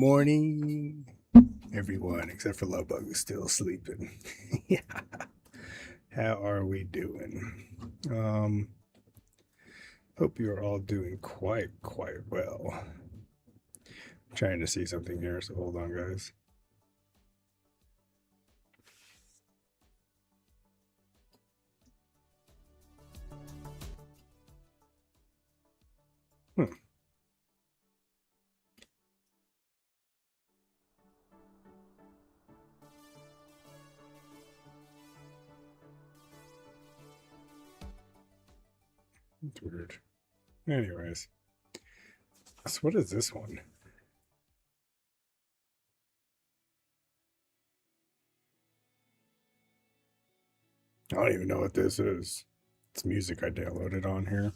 morning, everyone, except for Lovebug who's still sleeping. Yeah. How are we doing? Um, Hope you are all doing quite well. I'm trying to see something here, so hold on, guys. Hmm. That's weird. Anyways, so what is this one? I don't even know what this is. It's music I downloaded on here.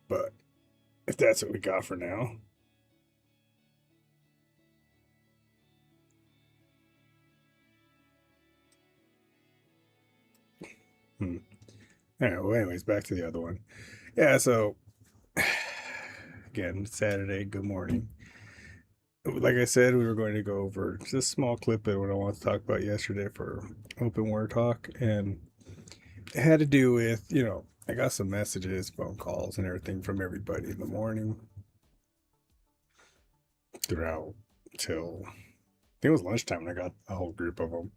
But if that's what we got for now, hmm. All right, well, anyways, back to the other one. Yeah, so again, Saturday, good morning. Like I said, we were going to go over just a small clip of what I wanted to talk about yesterday for open word talk. And it had to do with, I got some messages, phone calls, and everything from everybody in the morning throughout till I think it was lunchtime, and I got a whole group of them.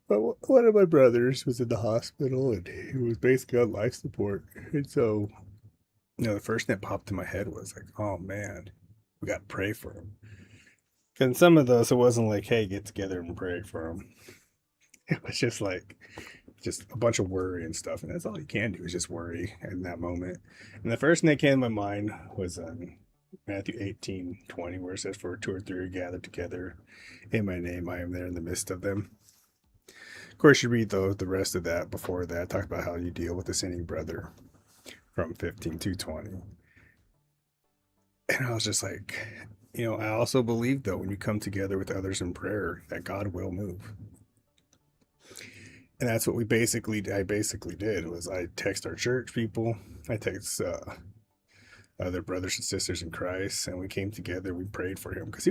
But one of my brothers was in the hospital and he was basically on life support. And so, the first thing that popped in my head was like, oh man, we got to pray for him. And some of those, it wasn't like, hey, get together and pray for him. It was just a bunch of worry and stuff. And that's all you can do is just worry in that moment. And the first thing that came to my mind was Matthew 18:20, where it says, for two or three are gathered together in my name, I am there in the midst of them. Of course, you read the rest of that before that, talk about how you deal with the sinning brother from 15 to 20. And I was just like, I also believe, though, when you come together with others in prayer, that God will move. And that's what I basically did was I text our church people, I text other brothers and sisters in Christ, and we came together. We prayed for him because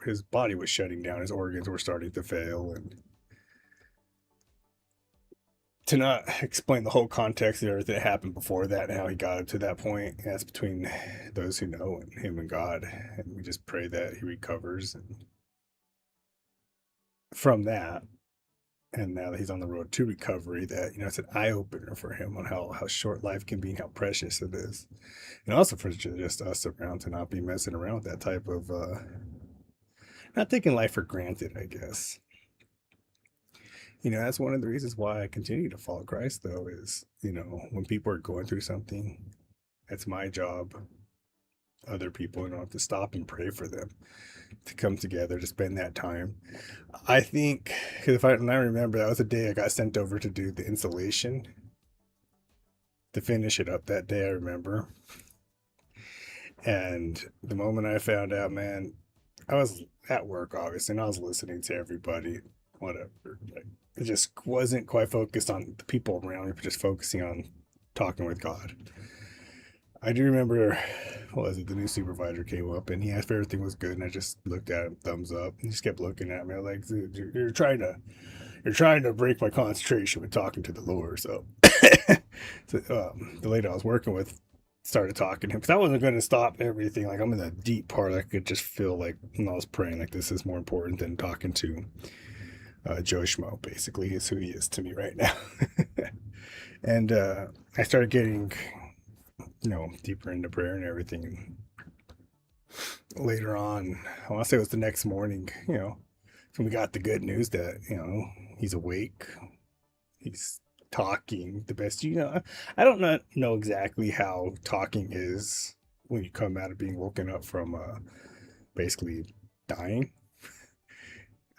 his body was shutting down, his organs were starting to fail, and to not explain the whole context of everything that happened before that and how he got up to that point, that's between those who know and him and God. And we just pray that he recovers. And from that, and now that he's on the road to recovery, that it's an eye opener for him on how short life can be and how precious it is, and also for just us around to not be messing around with that type of not taking life for granted, I guess. That's one of the reasons why I continue to follow Christ, though, is, when people are going through something, that's my job. Other people don't have to stop and pray for them, to come together, to spend that time. I think, because I remember, that was the day I got sent over to do the installation, to finish it up that day, I remember. And the moment I found out, man, I was at work, obviously, and I was listening to everybody, whatever. Like, it just wasn't quite focused on the people around me, but just focusing on talking with God. I do remember, what was it? The new supervisor came up and he asked if everything was good, and I just looked at him, thumbs up. He just kept looking at me. I was like, dude, you're trying to break my concentration with talking to the Lord. So, the lady I was working with started talking to him because I wasn't going to stop everything. Like, I'm in the deep part. I could just feel like when I was praying, like this is more important than talking to Joe Schmo. Basically, is who he is to me right now. And I started getting deeper into prayer and everything. And later on, I want to say it was the next morning, when we got the good news that, he's awake, he's talking the best. I don't know exactly how talking is when you come out of being woken up from basically dying.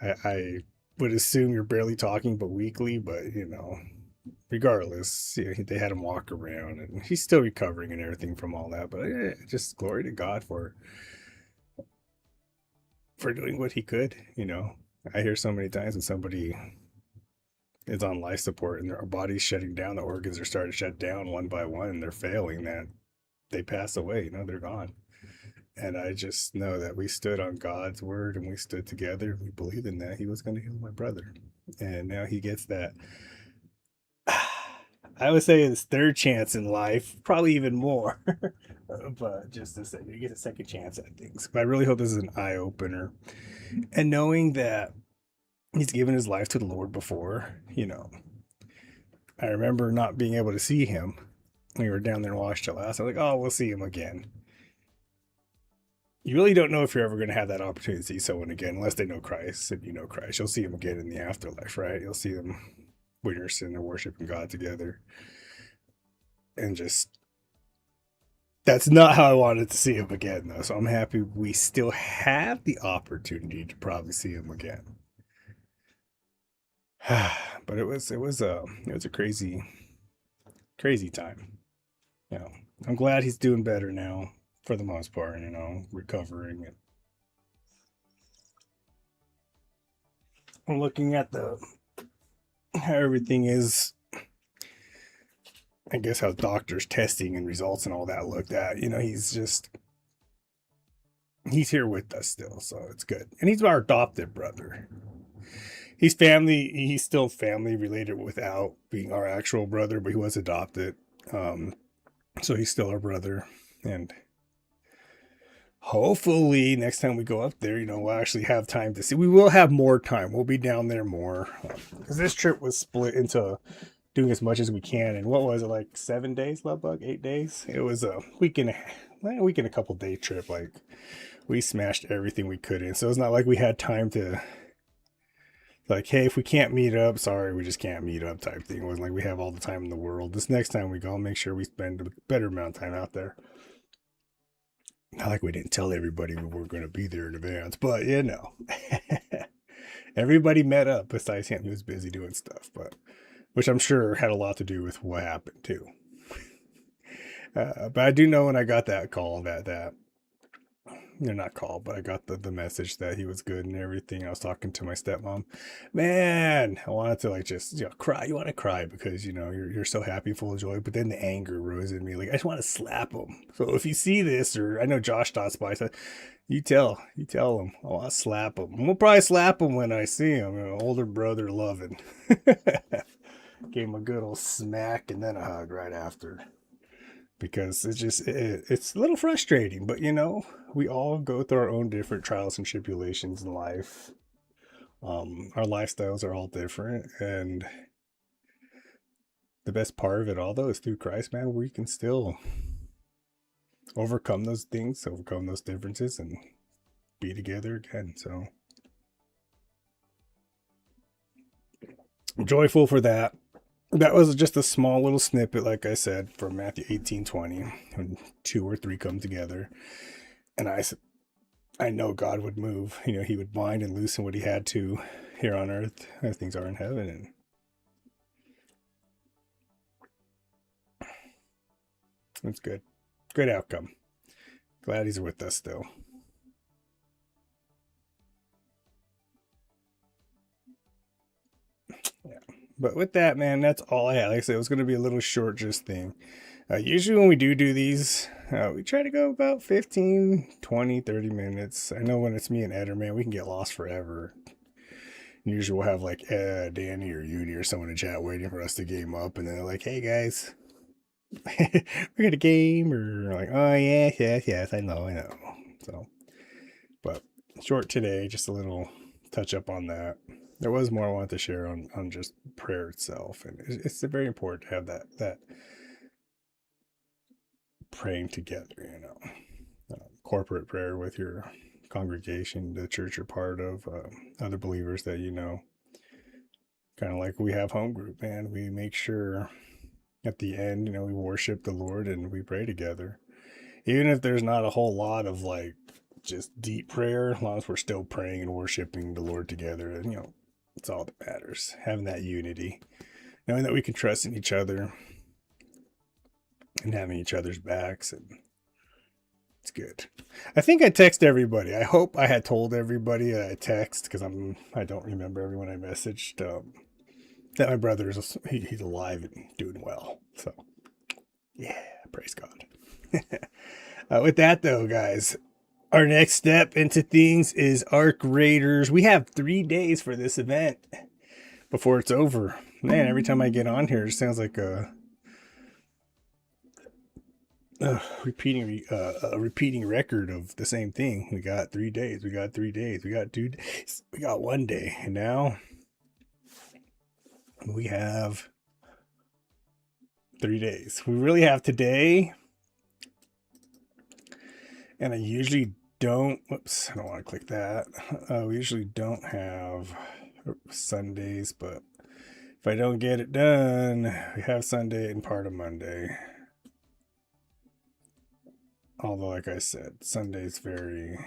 I would assume you're barely talking, but weakly, but regardless, they had him walk around, and he's still recovering and everything from all that. But just glory to God for doing what he could. I hear so many times when somebody is on life support and our body's shutting down, the organs are starting to shut down one by one and they're failing, that they pass away, they're gone. And I just know that we stood on God's word and we stood together. We believed in that He was going to heal my brother. And now he gets that, I would say, his third chance in life, probably even more. But just to say, you get a second chance at things. But I really hope this is an eye opener. And knowing that he's given his life to the Lord before, I remember not being able to see him. We were down there in Washington last. I was like, oh, we'll see him again. You really don't know if you're ever going to have that opportunity to see someone again unless they know Christ. And you know Christ, you'll see them again in the afterlife, right? You'll see them when you're sitting there worshiping God together. And just, that's not how I wanted to see him again, though. So I'm happy we still have the opportunity to probably see him again. But it was a crazy time. I'm glad he's doing better now for the most part, recovering. I'm looking at how everything is, I guess, how doctors testing and results and all that looked at. He's here with us still, so it's good. And he's our adopted brother. He's still family related without being our actual brother, but he was adopted. So he's still our brother. And hopefully next time we go up there, we'll actually have time to see. We will have more time. We'll be down there more. Because this trip was split into doing as much as we can. And what was it, like 7 days, Love Bug? 8 days? It was a week and a couple day trip. Like, we smashed everything we could in. So it's not like we had time to, like, hey, if we can't meet up, sorry, we just can't meet up type thing. It wasn't like we have all the time in the world. This next time we go, I'll make sure we spend a better amount of time out there. Not like we didn't tell everybody we were going to be there in advance, but everybody met up besides him. He was busy doing stuff, which I'm sure had a lot to do with what happened too. But I do know when I got that call not call, but I got the message that he was good and everything. I was talking to my stepmom. Man, I wanted to just cry. You want to cry because you're so happy, full of joy. But then the anger rose in me. Like, I just want to slap him. So if you see this, or I know Josh stops by, so you tell him I want to slap him. We'll probably slap him when I see him. Older brother loving. Gave him a good old smack and then a hug right after. Because it's a little frustrating, but we all go through our own different trials and tribulations in life. Our lifestyles are all different, and the best part of it all, though, is through Christ, man, we can still overcome those things, overcome those differences, and be together again. So I'm joyful for that. That was just a small little snippet, like I said, from Matthew 18:20, when 2 or 3 come together. And I know God would move. He would bind and loosen what he had to here on earth as things are in heaven. And it's good. Good outcome. Glad he's with us still. Yeah. But with that, man, that's all I had. Like I said, it was going to be a little short just thing. Usually when we do these, we try to go about 15, 20, 30 minutes. I know when it's me and Ed, man, we can get lost forever. Usually we'll have like Danny or Uni or someone in chat waiting for us to game up. And then they're like, hey, guys, we're going to game. Or like, oh, yes, I know. So, but short today, just a little touch up on that. There was more I wanted to share on just prayer itself. And it's very important to have that praying together, corporate prayer with your congregation, the church you're part of, other believers that kind of like we have home group, man. We make sure at the end, we worship the Lord and we pray together. Even if there's not a whole lot of just deep prayer, as long as we're still praying and worshiping the Lord together, and it's all that matters. Having that unity, knowing that we can trust in each other and having each other's backs, and it's good. I think I text everybody. I hope I had told everybody I text, because I don't remember everyone I messaged. that my brother is he's alive and doing well. So yeah, praise God. With that though, guys, our next step into things is Arc Raiders. We have 3 days for this event before it's over. Man, every time I get on here, it sounds like a repeating record of the same thing. We got 3 days. We got 3 days. We got 2 days. We got 1 day. And now we have 3 days. We really have today. And I usually don't, whoops, I don't want to click that. We usually don't have Sundays, but if I don't get it done, we have Sunday and part of Monday. Although, like I said, Sunday's very,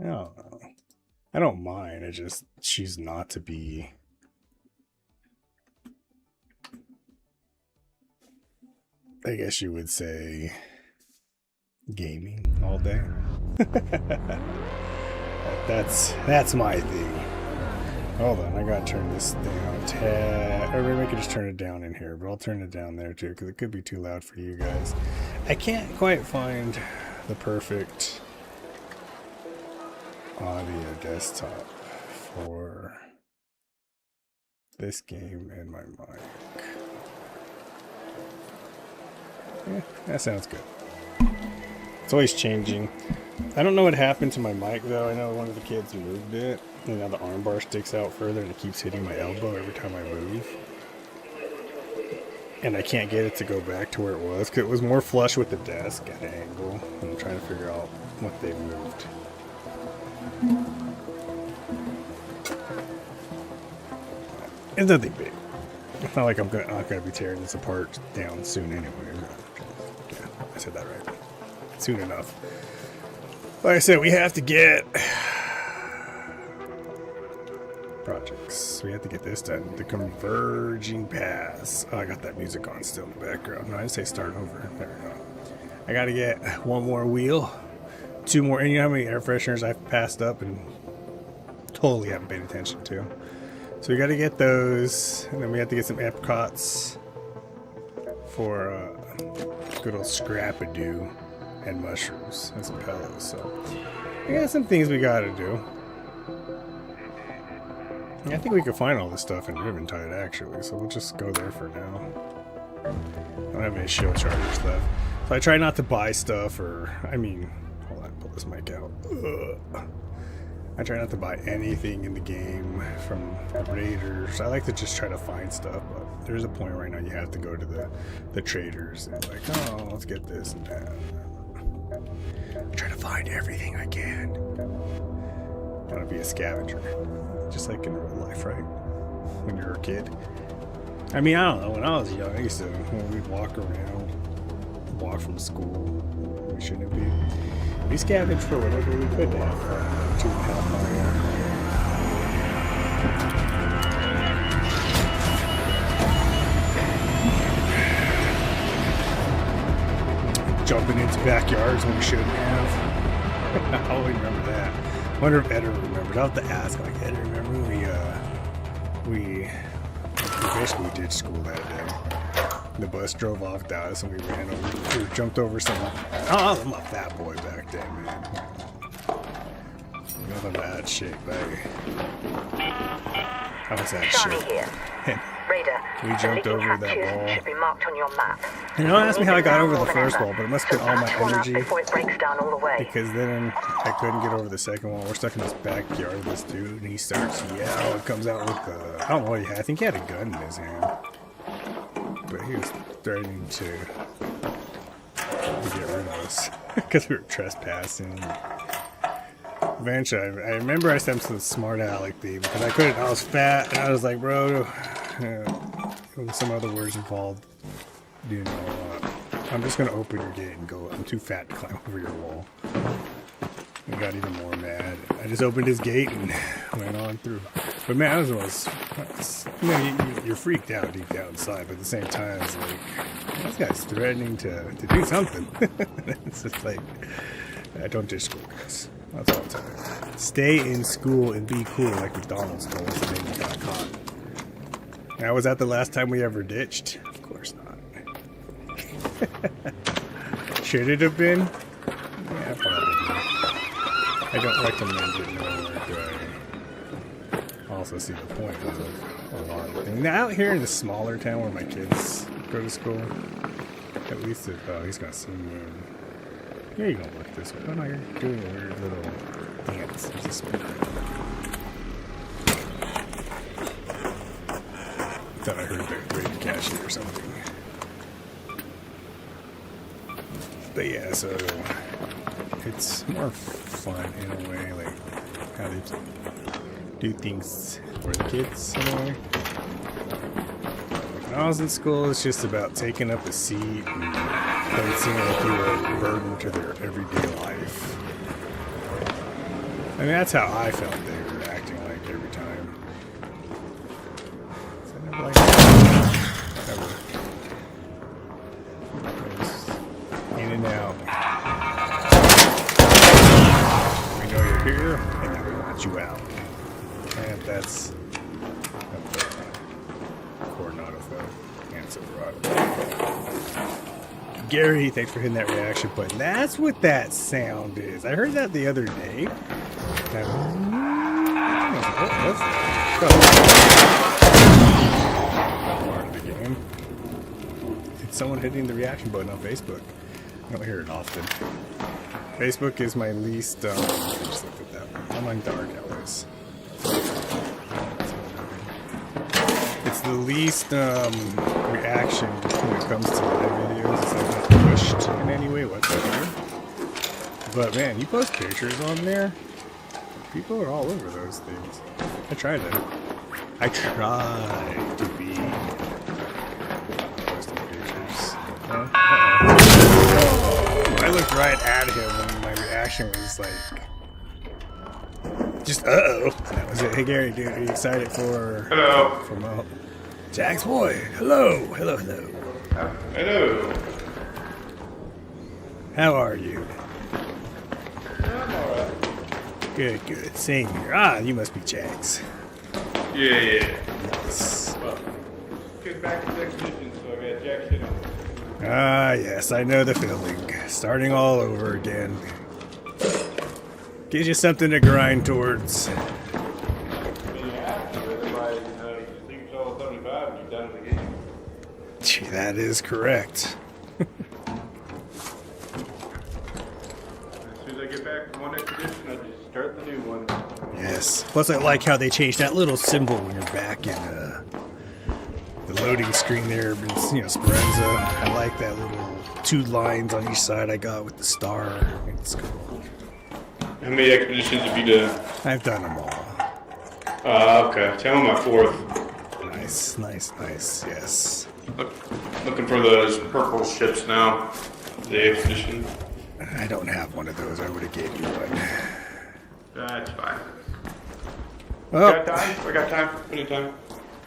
I don't know. I don't mind. I just choose not to be. I guess you would say gaming all day. that's my thing. Hold on, I gotta turn this down. Or maybe I could just turn it down in here, but I'll turn it down there too, because it could be too loud for you guys. I can't quite find the perfect audio desktop for this game and my mic. Yeah, that sounds good. It's always changing. I don't know what happened to my mic though. I know one of the kids moved it, and now the arm bar sticks out further and it keeps hitting my elbow every time I move. And I can't get it to go back to where it was, because it was more flush with the desk at an angle. And I'm trying to figure out what they moved. It's nothing big. It's not like I'm not going to be tearing this apart down soon anyway. Yeah, I said that right. Soon enough. Like I said, we have to get projects. We have to get this done. The Converging Pass. Oh, I got that music on still in the background. No, I just say start over. There we go. I got to get 1 more wheel, 2 more. And you know how many air fresheners I've passed up and totally haven't paid attention to. So we got to get those, and then we have to get some apricots for good old scrapadoo and mushrooms and some pillows. So we got some things we got to do. I think we could find all this stuff in Riventide actually, so we'll just go there for now. I don't have any shield chargers left, so I try not to buy stuff, or I mean, hold on, pull this mic out. Ugh. I try not to buy anything in the game from the Raiders. I like to just try to find stuff, but there's a point right now you have to go to the traders and like, oh, let's get this and that. I try to find everything I can. I want to be a scavenger, just like in real life, right? When you're a kid. I mean, I don't know. When I was young, I used to, when we'd walk around, walk from school, we shouldn't be. We scavenged for whatever we could have for 2.5 miles. Jumping into backyards when we shouldn't have. I always remember that. I wonder if Ed remembers. I'll have to ask. Like, Ed, remember we basically did school that day. The bus drove off Dallas and we ran over. We jumped over some. Oh, I'm a fat boy back then, man. Not a bad shape, baby. How was that shape? Raider, we jumped over that wall. Should be marked on your map. And don't ask me how I got over the first wall, but it must have been all my energy. Before it breaks down all the way. Because then I couldn't get over the second wall. We're stuck in this backyard with this dude, and he starts to yell. It comes out with the, I don't know what he had. I think he had a gun in his hand. But he was threatening to get rid of us because we were trespassing. Eventually, I remember I sent him to the smart aleck thing because I was fat, and I was like, bro, some other words involved, you know, I'm just going to open your gate and go. I'm too fat to climb over your wall. I got even more mad. I just opened his gate and went on through. But man, I was you know, you're freaked out deep down inside, but at the same time, it's like, this guy's threatening to do something. It's just like, don't ditch school, guys. That's all I'm telling you. Stay in school and be cool, like McDonald's told us, and then you got caught. Now, was that the last time we ever ditched? Of course not. Should it have been? Yeah, probably. I don't recommend it, nor do I also see the point of a lot of things. Now, out here in the smaller town where my kids go to school, at least if he's gonna see me. Yeah, you don't look this way. Oh no, you're doing a weird little dance. There's a speaker. Thought I heard the radio cashier or something. But yeah, so it's more fun in a way, like how they do things for the kids in a way. When I was in school, it's just about taking up a seat and don't seem like you were a burden to their everyday life. I mean, that's how I felt they were acting like every time. Is that never like that? Never. In and out. We know you're here, and now we want you out. And that's coordinate of answer right. Gary, thanks for hitting that reaction button. That's what that sound is. I heard that the other day. What's part of the game. It's someone hitting the reaction button on Facebook. I don't hear it often. Facebook is my least. Just look at that one. I'm on dark hours. It's the least reaction when it comes to live videos. It's like not pushed in any way whatsoever. But man, you post pictures on there, people are all over those things. I try to be posting pictures. I looked right at him and my reaction was like, just uh-oh. That was it. Hey Gary, dude, are you excited for Mo? Jack's boy. Hello. Hello. Hello. How are you? I'm alright. Good. Same here. Ah, you must be Jack's. Yeah. Yes. Well, get back to the expedition, so I got jack shit on. Ah, yes, I know the feeling. Starting all over again. Gives you something to grind towards. I mean, you have to. Otherwise, you think it's all 75 and you're done with the game. Gee, that is correct. As soon as I get back from one expedition, I just start the new one. Yes. Plus, I like how they changed that little symbol when you're back in the loading screen there. Speranza. I like that little 2 lines on each side I got with the star. It's cool. How many expeditions have you done? I've done them all. Okay. Tell me my 4th. Nice. Yes. Looking for those purple ships now. The expedition. I don't have one of those. I would have gave you one. That's fine. Well, Got time? I got time. Plenty of time.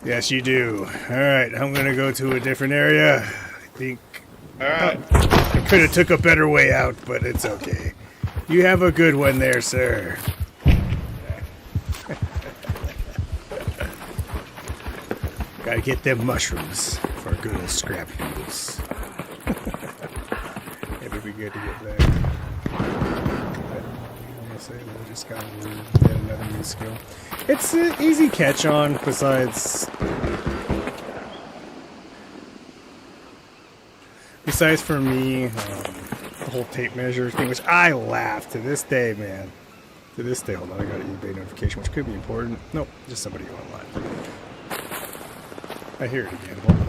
yes, you do. All right, I'm going to go to a different area. I think Alright. I could have took a better way out, but it's okay. You have a good one there, sir. Gotta get them mushrooms for a good old scrap noodles. It'll be good to get that. I'm say we just got get another new skill. It's an easy catch on. Besides for me, the whole tape measure thing, which I laugh to this day, man. To this day, hold on, I got an eBay notification, which could be important. Nope, just somebody online. I hear it again. Hold on.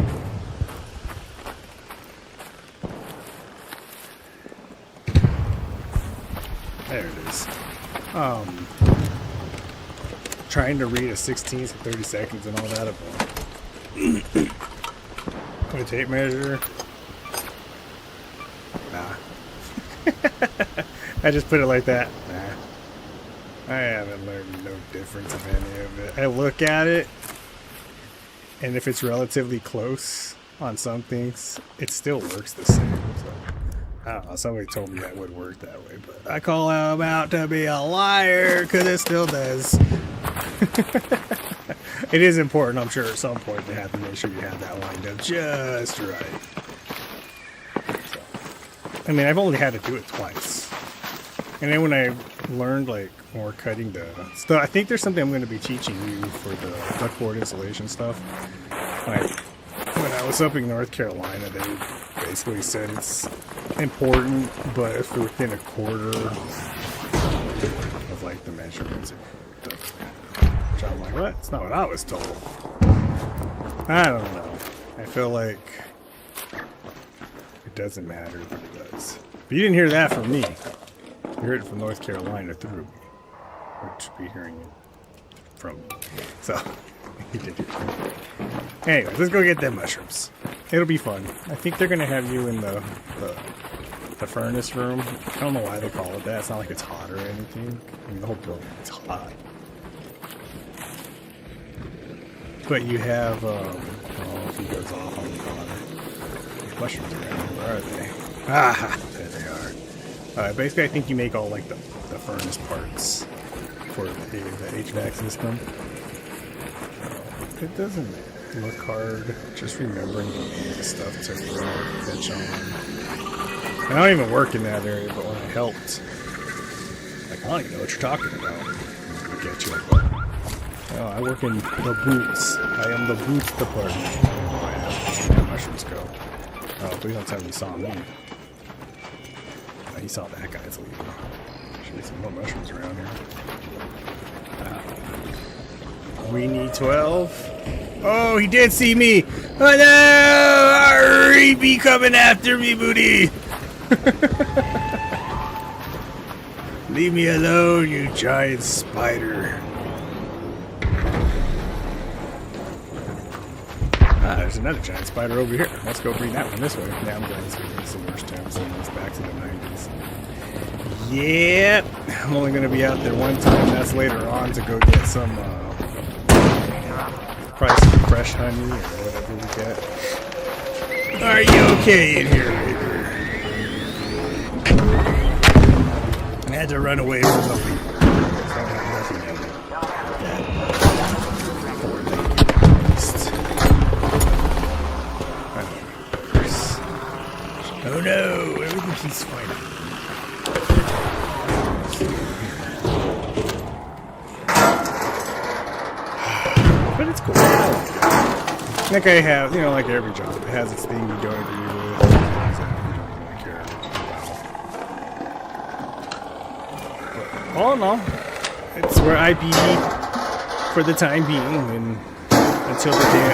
There it is. Trying to read a 16th of 30 seconds and all that of a tape measure. Nah. I just put it like that. Nah. I haven't learned no difference of any of it. I look at it, and if it's relatively close on some things, it still works the same. So, I don't know. Somebody told me that would work that way, but I call him out to be a liar because it still does. It is important, I'm sure, at some point to have to make sure you have that lined up just right. So, I mean, I've only had to do it twice. And then when I learned, like, more cutting the stuff, I think there's something I'm going to be teaching you for the ductboard insulation stuff. Like, when I was up in North Carolina, they basically said it's important, but if you're within a quarter of, like, the measurements, it doesn't matter. Which I'm like, what? It's not what I was told. I don't know. I feel like it doesn't matter, but it does. But you didn't hear that from me. You heard it from North Carolina through me. Or should be hearing it from me. So, you did it. Anyway, let's go get them mushrooms. It'll be fun. I think they're going to have you in the furnace room. I don't know why they call it that. It's not like it's hot or anything. I mean, the whole building is hot. But you have, oh, he goes off on the corner. Mushrooms around. Where are they? Ah, there they are. Basically, I think you make all, like, the furnace parts for the HVAC system. It doesn't look hard. Just remembering the stuff to catch on. I don't even work in that area, but when I helped, like, I don't even know what you're talking about. Look at you. Oh, I work in the boots. I am the boots department. Oh, yeah. Where did mushrooms go? Oh, please don't tell me he saw me. He saw that guy's leaving. Should be some more mushrooms around here. We need 12. Oh, he did see me. Oh no! He be coming after me, booty. Leave me alone, you giant spider. There's another giant spider over here. Let's go bring that one this way. Yeah, I'm glad this is the worst time since it's back to the 90s. Yep. I'm only going to be out there one time. That's later on to go get some, probably some fresh honey or whatever we get. Are you okay in here, baby? I had to run away from the people. So I have nothing in it. Poor beast. Oh no, everything keeps fighting. But it's cool. Like I have, you know, like every job, it has its thing you don't agree with. Things that you don't really care about. But all in all, it's where I be for the time being, and until the day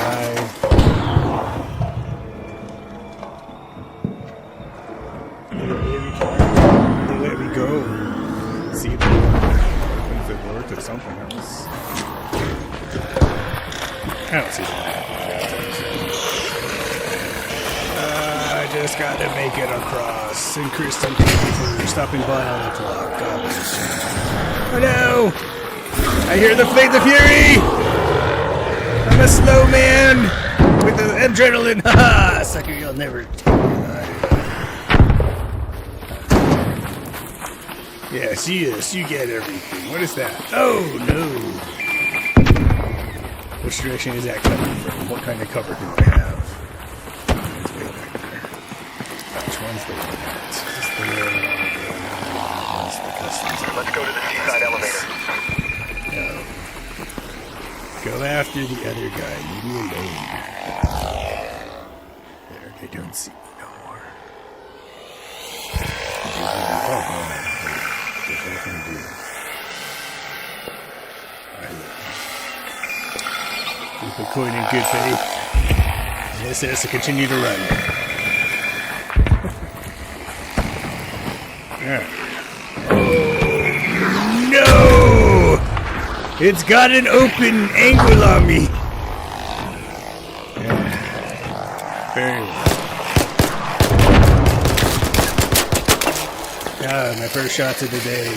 they let me go and see if it worked or something else. I don't see that. I just gotta make it across. And Kristen, thank you for stopping by on the clock. God bless you. Oh no! I hear the Fate of Fury! I'm a slow man with the adrenaline. Haha! Sucker, you'll never take me alive. Yes, you get everything. What is that? Oh no! Which direction is that coming from? What kind of cover do I have? It's way back there. Which one's the one at? Is this the way the customs? Let's go to the seaside elevator. No. Go after the other guy. Leave me alone. There, they don't see me no more. Oh, there's nothing to do. I love you. Keep it going in good faith. This has to continue to run. Yeah. Oh no! It's got an open angle on me. Yeah. Very well. My first shots of the day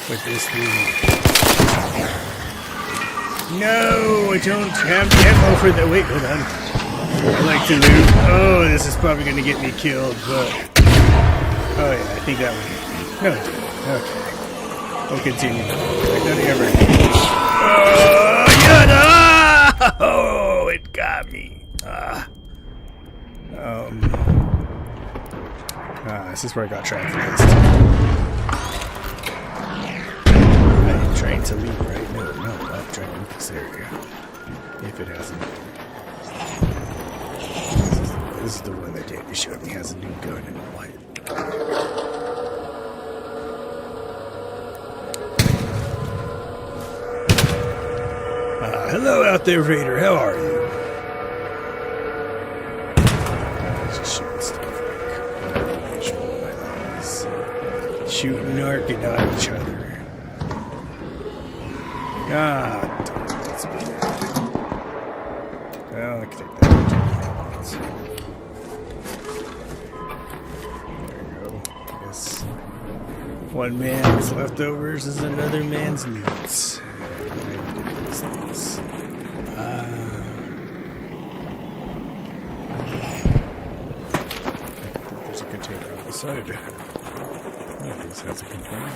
with this thing. No, I don't have the ammo for the. Wait, hold on. I like to loot. Oh, this is probably going to get me killed, but. Oh, yeah, I think that would hit me. No, it didn't. Okay. We'll continue. Like nothing ever. Oh, yeah! Oh, it got me. This is where I got trapped last. I am trying to leave, right? No, I'm trying to leave this area. If it hasn't. This is the one that Danny showed me has a new gun and all that. Hello out there, Raider. How are you? Just shooting stuff like shooting arcing at each other. That's bad. Well, I can take that. There you go. I guess one man's leftovers is another man's meat. There's a container on the side. Oh, this has a container.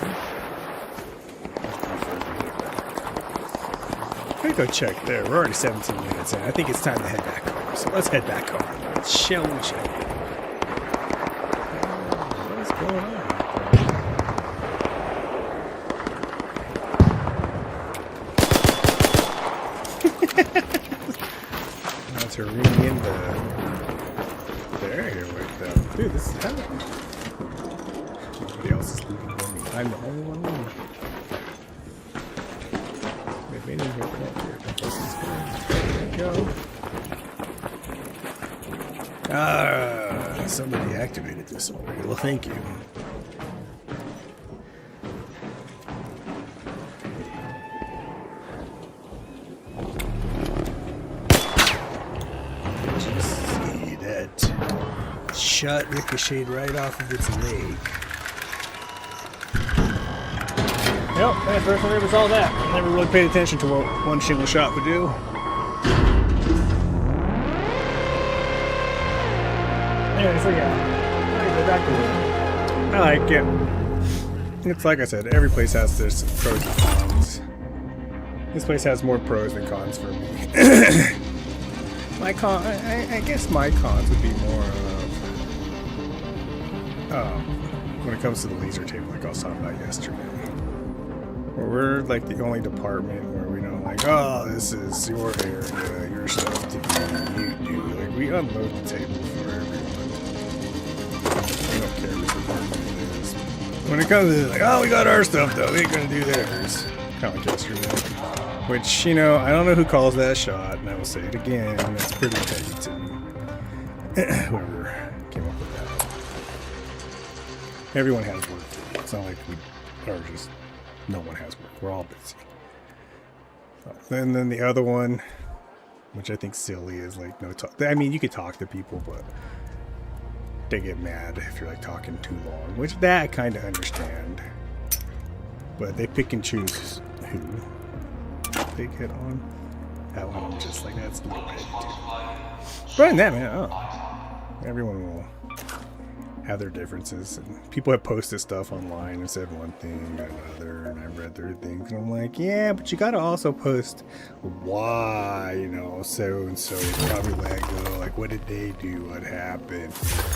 I'm gonna go check there. We're already 17 minutes in. I think it's time to head back home. So let's head back home. Shall we? What's going on? To ring in the area with them. Dude, this is hell. Nobody else is leaving me. I'm the only one leaving. Maybe I didn't open up here. There we go. Somebody activated this already. Well, thank you. Shot ricocheted right off of its leg. Yep, that's first I ever saw that. I never really paid attention to what one single shot would do. Anyway, so yeah. I like it. It's like I said, every place has their pros and cons. This place has more pros than cons for me. I guess my cons would be more when it comes to the laser table, like I was talking about yesterday. Where we're like the only department where we know, like, oh, this is your area, your stuff to do, you do. Like, we unload the table for everyone. We don't care which department it is. When it comes to, like, oh, we got our stuff though, we ain't gonna do theirs. Kind of like yesterday. Which, you know, I don't know who calls that shot, and I will say it again, that's pretty petty to me. Whoever came up with that. Everyone has work. It's not like we are just, no one has work. We're all busy. And then the other one, which I think silly, is like no talk. I mean, you could talk to people, but they get mad if you're like talking too long, which that I kind of understand. But they pick and choose who they get on. That one, I'm just like, that's a little petty too. But in that, man, everyone will have their differences, and people have posted stuff online and said one thing and another, and I've read their things, and I'm like, yeah, but you gotta also post why, you know, so and so probably let go, like what did they do, what happened,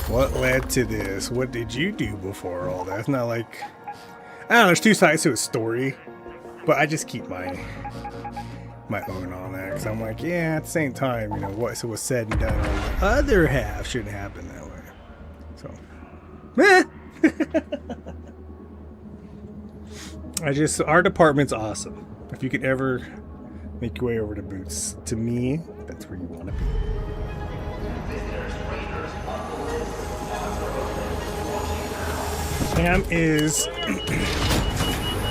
what led to this, what did you do before all that. It's not like, I don't know, there's two sides to a story, but I just keep my own on that, because I'm like, yeah, at the same time, you know, what was said and done on the other half shouldn't happen that way. So our department's awesome. If you could ever make your way over to Boots, to me, that's where you want to be. Sam is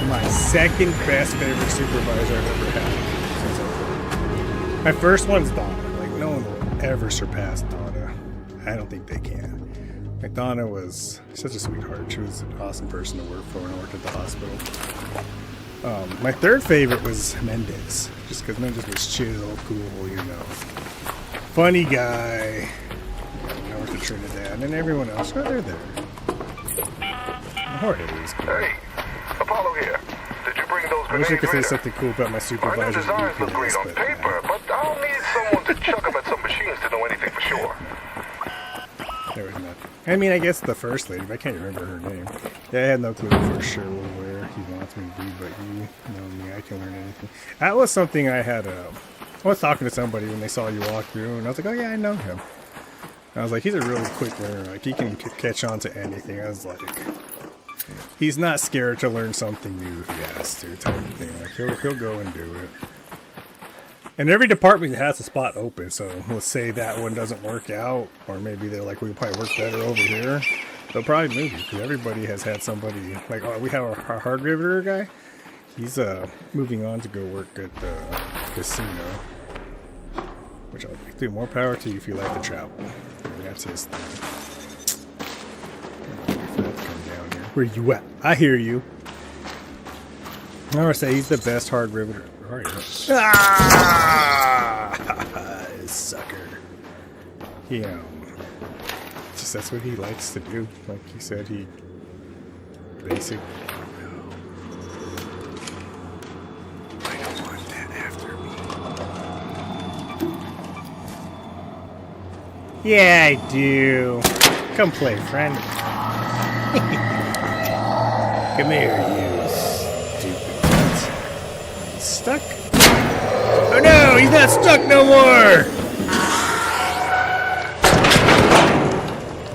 my second best favorite supervisor I've ever had. My first one's Donna. Like, no one will ever surpass Donna. I don't think they can. Like, Donna was such a sweetheart. She was an awesome person to work for when I worked at the hospital. My third favorite was Mendez, just because Mendez was chill, cool, you know, funny guy. I worked at Trinidad, and then everyone else, oh, they're there. Jorge was cool. Hey, Apollo here. Did you bring those I wish I could say something cool about my supervisor. designs look great on paper, but I'll need someone to chuck them at some machines to know anything for sure. There was nothing. I mean, I guess the first lady, but I can't remember her name. Yeah, I had no clue for sure where he wants me to be, but you know me, I can learn anything. That was something I had, I was talking to somebody when they saw you walk through, and I was like, oh yeah, I know him. I was like, he's a really quick learner. Like, he can catch on to anything. I was like, he's not scared to learn something new if he has to, type of thing. Like, he'll go and do it. And every department has a spot open, so let's say that one doesn't work out, or maybe they're like, we probably work better over here. They'll probably move you, because everybody has had somebody, like, oh, we have our hard riveter guy. He's moving on to go work at the casino. Which I'll do more power to you if you like to travel. I mean, that's his thing. Come down here. Where you at? I hear you. I would say he's the best hard riveter. Ah! Sucker. He, just that's what he likes to do. Like he said, he basic. I don't want that after me. Yeah, I do. Come play, friend. Come here, you stupid nuts. He's stuck? Oh no, he's not stuck no more!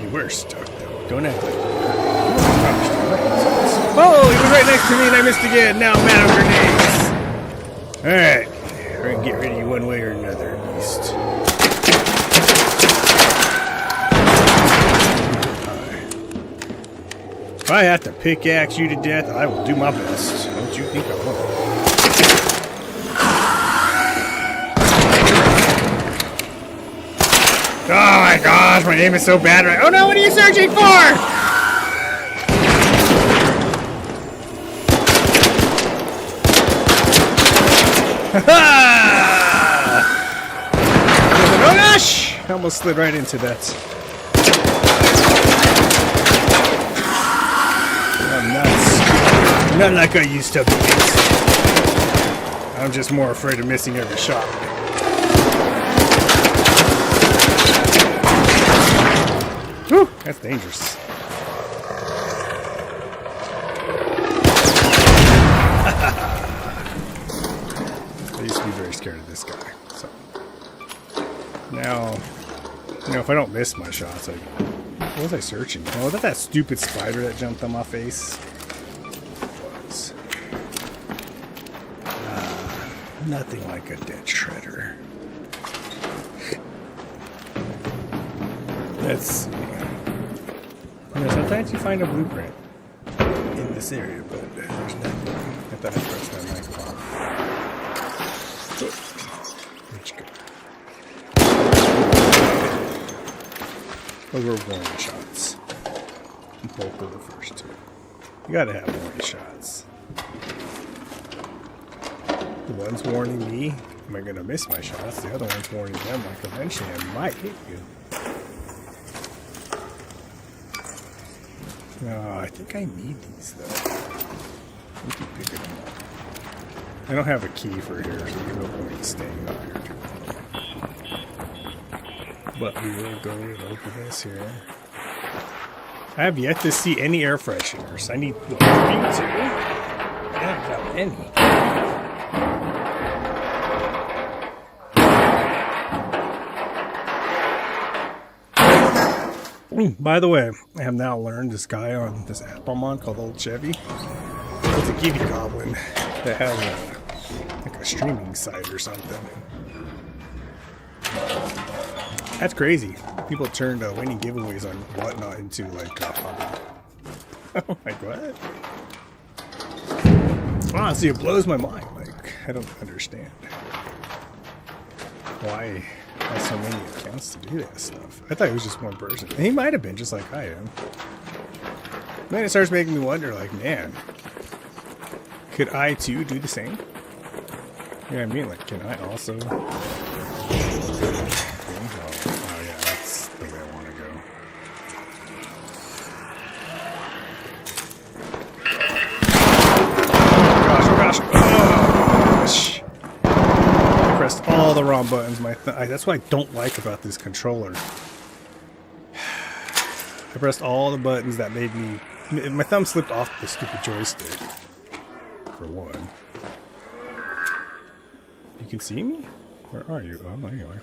You were stuck though. Don't act like you were. Oh, he was right next to me and I missed again. Now I'm out of grenades. Alright, we're gonna get rid of you one way or another, at least. If I have to pickaxe you to death, I will do my best. Don't you think I won't? Oh my gosh, my aim is so bad right. Oh no, what are you searching for? Oh gosh! I almost slid right into that. I'm nuts. Not like I used to be. I'm just more afraid of missing every shot. Whew, that's dangerous. I used to be very scared of this guy. So now, you know, if I don't miss my shots, what was I searching? Oh, was that stupid spider that jumped on my face? It was. Nothing like a dead shredder. Let's see. You know, sometimes you find a blueprint in this area, but there's nothing. I thought I pressed that microphone. Where'd you go? Those were warning shots. Both of the first two. You gotta have warning shots. The one's warning me, am I gonna miss my shots? The other one's warning them, like eventually I might hit you. No, I think I need these though. We can pick them up. I don't have a key for here, so there's no point in staying up here too long. But we will go and open this here. I have yet to see any air fresheners. I need 3 too. I haven't found any. By the way, I have now learned this guy on this app I'm on called Old Chevy. It's a Giddy Goblin that has like a streaming site or something. That's crazy. People turned winning giveaways on Whatnot into like a hobby. Like what? Honestly, it blows my mind. Like I don't understand why so many accounts to do that stuff. I thought it was just one person. And he might have been just like I am. Then it starts making me wonder, like, man, could I too do the same? Yeah, I mean, like, can I also? Oh yeah, that's the way I want to go. Oh gosh, oh gosh, oh gosh! I pressed all the wrong buttons. That's what I don't like about this controller. I pressed all the buttons that made me... My thumb slipped off the stupid joystick. For one. You can see me? Where are you? Oh, anyway.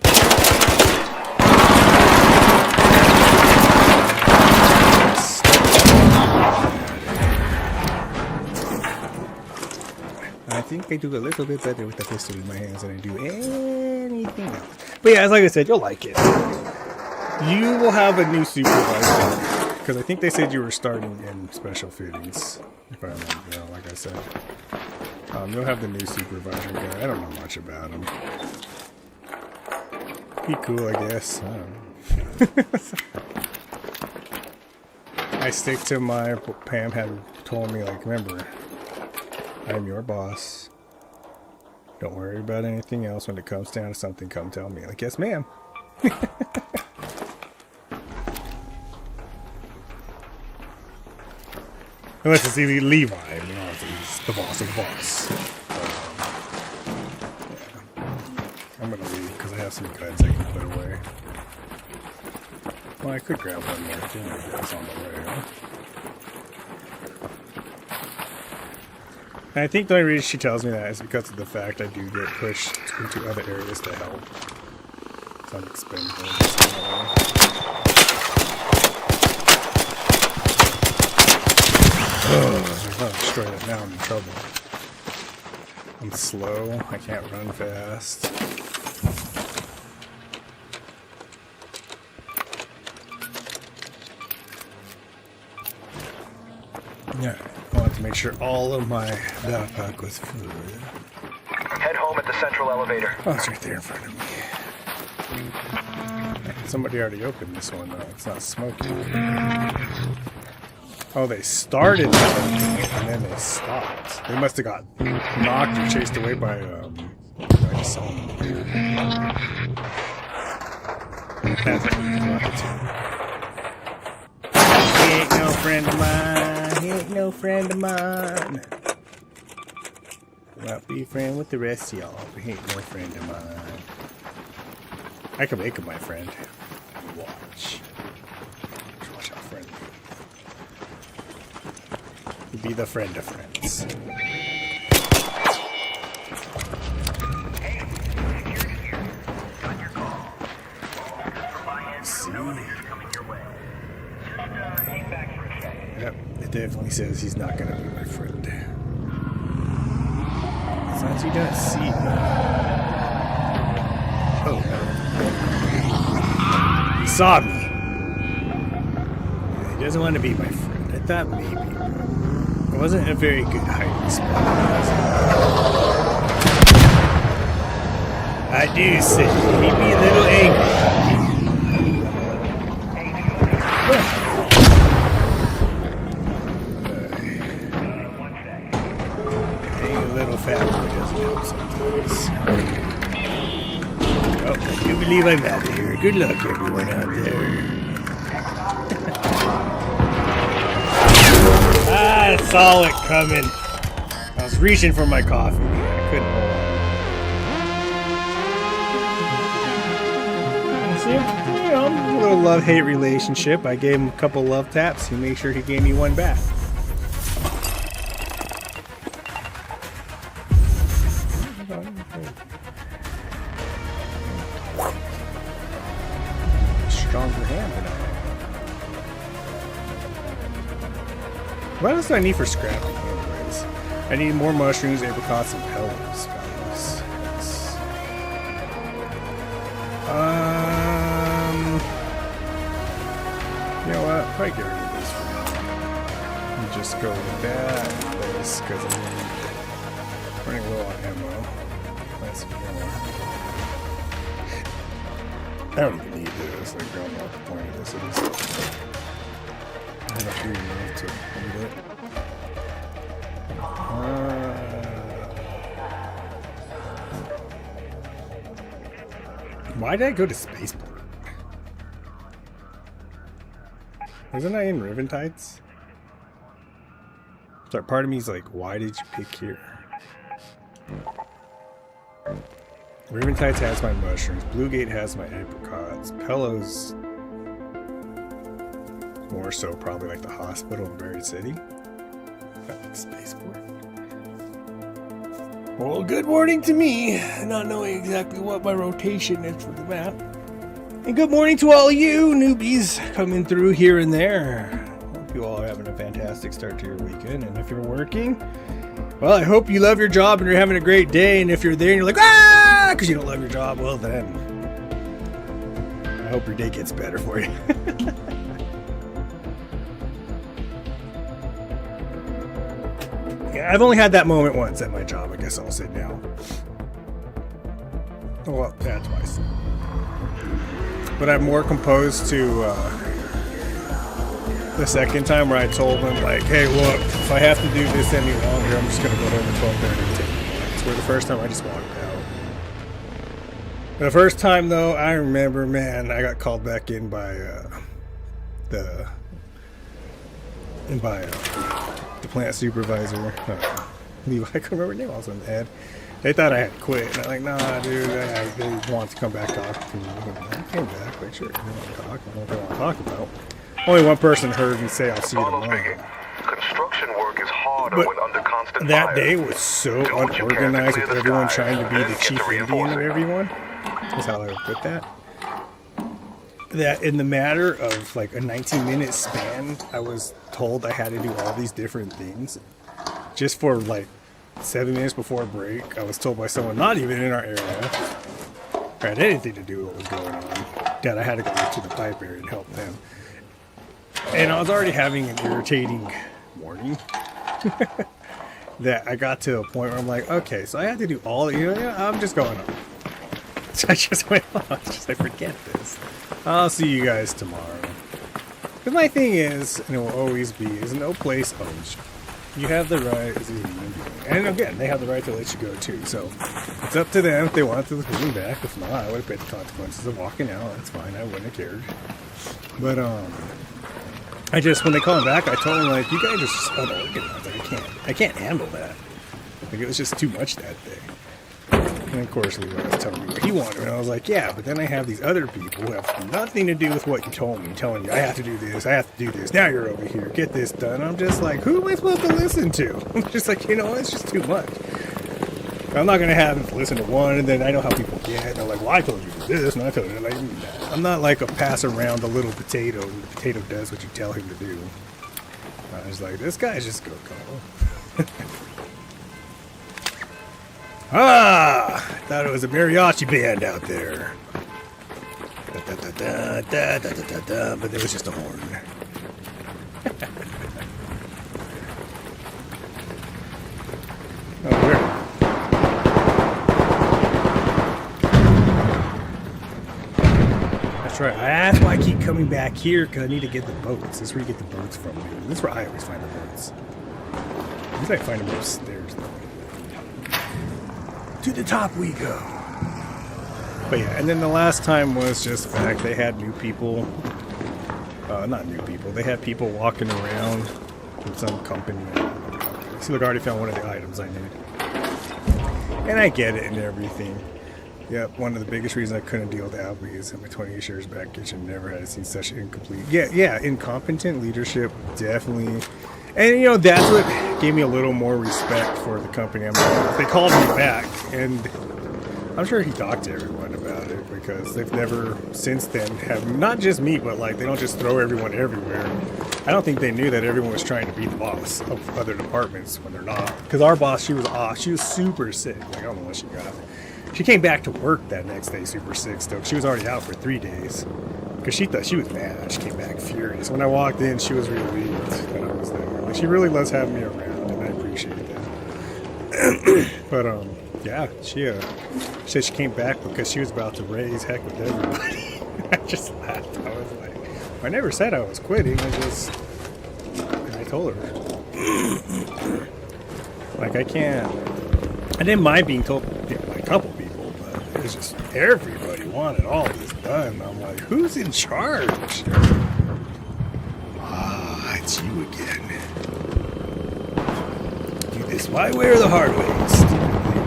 I think I do a little bit better with the pistol in my hands than I do anything else. But yeah, like I said, you'll like it. You will have a new supervisor. Because I think they said you were starting in special fittings. If I remember, you know, like I said. You'll have the new supervisor guy. I don't know much about him. Be cool, I guess. I don't know. I stick to my... Pam had told me, like, remember, I'm your boss. Don't worry about anything else. When it comes down to something, come tell me. Like, yes, ma'am. Unless it's Levi, you know, he's the boss of the boss. Yeah. I'm gonna leave because I have some guns I can put away. Well, I could grab one more too. That's on the way. Huh? And I think the only reason she tells me that is because of the fact I do get pushed into other areas to help. So I'm expendable. If I destroy it now, I'm in trouble. I'm slow. I can't run fast. Yeah, I want to make sure all of my backpack was full. Head home at the central elevator. Oh, it's right there in front of me. Somebody already opened this one, though. It's not smoking. Oh, they started and then they stopped. They must have got knocked or chased away by, I just saw them. That's what he wanted to. He ain't no friend of mine. He ain't no friend of mine. I'll be a friend with the rest of y'all, but he ain't no friend of mine. I can make him my friend. Watch. Watch how friendly. Be the friend of friends. See? Yep, it definitely says he's not gonna be my friend. As long as he doesn't see me. Oh no. He saw me. He doesn't want to be my friend. I thought maybe. It wasn't a very good hiding spot. I do say, he'd be a little angry. Being a little fat boy doesn't help sometimes. Oh, I do believe I'm out of here. Good luck, everyone out there. I saw it coming. I was reaching for my coffee. I couldn't hold on. See, you know, a little love-hate relationship. I gave him a couple love taps. He made sure he gave me one back. Stronger hand than I am. What else do I need for scrapping anyways? I need more mushrooms, apricots, and pellets. You know what? Probably get rid of this for now. And just go with that place because I'm running low on ammo. That's more. I don't even need this. Like, I don't know what the point of this is. I don't do enough to need it. Why did I go to Spaceport? Wasn't I in Riventides? So part of me is like, why did you pick here? Raventides has my mushrooms. Bluegate has my apricots. Pello's more so probably like the hospital in Buried City. Like spaceport. Well, good morning to me, not knowing exactly what my rotation is for the map. And good morning to all you newbies coming through here and there. Hope you all are having a fantastic start to your weekend. And if you're working, well, I hope you love your job and you're having a great day. And if you're there and you're like, ah, because you don't love your job, well then, I hope your day gets better for you. Yeah, I've only had that moment once at my job, I guess I'll say now. Well, yeah, twice. But I'm more composed to the second time where I told them, like, hey, look, if I have to do this any longer, I'm just going to go home at 12:30 and take it. Where the first time I just walked out. The first time, though, I remember, man, I got called back in by the plant supervisor. Levi, I couldn't remember her name. I was on the head. They thought I had quit. And I'm like, nah, dude, they want to come back talk to me. I came back, like, sure, they want to talk. I don't know what they want to talk about. Only one person heard me say, I'll see you tomorrow. Construction work is harder But when under constant that fire. day was so unorganized with everyone trying to be the chief Indian of everyone. That's how I would put that. That in the matter of like a 19-minute span, I was told I had to do all these different things. Just for like 7 minutes before break, I was told by someone not even in our area, had anything to do with what was going on, that I had to go to the pipe area and help them. And I was already having an irritating morning. That I got to a point where I'm like, okay, so I have to do all, I'm just going on. So I just went on. I just like, forget this. I'll see you guys tomorrow. Because my thing is, and it will always be, is no place owns you. You have the right, and again, they have the right to let you go too. So it's up to them if they want to bring me back. If not, I would have paid the consequences of walking out. That's fine. I wouldn't have cared. But I just, when they call him back, I told him, like, you guys are just unorganized. Like, I can't handle that. Like, it was just too much that day. And of course, Levi was telling me what he wanted, and I was like, yeah, but then I have these other people who have nothing to do with what you told me, telling you, I have to do this, I have to do this, now you're over here, get this done. I'm just like, who am I supposed to listen to? I'm just like, it's just too much. I'm not going to have them listen to one, and then I know how people get, and they're like, well, I told you to do this, and I told you, like, I'm not like a pass around the little potato, the potato does what you tell him to do. I was like, this guy's just going to go. Thought it was a mariachi band out there. Da, da, da, da, da, da, da, da, but it was just a horn. Oh, weird. That's right. That's why I keep coming back here, because I need to get the boats. This is where you get the boats from. This is where I always find the boats. At least I find them upstairs, though. To the top we go. But yeah, and then the last time was just fact. They had new people. Not new people. They had people walking around from some company. See, look, I already found one of the items I need. And I get it and everything. Yep, one of the biggest reasons I couldn't deal with Albie is in my 28 years back kitchen never had seen such incomplete. Yeah, incompetent leadership, definitely. And that's what gave me a little more respect for the company. I'm like, they called me back, and I'm sure he talked to everyone about it, because they've never since then have, not just me, but like they don't just throw everyone everywhere. I don't think they knew that everyone was trying to be the boss of other departments when they're not. Because our boss, she was off. She was super sick. Like, I don't know what she got. She came back to work that next day super sick still. She was already out for 3 days. Because she thought she was mad. She came back furious. When I walked in, she was relieved that I was there. Like, she really loves having me around, and I appreciate that. But, yeah, she said she came back because she was about to raise heck with everybody. I just laughed. I was like, I never said I was quitting. I told her. Like, I didn't mind being told by a couple people, but it was just everybody wanted all this done. I'm like, who's in charge? It's you again. Do this my way or the hard way, stupid thing.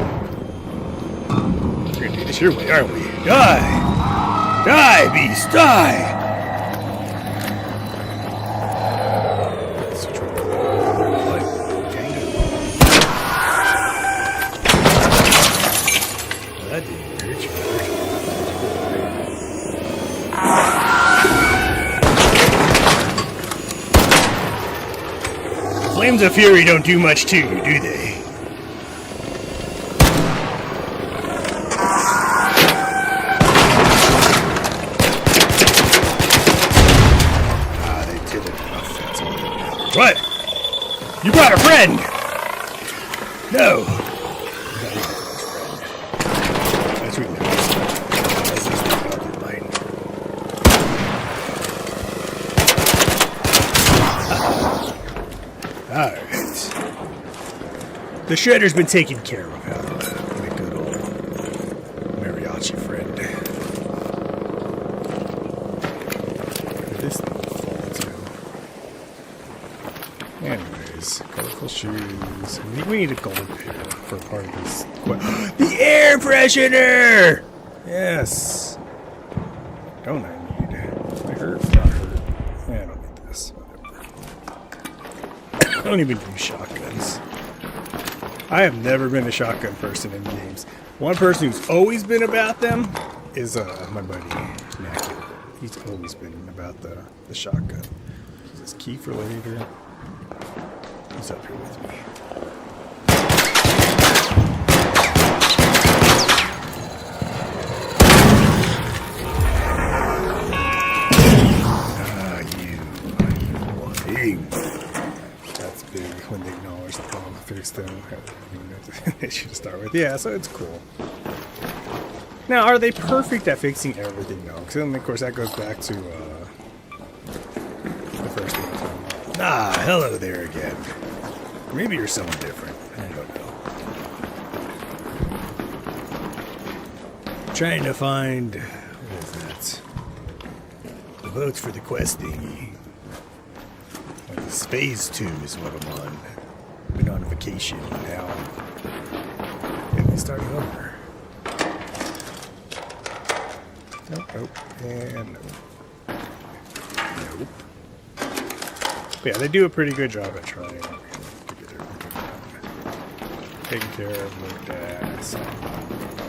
You're gonna do this this your way, aren't we? Die! Die, beast, die! That didn't hurt you. Flames of Fury don't do much to you, do they? They did it enough. That's all that matters. What? You brought a friend? No. That's what Alright. The shredder's been taken care of, huh? My good old mariachi friend. This thing will fall too. Anyways, colorful shoes. We need a gold pair for part of this. The air freshener! Yes. Don't I need? I hurt. Not hurt. I don't need this. Whatever. I don't even use shotguns. I have never been a shotgun person in games. One person who's always been about them is my buddy, Mackie. He's always been about the shotgun. This is key for later. He's up here with me. That's big when they acknowledge the problem. Fix them. They should start with. Yeah, so it's cool. Now, are they perfect at fixing everything? No, because then of course that goes back to the first thing. Ah, hello there again. Maybe you're someone different. I don't know. Trying to find what is that? The votes for the quest thingy. This phase 2 is what I'm on. I've been on vacation now. And we starting over. Nope. And nope. Nope. But yeah, they do a pretty good job at trying to get everything done. Taking care of looked at. So.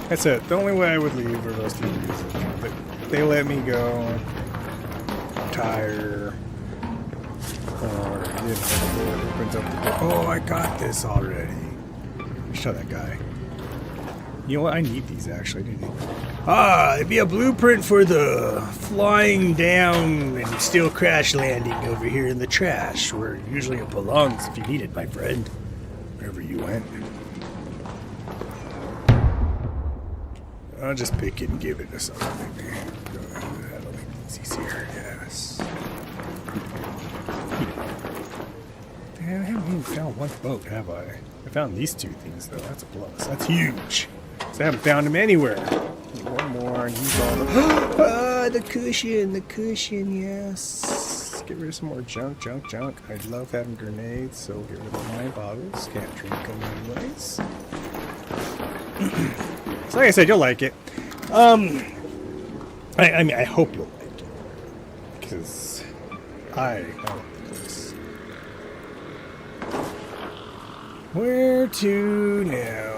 That's it. The only way I would leave are those 2 reasons. But they let me go. Retire. Or, you know, it opens up the door. Oh, I got this already. Show that guy. You know what? I need these actually. It'd be a blueprint for the flying down and still crash landing over here in the trash, where usually it belongs if you need it, my friend. Wherever you went. I'll just pick it and give it to someone. Maybe. I don't think it's easier. Yes. I haven't even found one boat, have I? I found these 2 things, though. That's a plus. That's huge. So I haven't found them anywhere. One more, and use all the... the cushion, yes. Get rid of some more junk. I love having grenades, so get rid of my bottles. Can't drink them anyways. So like I said, you'll like it. I mean, I hope you'll like it. Because I like this. Where to now?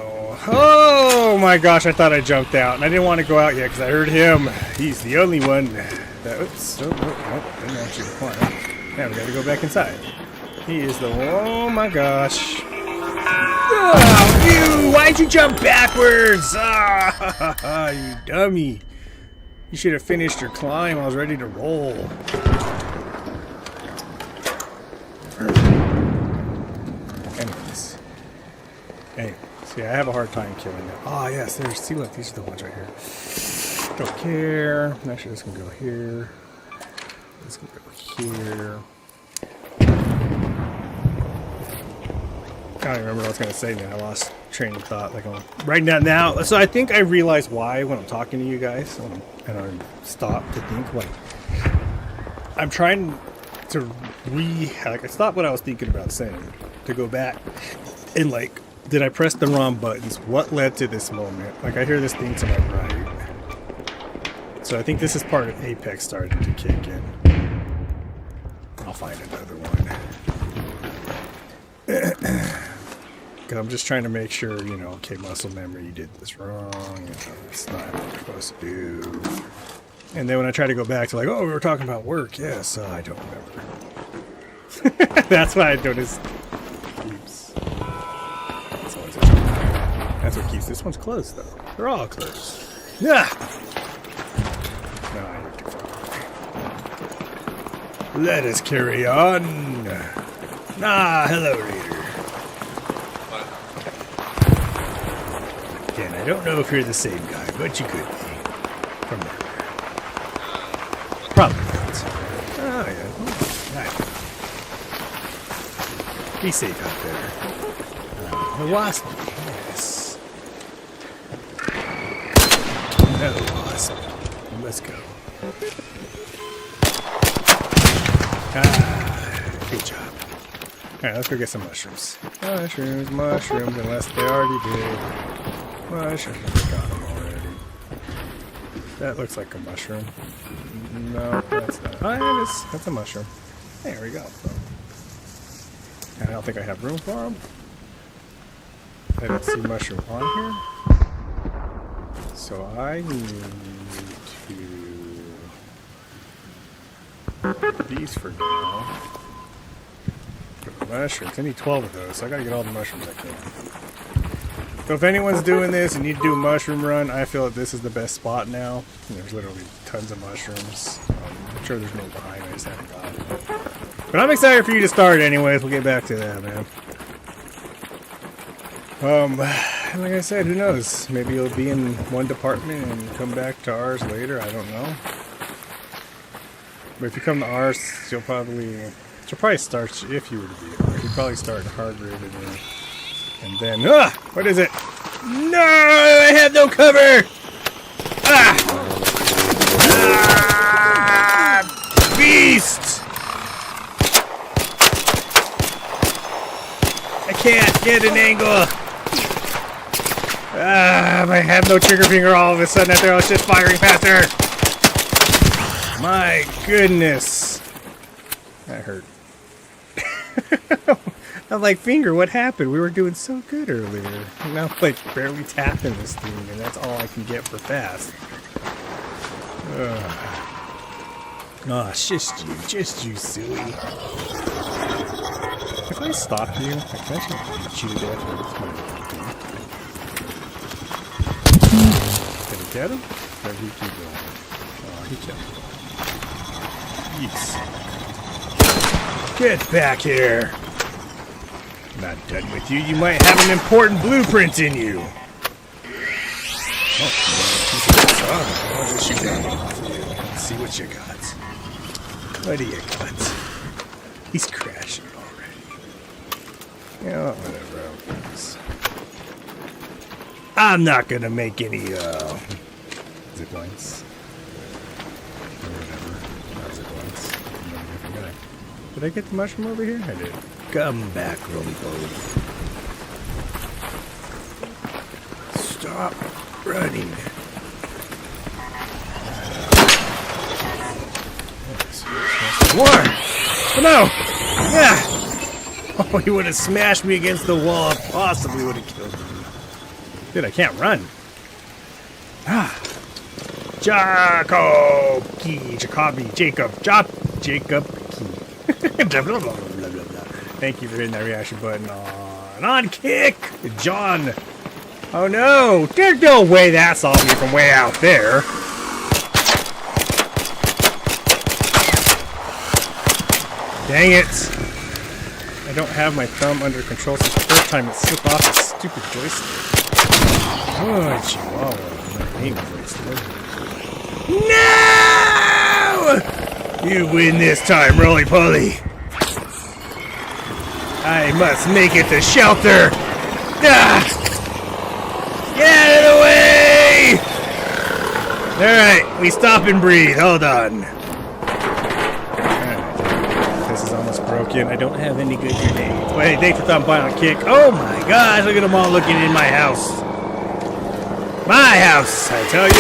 Oh my gosh, I thought I jumped out. And I didn't want to go out yet because I heard him. He's the only one that... Oops. Nope. Didn't want you to climb. Now we gotta go back inside. He is the... Oh my gosh. Oh, you! Why'd you jump backwards? Ah, you dummy. You should have finished your climb. I was ready to roll. Anyways, yeah, I have a hard time killing them. Oh, yes, there's... See, look, these are the ones right here. Don't care. Actually, this can go here. This can go here. I don't remember what I was going to say now. I lost train of thought. Like right now. So I think I realize why when I'm talking to you guys and I stop to think. Like I'm trying to I stopped what I was thinking about saying to go back and like Did I press the wrong buttons? What led to this moment? Like, I hear this thing to my right. So I think this is part of Apex starting to kick in. I'll find another one. Because I'm just trying to make sure, you know, okay, muscle memory, you did this wrong. You know, it's not what you're supposed to do. And then when I try to go back to like, oh, we were talking about work. Yes, I don't remember. That's why I noticed. Keeps. That's what keeps. This one's closed, though. They're all closed. Yeah. No, you're too far. Let us carry on. Hello, reader. Again, I don't know if you're the same guy, but you could be. From there. Probably not. Oh, yeah. Right. Be safe out there. The wasp. Yes. Another wasp. Let's go. Good job. Alright, let's go get some mushrooms. Mushrooms, unless they already did. Mushrooms, I got them already. That looks like a mushroom. No, that's not. Oh, yeah, it is. That's a mushroom. There we go. I don't think I have room for them. I don't see mushroom on here. So I need to put these for now. For the mushrooms. I need 12 of those, so I gotta get all the mushrooms I can. So if anyone's doing this and you need to do a mushroom run, I feel that this is the best spot now. There's literally tons of mushrooms. I'm sure there's more behind, I just haven't got it. But I'm excited for you to start anyways. We'll get back to that, man. Like I said, who knows? Maybe you'll be in one department and come back to ours later. I don't know. But if you come to ours, you'll probably start, if you were to be ours, you'll probably start hard rated and then, what is it? No, I have no cover! Beast! I can't get an angle. I have no trigger finger all of a sudden after I was just firing faster. My goodness. That hurt. I'm like, finger, what happened? We were doing so good earlier. And now I'm like barely tapping this thing, and that's all I can get for fast. Oh, just you, silly. If I stop you, I can actually beat you to death with my Did I get him? Or did he keep going? Oh, he kept going. Jeez. Get back here! Not done with you. You might have an important blueprint in you. Oh, what you got? Let's see what you got. What do you got? He's crashing already. Yeah, whatever. I'm not gonna make any zip lines. Or whatever. Not zip lines. I'm a different guy. Did I get the mushroom over here? I did. Come back, Roly-Poly. Stop running. More! Oh no! Yeah! Oh, he would have smashed me against the wall. Possibly would have killed me. Dude, I can't run. Jacob Key. Blah, blah, blah, blah, blah. Thank you for hitting that reaction button on kick, John. Oh no, there's no way that saw me from way out there. Dang it. I don't have my thumb under control since the first time it slipped off the stupid joystick. Oh, Chihuahua. No! You win this time, Roly-Poly. I must make it to shelter. Ah! Get out of the way! Alright, we stop and breathe. Hold on. This is almost broken. broken. I don't have any good grenades. Wait, hey, thanks for stopping by on Kick. Oh my gosh, look at them all looking in my house. My house, I tell you.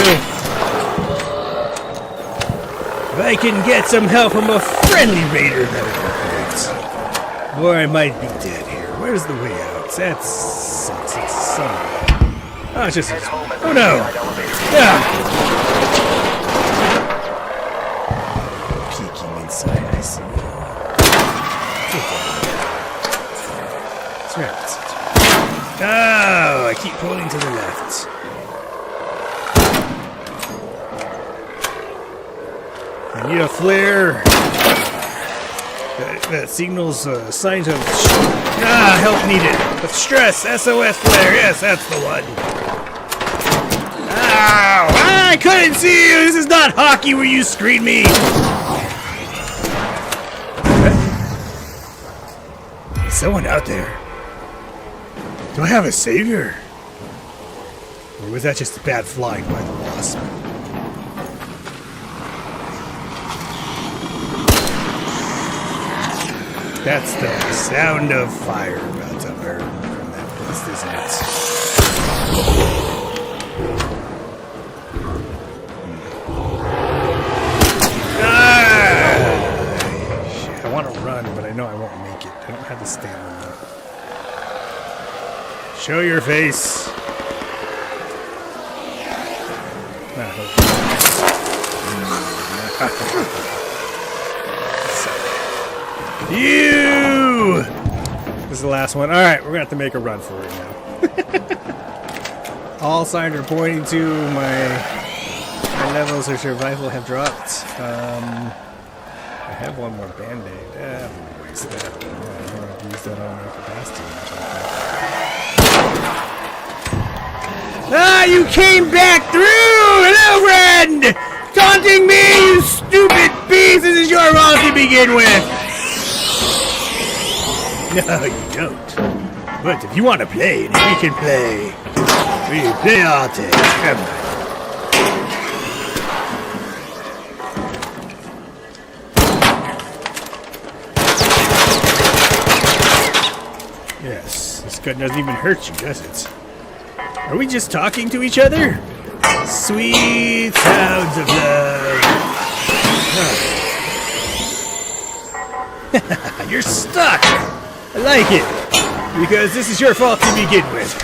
If I can get some help from a friendly raider, that would be great. Or I might be dead here. Where's the way out? That sucks. It's somewhere. Oh, it's just... Oh no! Yeah! Peeking inside, I see. That's right. Oh, I keep pulling to the left. I need a flare. That signals signs of help needed. But stress, SOS flare. Yes, that's the one. Ow! I couldn't see you. This is not hockey where you screen me. Is someone out there? Do I have a savior? Or was that just bad flying by the wasp? That's the sound of fire about to burn from that place, isn't it? I want to run, but I know I won't make it. I don't have the stamina. Show your face. You! This is the last one. Alright, we're going to have to make a run for it now. All signs are pointing to my levels of survival have dropped. I have one more band-aid. I'm going to waste that. I'm going to use that on my capacity. Ah, you came back through! Hello, friend! Taunting me, you stupid beast! This is your fault to begin with! No, you don't. But if you want to play, then we can play. We can play all day. Come on. Yes, this gun doesn't even hurt you, does it? Are we just talking to each other? Sweet sounds of love. Huh. You're stuck! I like it, because this is your fault to begin with.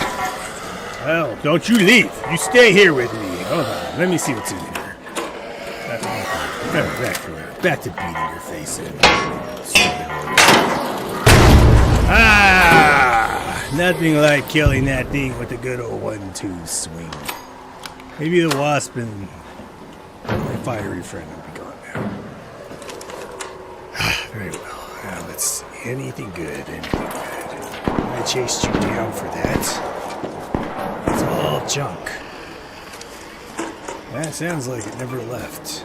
Well, don't you leave. You stay here with me. Hold on, let me see what's in here. Back to beating your face in. Ah! Nothing like killing that thing with a good old 1-2 swing. Maybe the wasp and my fiery friend will be gone now. Very well. Now let's see. Anything good. I chased you down for that. It's all junk. That sounds like it never left.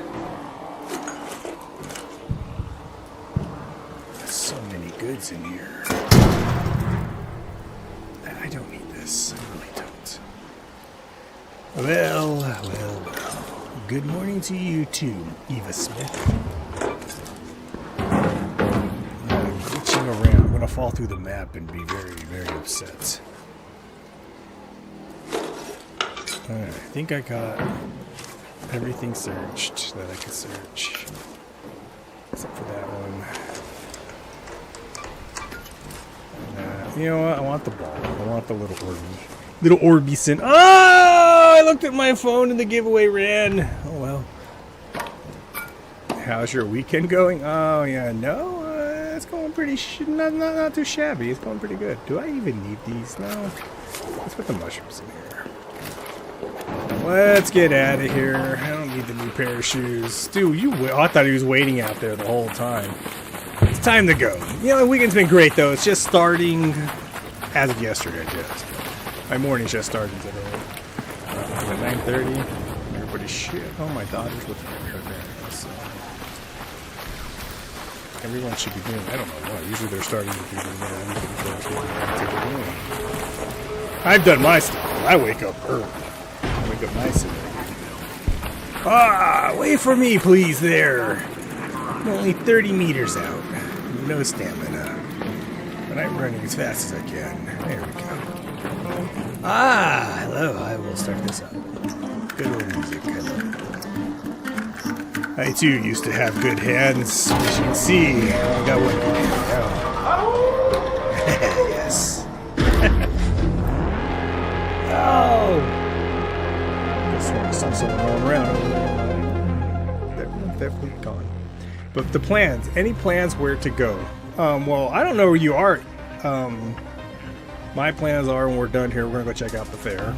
There's so many goods in here. I don't need this. I really don't. Well. Good morning to you too, Eva Smith. Around. I'm gonna fall through the map and be very, very upset. Alright, I think I got everything searched that I could search. Except for that one. You know what? I want the ball. I want the little Orby. Little Orbison. Oh! I looked at my phone and the giveaway ran. Oh well. How's your weekend going? Oh yeah, no. It's going pretty not too shabby. It's going pretty good. Do I even need these? No. Let's put the mushrooms in here. Let's get out of here. I don't need the new pair of shoes. Dude, I thought he was waiting out there the whole time. It's time to go. You know, the weekend's been great though. It's just starting as of yesterday, just. My morning's just starting today. At 9:30. Everybody's shit. Oh, my daughter's looking at me right there. Everyone should be doing, I don't know why. Usually they're starting to do their weekend first. I've done my stuff. I wake up early. I wake up nice and early. Ah, wait for me, please, there. I'm only 30 meters out. No stamina. and I'm running as fast as I can. There we go. Ah, hello. I will start this up. Good old music. I love it. I too used to have good hands. As you can see, I got one good hand now. Yes. Oh! Just want to saw someone rolling around. They're definitely gone. But the plans. Any plans where to go? Well, I don't know where you are. My plans are when we're done here, we're going to go check out the fair.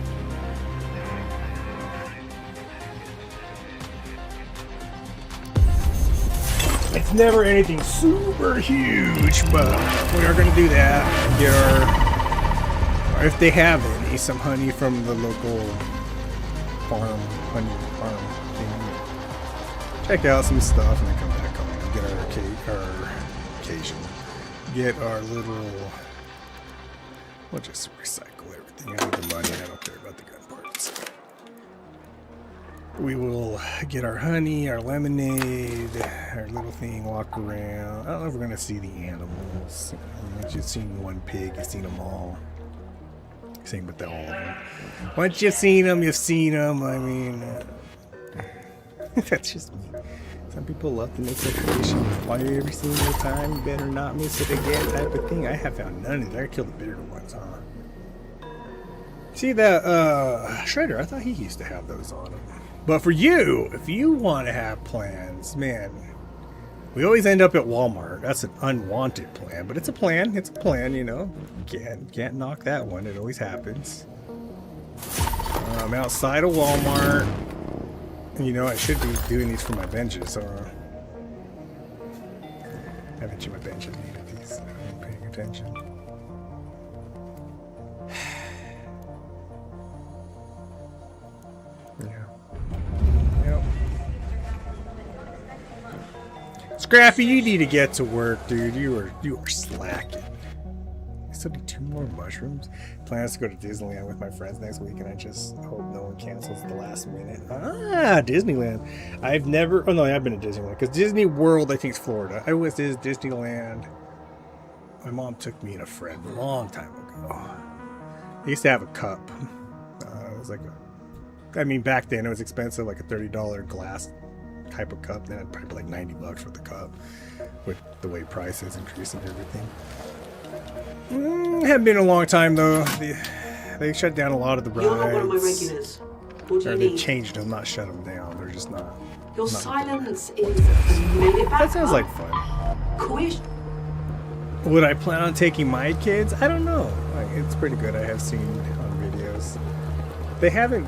It's never anything super huge, but we are going to do that. Get our, or if they have any, some honey from the local honey farm thing. Check out some stuff and then come back home and get get our little, we'll just recycle everything out of the money. I don't care about the gun parts. We will get our honey, our lemonade, our little thing, walk around. I don't know if we're going to see the animals. Once you've seen one pig, you've seen them all. Same with all of them. Once you've seen them, you've seen them. I mean, that's just me. Some people love to make that tradition. Why every single time, you better not miss it again type of thing. I have found none of that. I killed the bigger ones, huh? See that Shredder, I thought he used to have those on him. But for you, if you want to have plans, man, we always end up at Walmart. That's an unwanted plan, but it's a plan. It's a plan, you know. Can't knock that one. It always happens. I'm outside of Walmart. You know, I should be doing these for my benches, so I bet you my benches needed these. I'm paying attention. Yeah. Yep. Scrappy, you need to get to work, dude. You are slacking. I still need 2 more mushrooms. Plans to go to Disneyland with my friends next week, and I just hope no one cancels at the last minute. Ah, Disneyland. I've never. Oh no, I've been to Disneyland because Disney World, I think, is Florida. I was to Disneyland. My mom took me and a friend a long time ago. I used to have a cup. It was like I mean, back then it was expensive, like a $30 glass type of cup. Then I'd probably like $90 for the cup, with the way prices increase and everything. Haven't been a long time though. They shut down a lot of the rides. You're not one of my regulars. What do you Or they need? changed them, not shut them down. They're just not. Your not silence is made it back. That sounds like fun. Quish. Would I plan on taking my kids? I don't know. Like, it's pretty good. I have seen on videos. They haven't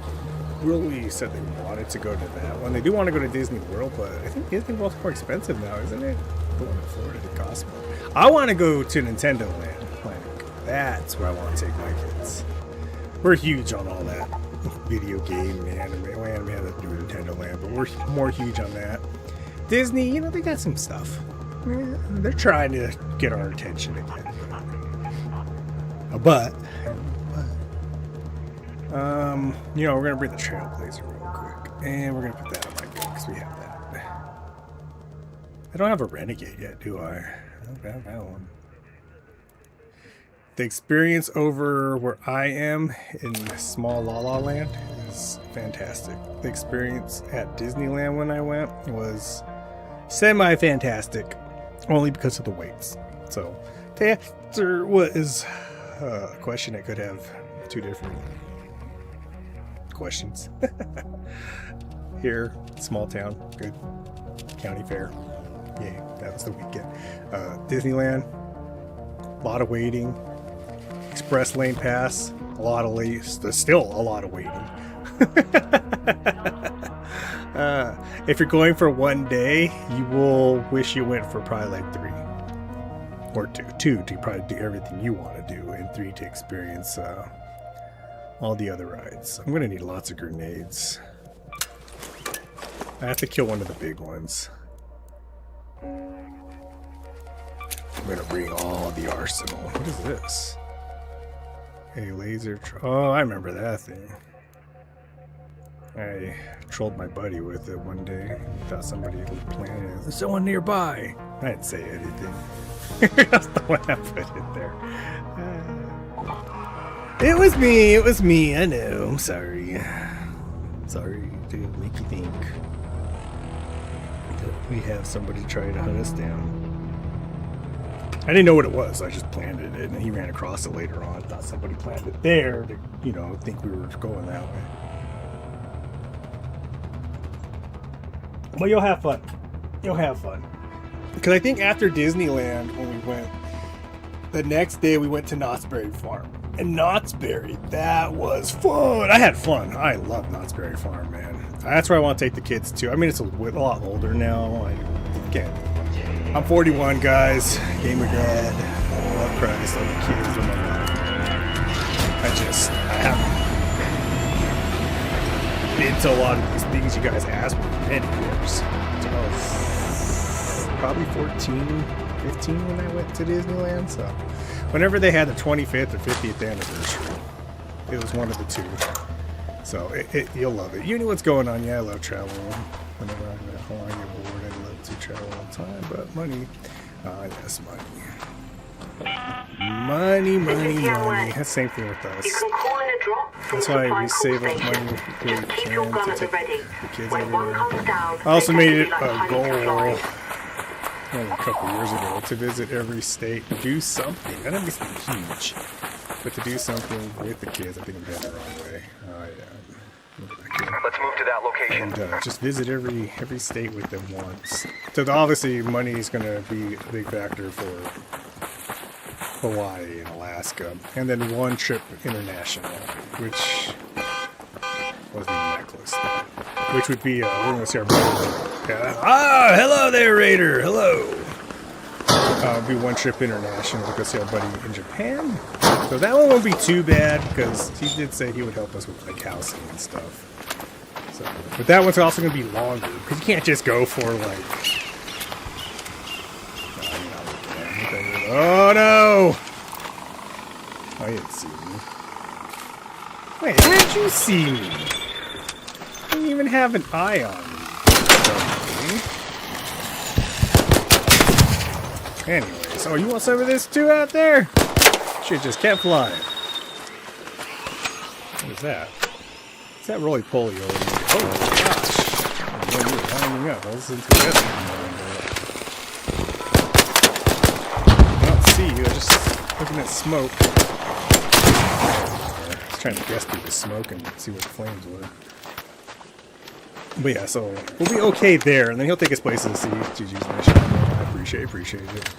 really said they wanted to go to that one. They do want to go to Disney World, but I think Disney World's more expensive now, isn't it? The one in Florida, it costs more. I want to go to Nintendo Land. Like, that's where I want to take my kids. We're huge on all that video game anime. Well, anime has to do with Nintendo Land, but we're more huge on that. Disney, you know, they got some stuff. They're trying to get our attention again. But you know, we're gonna bring the Trailblazer real quick, and we're gonna put that on my gun because we have that. I don't have a Renegade yet, do I? I don't have that one. The experience over where I am in Small La La Land is fantastic. The experience at Disneyland when I went was semi-fantastic, only because of the waits. So, to answer what is a question that could have 2 different questions. Here, small town, good county fair. Yay, that was the weekend. Disneyland, a lot of waiting. Express lane pass, a lot of still a lot of waiting. If you're going for 1 day, you will wish you went for probably like 3 or 2 to probably do everything you want to do, and 3 to experience all the other rides. I'm gonna need lots of grenades. I have to kill one of the big ones. I'm gonna bring all the arsenal. What is this? A laser. Oh, I remember that thing. I trolled my buddy with it one day. Thought somebody was playing it. There's someone nearby. I didn't say anything. That's the one I put it there. It was me. It was me. I know. I'm sorry. Sorry to make you think that we have somebody trying to hunt us down. I didn't know what it was. I just planted it, and he ran across it later on. Thought somebody planted it there to, you know, think we were going that way. Well, you'll have fun. You'll have fun. Because I think after Disneyland, when we went, the next day we went to Knott's Berry Farm. And Knott's Berry, that was fun. I had fun. I love Knott's Berry Farm, man. That's where I want to take the kids to. I mean, it's a lot older now. I can't. I'm 41, guys. Gamer dad. I love Christ. I love the kids. I love I haven't been to a lot of these things you guys asked for many years. So I was probably 14, 15 when I went to Disneyland. So whenever they had the 25th or 50th anniversary, it was one of the two. So you'll love it. You know what's going on. Yeah, I love travel. Whenever I'm at home, I get bored. I love to travel all the time. But money, yes, money. Money. That's the same thing with us. You can call in a drop from That's why we supply save up station. money where we Just keep your can gun to at the take ready. the kids When one everywhere. comes down, I also made it like a honey goal to fly. a couple years ago to visit every state, do something. I don't mean something huge, but to do something with the kids. I think I'm heading the wrong way. Let's move to that location. And just visit every state with them once. So obviously, money is going to be a big factor for Hawaii and Alaska, and then one trip international, which wasn't a necklace, which would be we're going to see our brother. Hello there, Raider. Hello. Be one trip international to go see our buddy in Japan. So that one won't be too bad because he did say he would help us with like housing and stuff. So, but that one's also going to be longer because you can't just go for like. Oh no! Oh, you didn't see me. Wait, how did you see me? I didn't even have an eye on me. Anyways, oh, you want some of this too out there? Shit just kept flying. What is that? Is that roly-poly over there? Oh my gosh. You were lining up. I was into this one. I don't see you. I'm just looking at smoke. I was trying to guess through the smoke and see what the flames were. But yeah, so we'll be okay there, and then he'll take his place to see GG's nice shot. I appreciate it.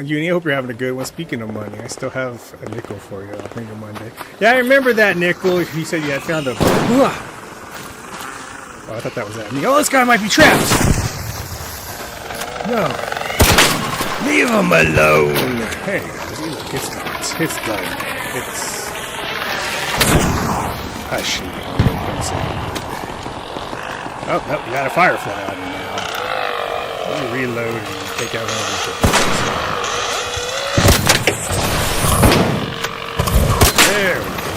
Uni, I hope you're having a good one. Speaking of money, I still have a nickel for you. I'll bring you Monday. Yeah, I remember that nickel. You said you had found a. Oh, I thought that was at me. Oh, this guy might be trapped. No, leave him alone. Hey guys, look, it's not. It's done. It's. Hush. Oh, no, we got a firefly on him now. Let me reload and take out one of these guys.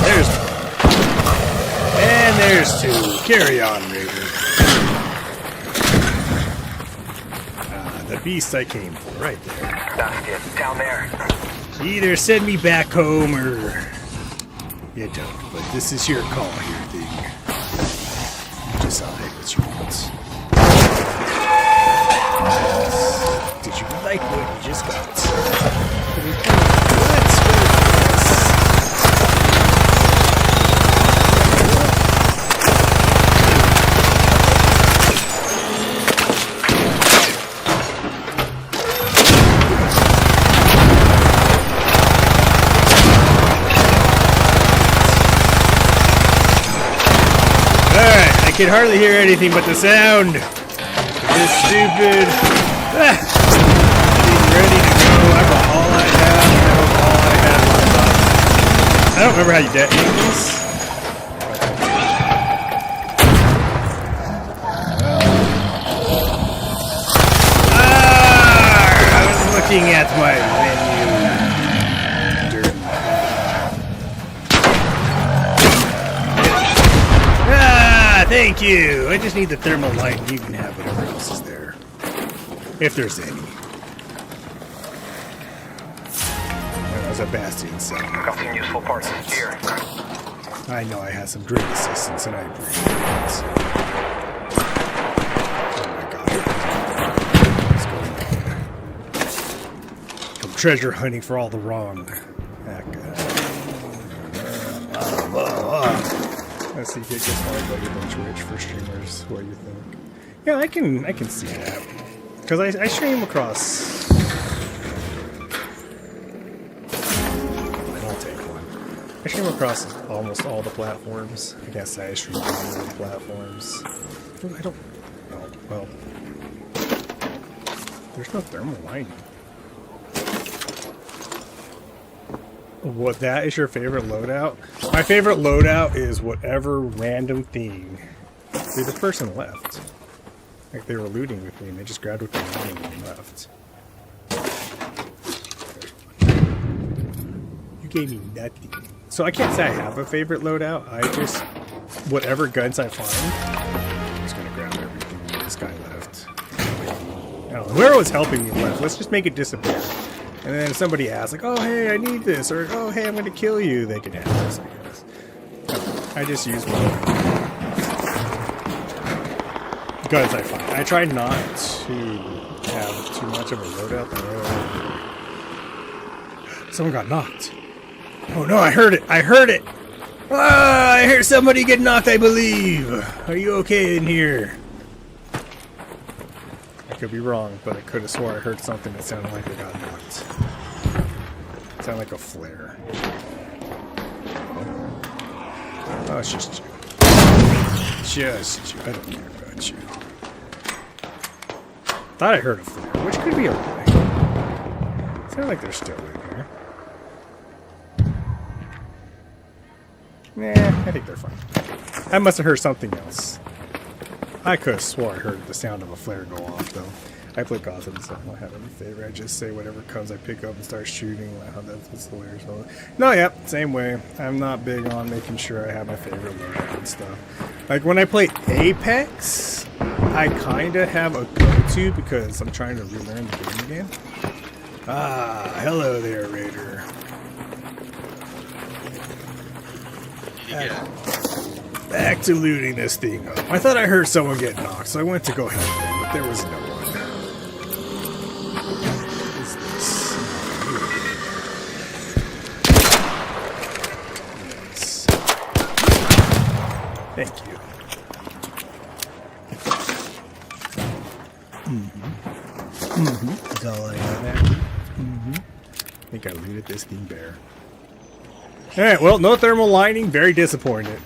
There's one. And there's two. Carry on, Raider. The beast I came for, right there. That's it. Down there. Either send me back home or you don't. But this is your call here, thing. Decide what you want. Did you like what you just got? Alright, I can hardly hear anything but the sound. This stupid. Ready to go. I brought all I have. I don't remember how you detonate this. I was looking at my menu. Ah! Thank you. I just need the thermal light. You can have whatever else is there, if there's any. That was a Bastion cell. Got some useful parts here. I know I had some great assistance, and I appreciate it. Oh my god. What's going on? I'm treasure hunting for all the wrong. Let's see if it gets hard better than Twitch for streamers. What do you think? Yeah, I can see that. Because I stream across... I'll take one. I stream across almost all the platforms. I guess I stream on all the platforms. I don't... Oh, well... There's no thermal lining. What, that is your favorite loadout? My favorite loadout is whatever random thing. Dude, this person left. Like they were looting with me and they just grabbed what they wanted and left. You gave me nothing. So I can't say I have a favorite loadout. I just, whatever guns I find, I'm just gonna grab everything. This guy left. I don't know. Whoever was helping me left. Let's just make it disappear. And then if somebody asks, like, oh, hey, I need this, or, oh, hey, I'm going to kill you, they can have this, I guess. I just use my guns I find. I try not to have too much of a loadout. Someone got knocked. Oh, no, I heard it. I heard it. Ah, I hear somebody get knocked, I believe. Are you okay in here? I could be wrong, but I could have swore I heard something that sounded like it got knocked. It sounded like a flare. Oh, it's just you. Just you. I don't care about you. Thought I heard a flare, which could be a lie. Sounds like they're still in here. Nah, I think they're fine. I must have heard something else. I could have swore I heard the sound of a flare go off, though. I play Gotham, so I don't have any favorite. I just say whatever comes, I pick up and start shooting. Wow, that's hilarious. No, yeah, same way. I'm not big on making sure I have my favorite loadout and stuff. Like, when I play Apex, I kind of have a go-to because I'm trying to relearn the game again. Ah, hello there, Raider. Back to looting this thing up. I thought I heard someone get knocked, so I went to go help them, but there was no one. What is this? Yes. Thank you. That's all I got at. I think I looted this thing bare. Alright, well, no thermal lining. Very disappointed.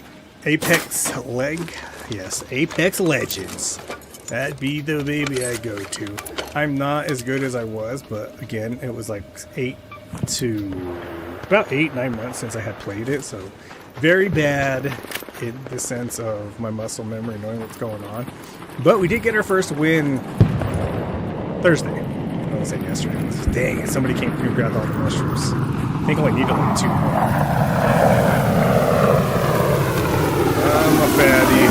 Apex leg? Yes, Apex Legends. That'd be the baby I go to. I'm not as good as I was, but again, it was like about 8-9 months since I had played it, so very bad in the sense of my muscle memory, knowing what's going on. But we did get our first win Thursday. I was saying yesterday. Dang it, somebody came through and grabbed all the mushrooms. I think I only needed like 2 more. I'm a fatty.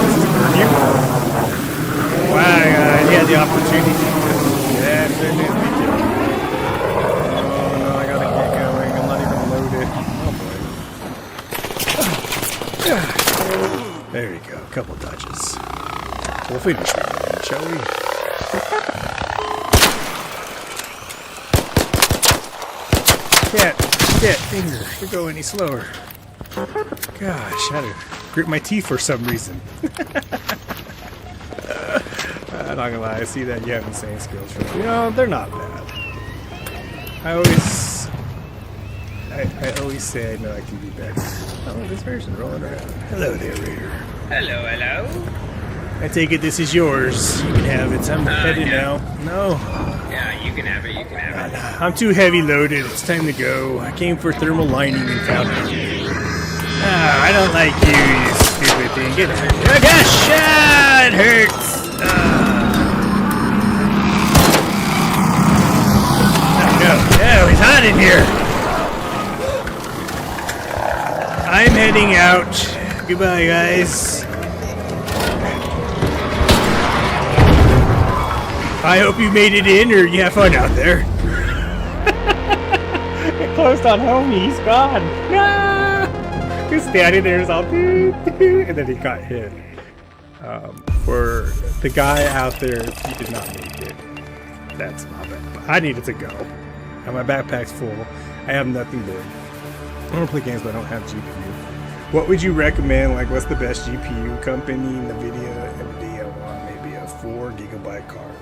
This is for you. Wow, he had the opportunity to definitely kill me. Oh no, I gotta get going. I'm not even loaded. Oh boy. There you go. A couple dodges. We'll finish that, shall we? Cat, finger. You're going any slower. Gosh, I had to grit my teeth for some reason. I'm not gonna lie, I see that you have insane skills for them. You know, they're not bad. I always say I know I can be better. Oh, this person rolling around. Hello there, Raider. Hello, hello. I take it this is yours. You can have it. I'm headed now. No. Yeah, you can have it, you can have it. I'm too heavy loaded. It's time to go. I came for thermal lining and found it. Ah, I don't like you, you stupid thing. Get out. I got shot! It hurts! No, it's hot in here. I'm heading out. Goodbye, guys. I hope you made it in, or you have fun out there. It closed on homie. He's gone. No! He's standing there, he's all and then he got hit. For the guy out there, he did not make it. That's my bad. I needed to go. And my backpack's full. I have nothing big. I want to play games, but I don't have GPU. What would you recommend? Like, what's the best GPU company? NVIDIA. I want maybe a 4 gigabyte card.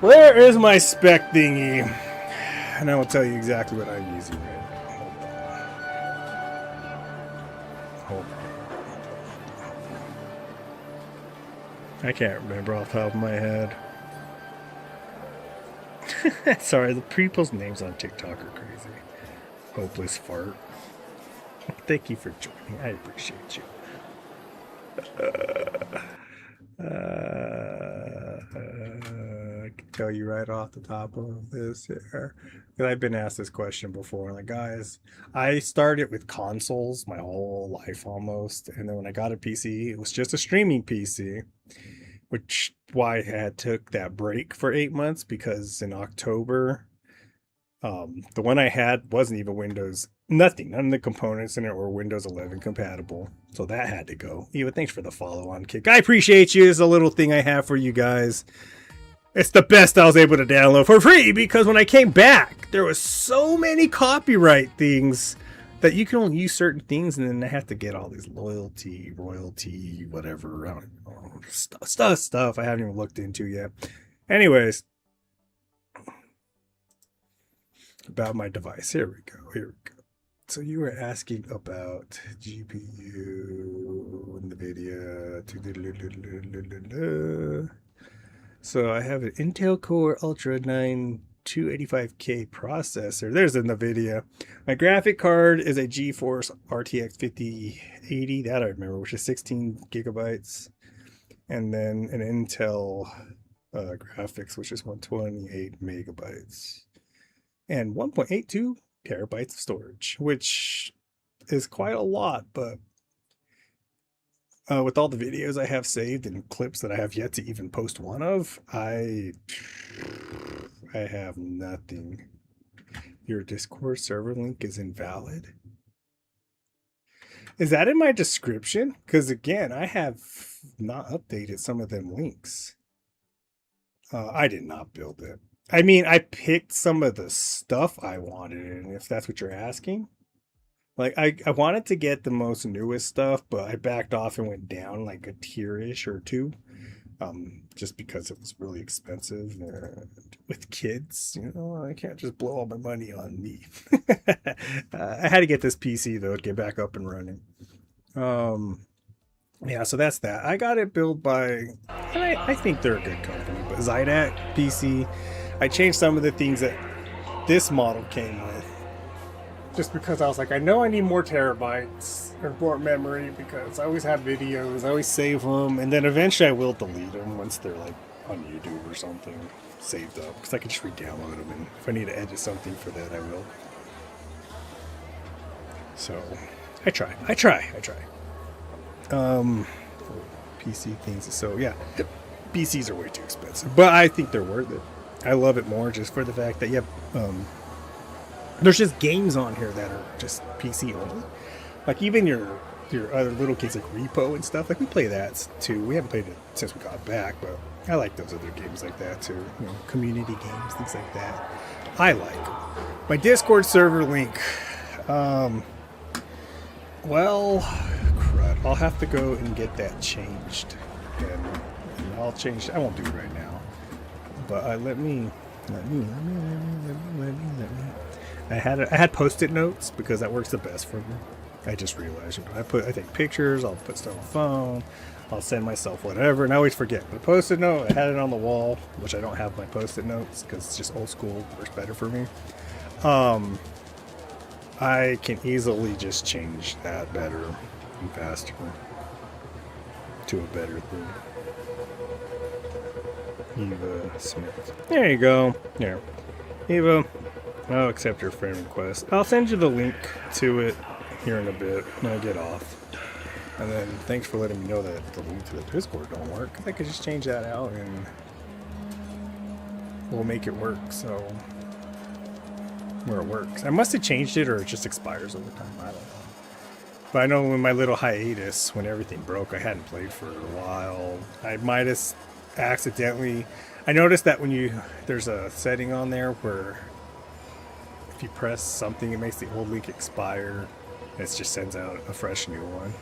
Where is my spec thingy? And I will tell you exactly what I'm using right now. Hold on. I can't remember off the top of my head. Sorry, the people's names on TikTok are crazy. Hopeless fart. Thank you for joining. I appreciate you. I can tell you right off the top of this here. Because I've been asked this question before. Like, guys, I started with consoles my whole life almost. And then when I got a PC, it was just a streaming PC. Which why I had took that break for 8 months, because in October, the one I had wasn't even Windows, none of the components in it were Windows 11 compatible. So that had to go. Eva, thanks for the follow on kick. I appreciate you. It's a little thing I have for you guys. It's the best I was able to download for free, because when I came back, there was so many copyright things that you can only use certain things, and then I have to get all these royalty, whatever, I don't know, stuff I haven't even looked into yet. Anyways, about my device. Here we go. So you were asking about GPU, NVIDIA. So I have an Intel Core Ultra 9 285K processor. There's a NVIDIA. My graphic card is a GeForce RTX 5080, that I remember, which is 16 gigabytes. And then an Intel graphics, which is 128 megabytes. And 1.82 terabytes of storage, which is quite a lot, but with all the videos I have saved and clips that I have yet to even post one of, I have nothing. Your Discord server link is invalid. Is that in my description? Because again, I have not updated some of them links. I did not build it. I mean, I picked some of the stuff I wanted, and if that's what you're asking. Like, I wanted to get the most newest stuff, but I backed off and went down like a tier-ish or two. Just because it was really expensive. With kids, you know, I can't just blow all my money on me. I had to get this PC, though, to get back up and running. Yeah, so that's that. I got it built by, and I think they're a good company, but Zydak PC. I changed some of the things that this model came with, just because I was like, I know I need more terabytes or more memory, because I always have videos, I always save them, and then eventually I will delete them once they're like on YouTube or something saved up, because I can just re-download them, and if I need to edit something for that, I will. So I try. PC things. So yeah, PCs are way too expensive, but I think they're worth it. I love it more just for the fact that there's just games on here that are just PC only. Like even your other little games like Repo and stuff. Like we play that too. We haven't played it since we got back, but I like those other games like that too. You know, community games, things like that. I like them. My Discord server link. Well, crud. I'll have to go and get that changed, and I'll change. I won't do it right now, but let me. I had Post-it notes because that works the best for me. I just realized, you know, I take pictures. I'll put stuff on the phone. I'll send myself whatever, and I always forget. But a Post-it note, I had it on the wall, which I don't have my Post-it notes because it's just old school. Works better for me. I can easily just change that better and faster to a better thing. Eva Smith. There you go. There. Eva, I'll accept your friend request. I'll send you the link to it here in a bit when I get off. And then thanks for letting me know that the link to the Discord don't work. I could just change that out and will make it work. So where it works, I must have changed it, or it just expires over time. I don't know. But I know in my little hiatus, when everything broke, I hadn't played for a while. I might have accidentally. I noticed that when there's a setting on there where if you press something, it makes the old link expire. It just sends out a fresh new one.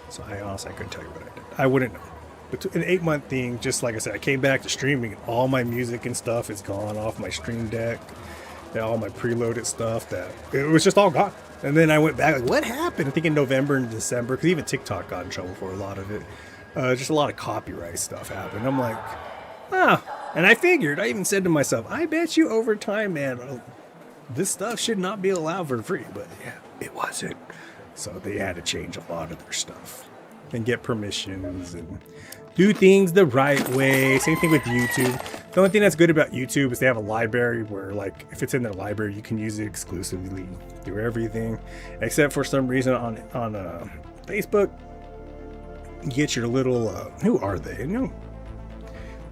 So I honestly couldn't tell you what I did. I wouldn't know. But an 8-month thing, just like I said, I came back to streaming, and all my music and stuff is gone off my stream deck. And all my preloaded stuff, that it was just all gone. And then I went back, like, what happened? I think in November and December, because even TikTok got in trouble for a lot of it. Just a lot of copyright stuff happened. I'm like, and I figured, I even said to myself, I bet you over time, man, this stuff should not be allowed for free. But yeah, it wasn't. So they had to change a lot of their stuff and get permissions and do things the right way. Same thing with YouTube. The only thing that's good about YouTube is they have a library where, like, if it's in their library, you can use it exclusively through everything. Except for some reason on Facebook, you get your little, who are they? You know,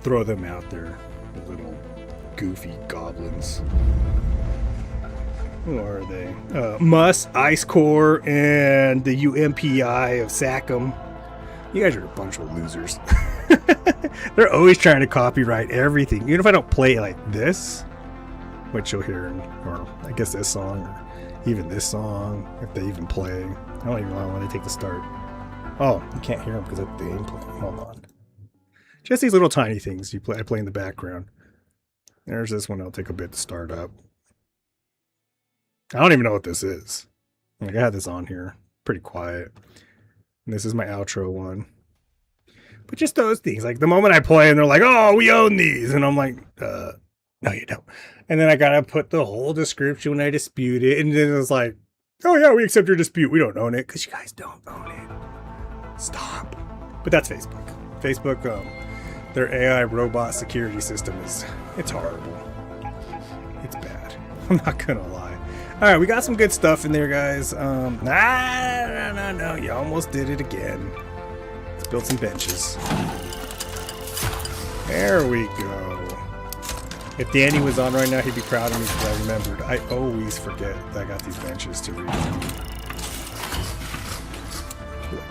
throw them out there, the little goofy goblins. Who are they? Muss, Ice Core, and the UMPI of Sackham. You guys are a bunch of losers. They're always trying to copyright everything. Even if I don't play it like this, which you'll hear, or I guess this song, or even this song, if they even play. I don't even know when they take the start. Oh, you can't hear them because of the gameplay. Hold on. Just these little tiny things I play in the background. There's this one. It'll take a bit to start up. I don't even know what this is. Like, I had this on here. Pretty quiet. And this is my outro one. But just those things. Like, the moment I play and they're like, oh, we own these. And I'm like, no, you don't. And then I gotta put the whole description when I dispute it. And then it's like, oh yeah, we accept your dispute. We don't own it. Because you guys don't own it. Stop. But that's Facebook. Facebook, their AI robot security system it's horrible. It's bad. I'm not gonna lie. All right, we got some good stuff in there, guys. No, you almost did it again. Let's build some benches. There we go. If Danny was on right now, he'd be proud of me because I remembered. I always forget that I got these benches to read.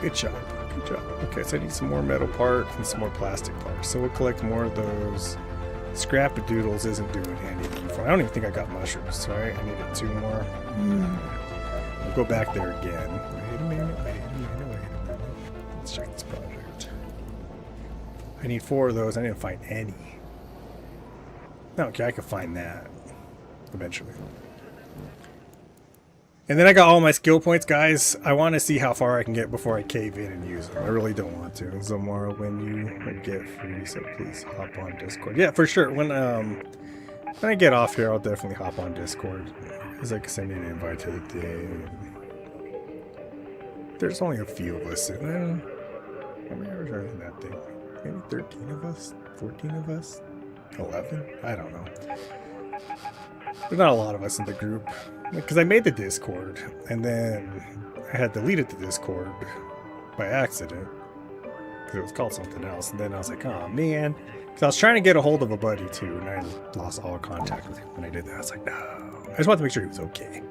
Good job. Good job. Okay, so I need some more metal parts and some more plastic parts. So we'll collect more of those. Scrap-a-doodles isn't doing anything for me. I don't even think I got mushrooms, right? I needed 2 more. We'll go back there again. Wait a minute. Let's check this project. I need 4 of those. I didn't find any. No, okay, I can find that eventually. And then I got all my skill points, guys. I want to see how far I can get before I cave in and use them. I really don't want to. Zamora, when you get free, so please hop on Discord. Yeah, for sure. When I get off here, I'll definitely hop on Discord. Because I can send you an invite to the day. There's only a few of us in there. How many hours are in that thing? Maybe 13 of us? 14 of us? 11? I don't know. There's not a lot of us in the group. Because I made the Discord, and then I had deleted the Discord by accident. Because it was called something else. And then I was like, oh man. Because I was trying to get a hold of a buddy too, and I lost all contact with him when I did that. I was like, no. I just wanted to make sure he was okay.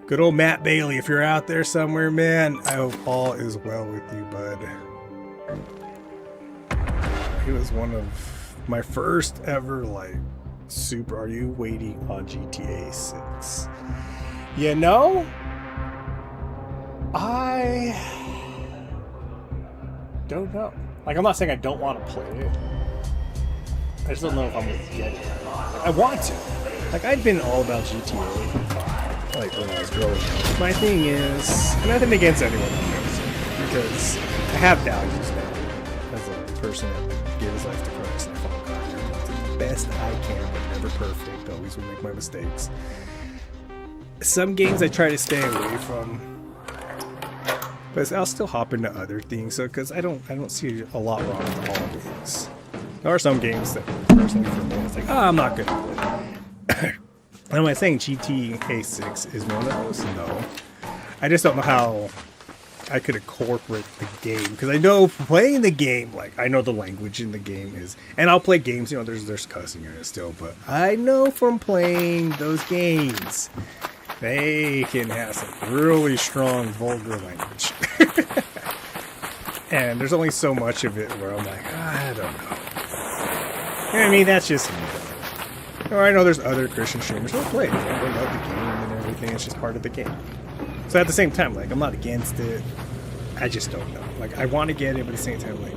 Good old Matt Bailey, if you're out there somewhere, man, I hope all is well with you, bud. He was one of my first ever, like, super. Are you waiting on GTA 6? You know, I don't know. Like, I'm not saying I don't want to play it. I just don't know if I'm gonna get it. I want to. Like, I've been all about GTA, like, when I was growing up. My thing is, nothing against anyone who knows it, because I have values now as a person that gave his life to Christ and I follow God. I do the best I can, but never perfect. Always will make my mistakes. Some games I try to stay away from, but I'll still hop into other things. So, because I don't see a lot wrong with all games. There are some games that, personally for me, it's like, oh, I'm not good at it. Am I saying GTA 6 is one of those? No. I just don't know how I could incorporate the game, because I know playing the game, like I know the language in the game is, and I'll play games, you know, there's cussing in it still, but I know from playing those games, they can have some really strong vulgar language. And there's only so much of it where I'm like, I don't know. You know what I mean? That's just me. Or I know there's other Christian streamers who play it. They love the game and everything. It's just part of the game. So at the same time, like, I'm not against it. I just don't know. Like, I want to get it, but at the same time, like,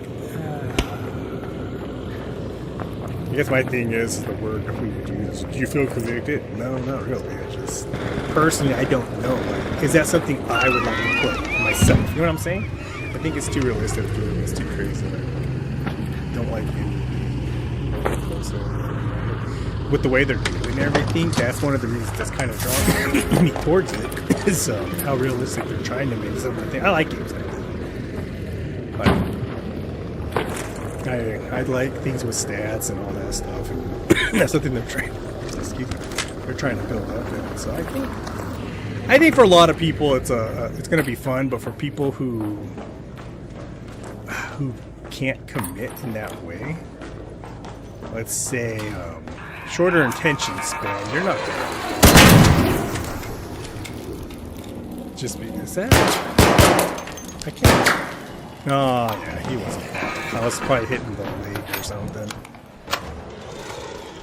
I guess my thing is the word that we would use. Do you feel convicted? No, not really. I just, personally, I don't know. Like, is that something I would like to play myself? You know what I'm saying? I think it's too realistic. It's too crazy. Like, don't like any with the way they're doing everything. That's one of the reasons that's kind of drawing me towards it. Is how realistic they're trying to make some of the things. I like games like that. But I like things with stats and all that stuff, and that's something they're trying. Excuse me. They're trying to build up in. So I think for a lot of people it's going to be fun, but for people who can't commit in that way, let's say shorter attention span, you're not gonna just be that. I can't. Oh yeah, he wasn't. I was probably hitting the leg or something.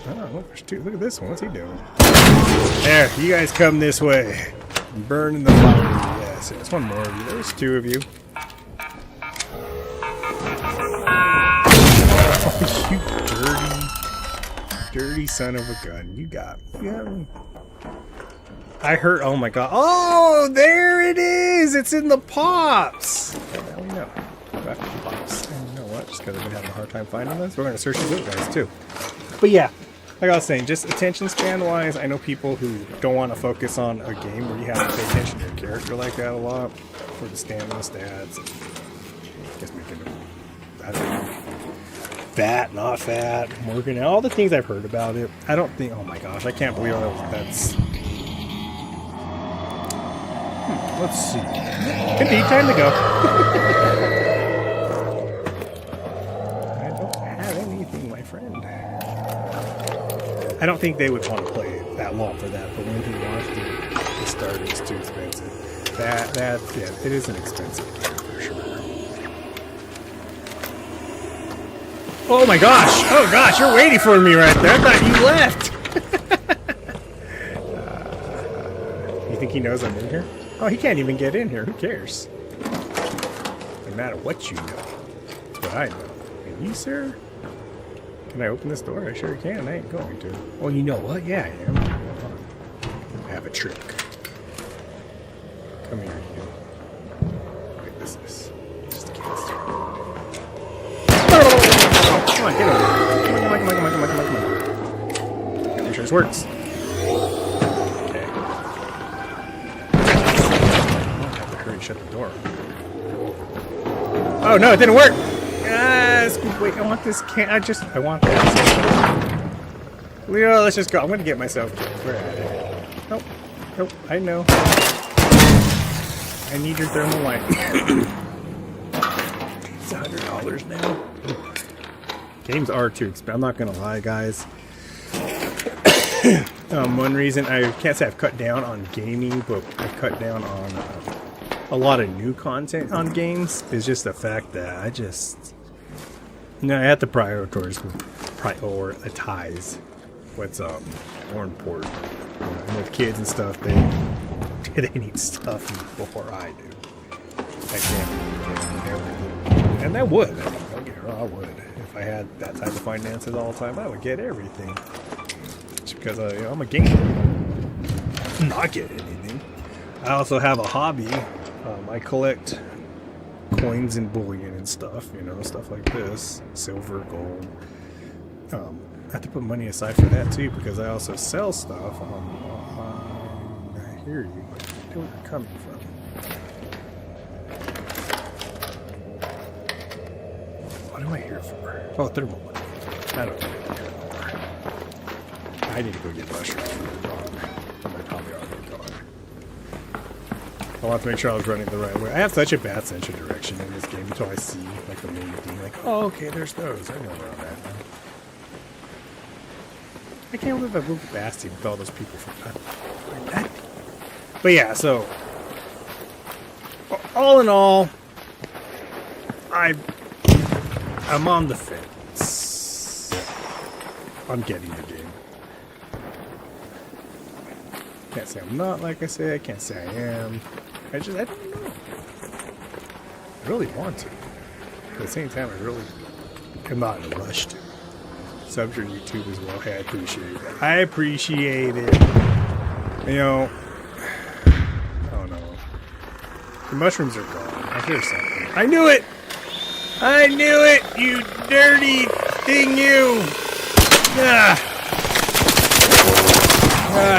Oh, there's two. Look at this one. What's he doing? There, you guys come this way. I'm burning the fire. Yes, there's one more of you. There's two of you. Oh, you dirty son of a gun. You got me. I heard. Oh my god. Oh, there it is. It's in the pops. Okay, now we know. Go after the pops. And you know what? Just because I've been having a hard time finding this, we're going to search these other guys too. But yeah, like I was saying, just attention span wise, I know people who don't want to focus on a game where you have to pay attention to your character like that a lot for the stamina stats. I guess making them, I don't know, fat, not fat, working out, all the things I've heard about it. I don't think, oh my gosh, I can't believe that's. Let's see. Could be time to go. I don't have anything, my friend. I don't think they would want to play it that long for that, but when he wants to, the start is too expensive. Yeah, it is an expensive game for sure. Oh my gosh! Oh gosh, you're waiting for me right there. I thought you left. You think he knows I'm in here? Oh, he can't even get in here. Who cares? No matter what you know. That's what I know. And you, sir? Can I open this door? I sure can. I ain't going to. Oh, you know what? Yeah, I am. Hold on. I have a trick. Come here, you. Wait, this is just a canister. Oh, come on, get over here. Come on. Gotta make sure this works. Shut the door. Oh no, it didn't work. Wait, I want this can. I want that. Leo, let's just go. I'm gonna get myself killed. We're at it. Nope. I know. I need your thermal light. It's $100 now. Games are too expensive. I'm not gonna lie, guys. One reason I can't say I've cut down on gaming, but I've cut down on a lot of new content on games is just the fact that I have to prioritize what's more important. And with kids and stuff, they need stuff before I do. I can't get everything, and I would. Don't get me wrong, I would. If I had that type of finances all the time, I would get everything. Just because I'm a gamer, I'm not getting anything. I also have a hobby. I collect coins and bullion and stuff, stuff like this, silver, gold. I have to put money aside for that too, because I also sell stuff. I hear you, but where are you coming from? What am I here for? Oh, thermal money. I don't need it anymore. I need to go get mushrooms from the dog. They're probably already gone. I want to make sure I was running the right way. I have such a bad sense of direction in this game until I see like the main thing. Like, oh, okay, there's those. I know where I'm at now. I can't believe I moved past him with all those people from that. But yeah, so all in all, I'm on the fence. I'm getting the game. Can't say I'm not, like I say. I can't say I am. I don't know. I really want to. At the same time, I really am not in a rush to. Subs your YouTube as well. Hey, I appreciate it. I appreciate it. You know, I don't know. The mushrooms are gone. I hear something. I knew it! I knew it! You dirty thing, you! Ah!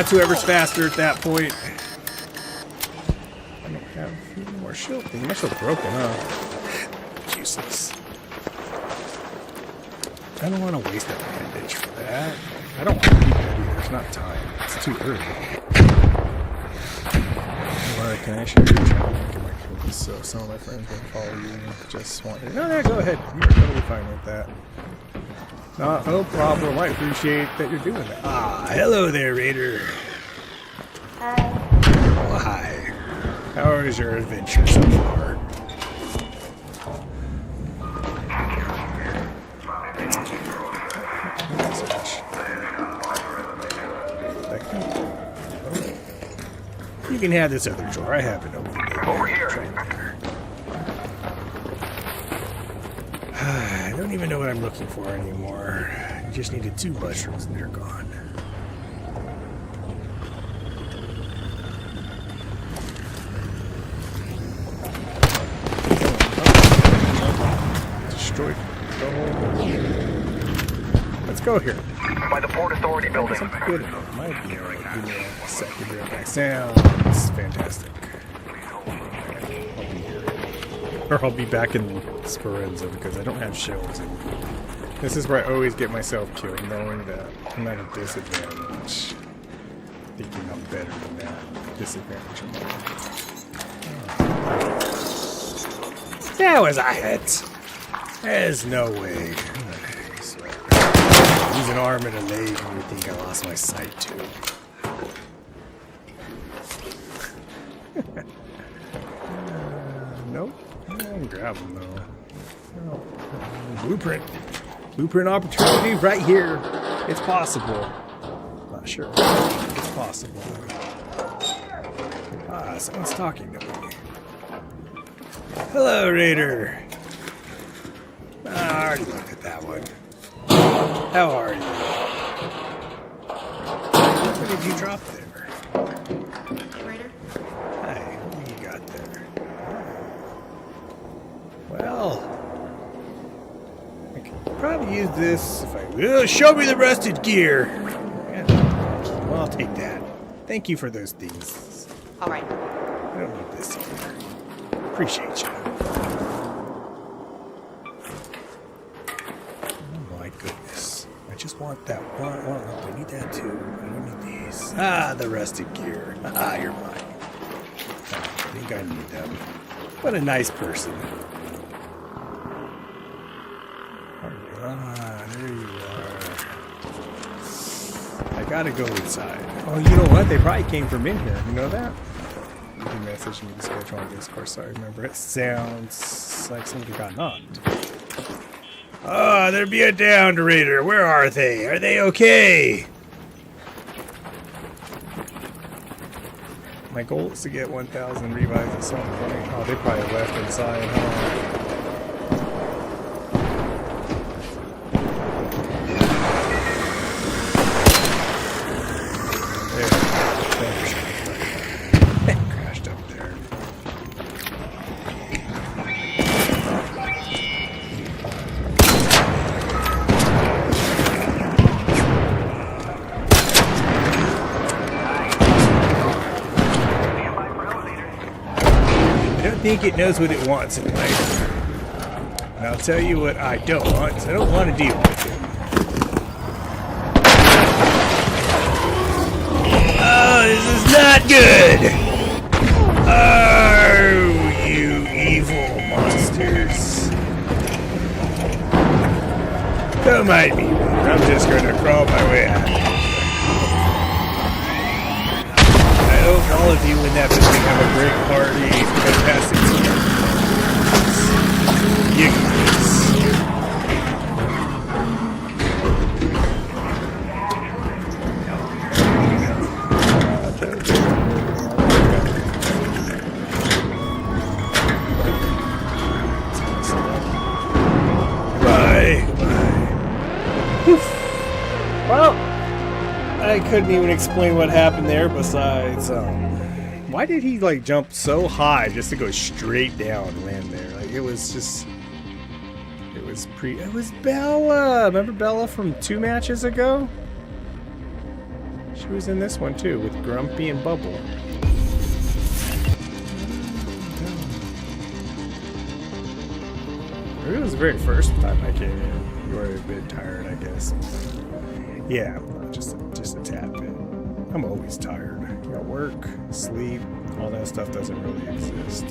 It's whoever's faster at that point. I don't have any more shield thing. My shield's broken, huh? Useless. I don't want to waste that bandage for that. I don't want to keep that either. There's not time. It's too early. Alright, can I share your channel? So some of my friends will follow you and just want to... No, go ahead. You're totally fine with that. No problem. I appreciate that you're doing that. Ah, hello there, Raider. Hi. Oh, hi. How is your adventure so far? You can have this other drawer. I have it over there. Over here. I don't even know what I'm looking for anymore. I just needed 2 mushrooms and they're gone. Destroyed the whole... Let's go here. By the Port Authority building. Something good enough. Might be able to give me a second to back. Sounds fantastic. Or I'll be back in Speranza because I don't have shells in me. This is where I always get myself killed, knowing that I'm at a disadvantage. Thinking I'm better than that. Disadvantage. That was a hit! There's no way. Use an arm and a leg, and you think I lost my sight too. Nope. I can grab them though. Oh. Blueprint. Blueprint opportunity right here. It's possible. Not sure. It's possible. Ah, someone's talking to me. Hello, Raider. I already looked at that one. How are you? What did you drop there? Raider? Hi, what do you got there? Well, I could probably use this if I... show me the rusted gear! Yeah, well, I'll take that. Thank you for those things. Alright. I don't need this either. Appreciate you. Oh my goodness. I just want that one. I need that too. I don't need these. Ah, the rusted gear. Ah, you're mine. I think I need them. What a nice person. Ah, there you are. I gotta go inside. Oh, you know what? They probably came from in here. You know that? You can message me the schedule on Discord, so I remember. It sounds like somebody got knocked. Ah, there be a downed Raider. Where are they? Are they okay? My goal is to get 1,000 revives at some point. Oh, they probably left inside, huh? Crashed up there. I don't think it knows what it wants in life. And I'll tell you what I don't want, 'cause I don't want to deal with it. Oh, this is not good! Don't mind me. I'm just gonna crawl my way out. I hope all of you in that building have a great party. Fantastic. You guys. Well, I couldn't even explain what happened there besides, why did he, like, jump so high just to go straight down and land there? Like, it was just, it was Bella! Remember Bella from 2 matches ago? She was in this one, too, with Grumpy and Bubble. It was the very first time I came in. You were a bit tired, I guess. Yeah, just a tad bit. I'm always tired. You know, work, sleep, all that stuff doesn't really exist.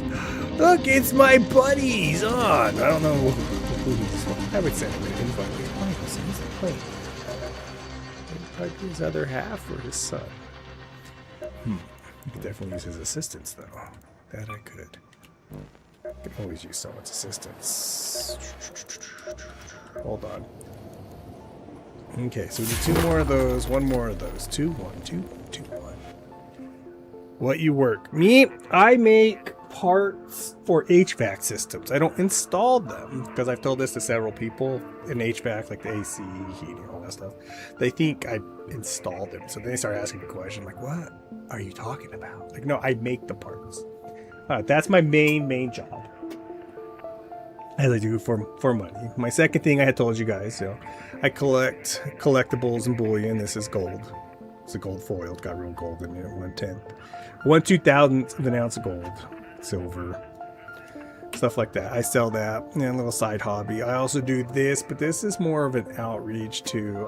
Look, it's my buddy. He's on. I don't know who he's. I would say he's like he's playing. So he's playing. Probably his other half or his son. You could definitely use his assistance though. That I could. I could always use someone's assistance. Hold on. Okay, so we do 2 more of those, 1 more of those. 2, 1, 2, 2, 1. What you work? Me, I make parts for HVAC systems. I don't install them because I've told this to several people in HVAC, like the AC, heating, all that stuff. They think I installed them, so then they start asking me questions like, "What are you talking about?" Like, no, I make the parts. That's my main job. As I do for money. My second thing I had told you guys, so I collect collectibles and bullion. This is gold. It's a gold foil. It's got real gold in it. 1/10, 1/2000th of an ounce of gold, silver, stuff like that. I sell that. Yeah, a little side hobby. I also do this, but this is more of an outreach to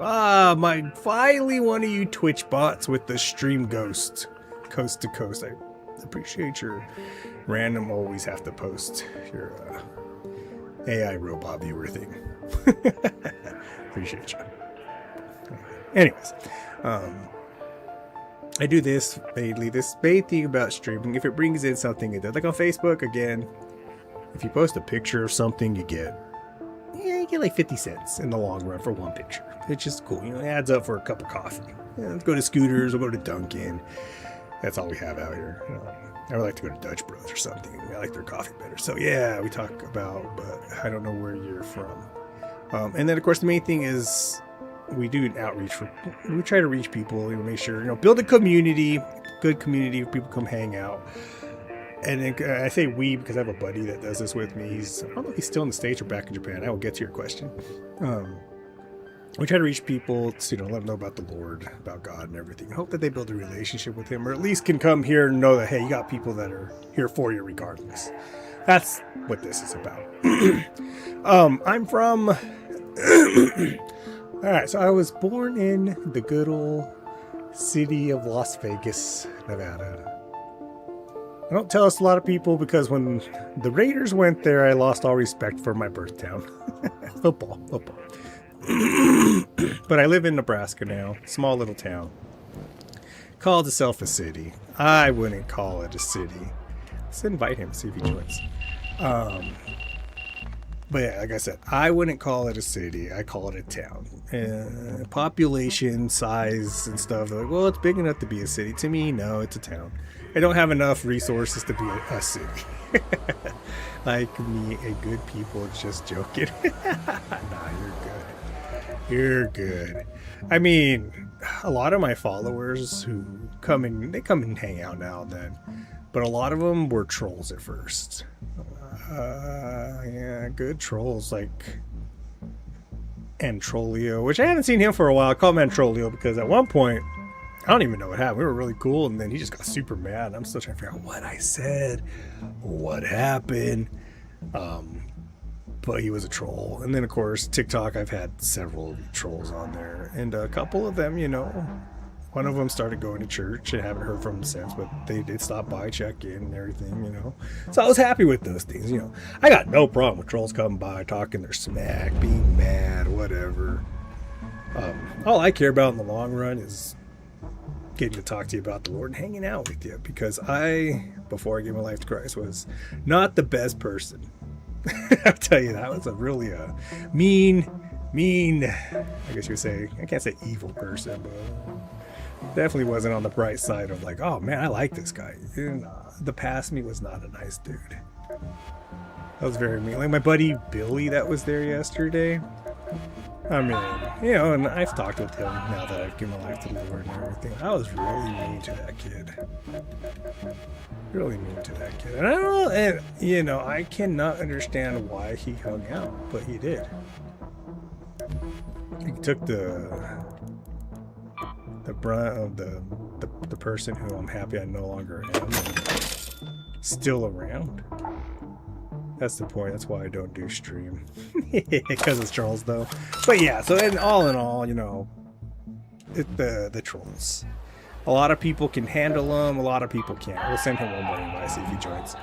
finally one of you Twitch bots with the stream ghost, coast to coast. I appreciate your random. Always have to post your AI robot viewer thing. Appreciate you. Anyways, I do this mainly. This main thing about streaming, if it brings in something, it does. Like on Facebook, again, if you post a picture of something, you get like 50 cents in the long run for one picture. It's just cool. You know, it adds up for a cup of coffee. Yeah, let's go to Scooters. We'll go to Dunkin'. That's all we have out here. I would like to go to Dutch Bros or something. I like their coffee better. So yeah, we talk about, but I don't know where you're from. And then of course the main thing is we do an outreach we try to reach people, you know, make sure, you know, build a community, good community where people come hang out. And then I say we because I have a buddy that does this with me. I don't know if he's still in the States or back in Japan. I will get to your question. We try to reach people to, you know, let them know about the Lord, about God and everything. I hope that they build a relationship with him, or at least can come here and know that, hey, you got people that are here for you regardless. That's what this is about. I'm from... Alright, so I was born in the good old city of Las Vegas, Nevada. I don't tell us a lot of people because when the Raiders went there, I lost all respect for my birth town. Football. But I live in Nebraska now, small little town. Calls itself a city. I wouldn't call it a city. Let's invite him, see if he joins. But yeah, like I said, I wouldn't call it a city. I call it a town. Population, size, and stuff. They're like, well, it's big enough to be a city. To me, no, it's a town. I don't have enough resources to be a city. Like me, a good people, just joking. Nah, you're good. You're good. I mean, a lot of my followers who come and hang out now and then, but a lot of them were trolls at first. Yeah, good trolls like Antrolio, which I haven't seen him for a while. I call him Antrolio because at one point, I don't even know what happened. We were really cool, and then he just got super mad. I'm still trying to figure out what I said, what happened. But he was a troll. And then, of course, TikTok, I've had several trolls on there. And a couple of them, you know, One of them started going to church and haven't heard from them since, but they did stop by, check in and everything, you know. So I was happy with those things, you know. I got no problem with trolls coming by, talking their smack, being mad, whatever. All I care about in the long run is getting to talk to you about the Lord and hanging out with you, because I, before I gave my life to Christ, was not the best person. I'll tell you, that was a really mean, I guess you would say, I can't say evil person, but definitely wasn't on the bright side of like, oh man, I like this guy. And, the past me was not a nice dude. That was very mean. Like my buddy Billy that was there yesterday. I mean, you know, and I've talked with him now that I've given my life to the Lord and everything. I was really mean to that kid. Really mean to that kid. And I don't know, and, you know, I cannot understand why he hung out, but he did. He took the brunt of the person who I'm happy I no longer am still around. That's the point. That's why I don't do stream. Because it's trolls, though. But yeah, so in all, you know, the trolls. A lot of people can handle them. A lot of people can't. We'll send him one more invite, see if he joins.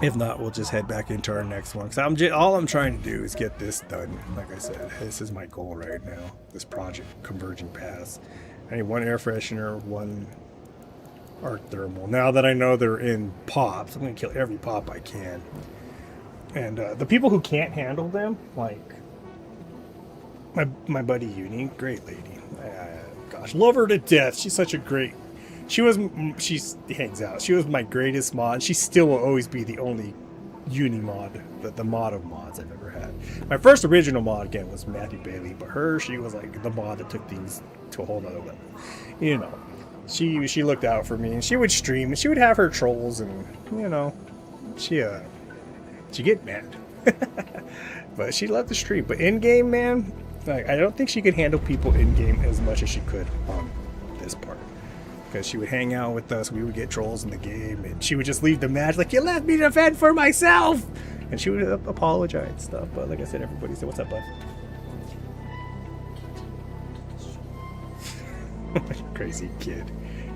If not, we'll just head back into our next one. Because all I'm trying to do is get this done. Like I said, this is my goal right now. This project, Converging Paths. I need one air freshener, one arc thermal. Now that I know they're in pops, I'm going to kill every pop I can. And the people who can't handle them, like my buddy Uni, great lady. Gosh, love her to death. She's such a great... She hangs out. She was my greatest mod. She still will always be the only uni mod, the mod of mods I've ever had. My first original mod, again, was Matthew Bailey, but she was like the mod that took things to a whole nother level. You know, she looked out for me, and she would stream, and she would have her trolls, and, you know, she get mad. But she loved to stream. But in-game, man, like, I don't think she could handle people in-game as much as she could on this part. Because she would hang out with us, we would get trolls in the game, and she would just leave the match like, you left me to fend for myself! And she would apologize and stuff, but like I said, everybody said, what's up, bud? Crazy kid.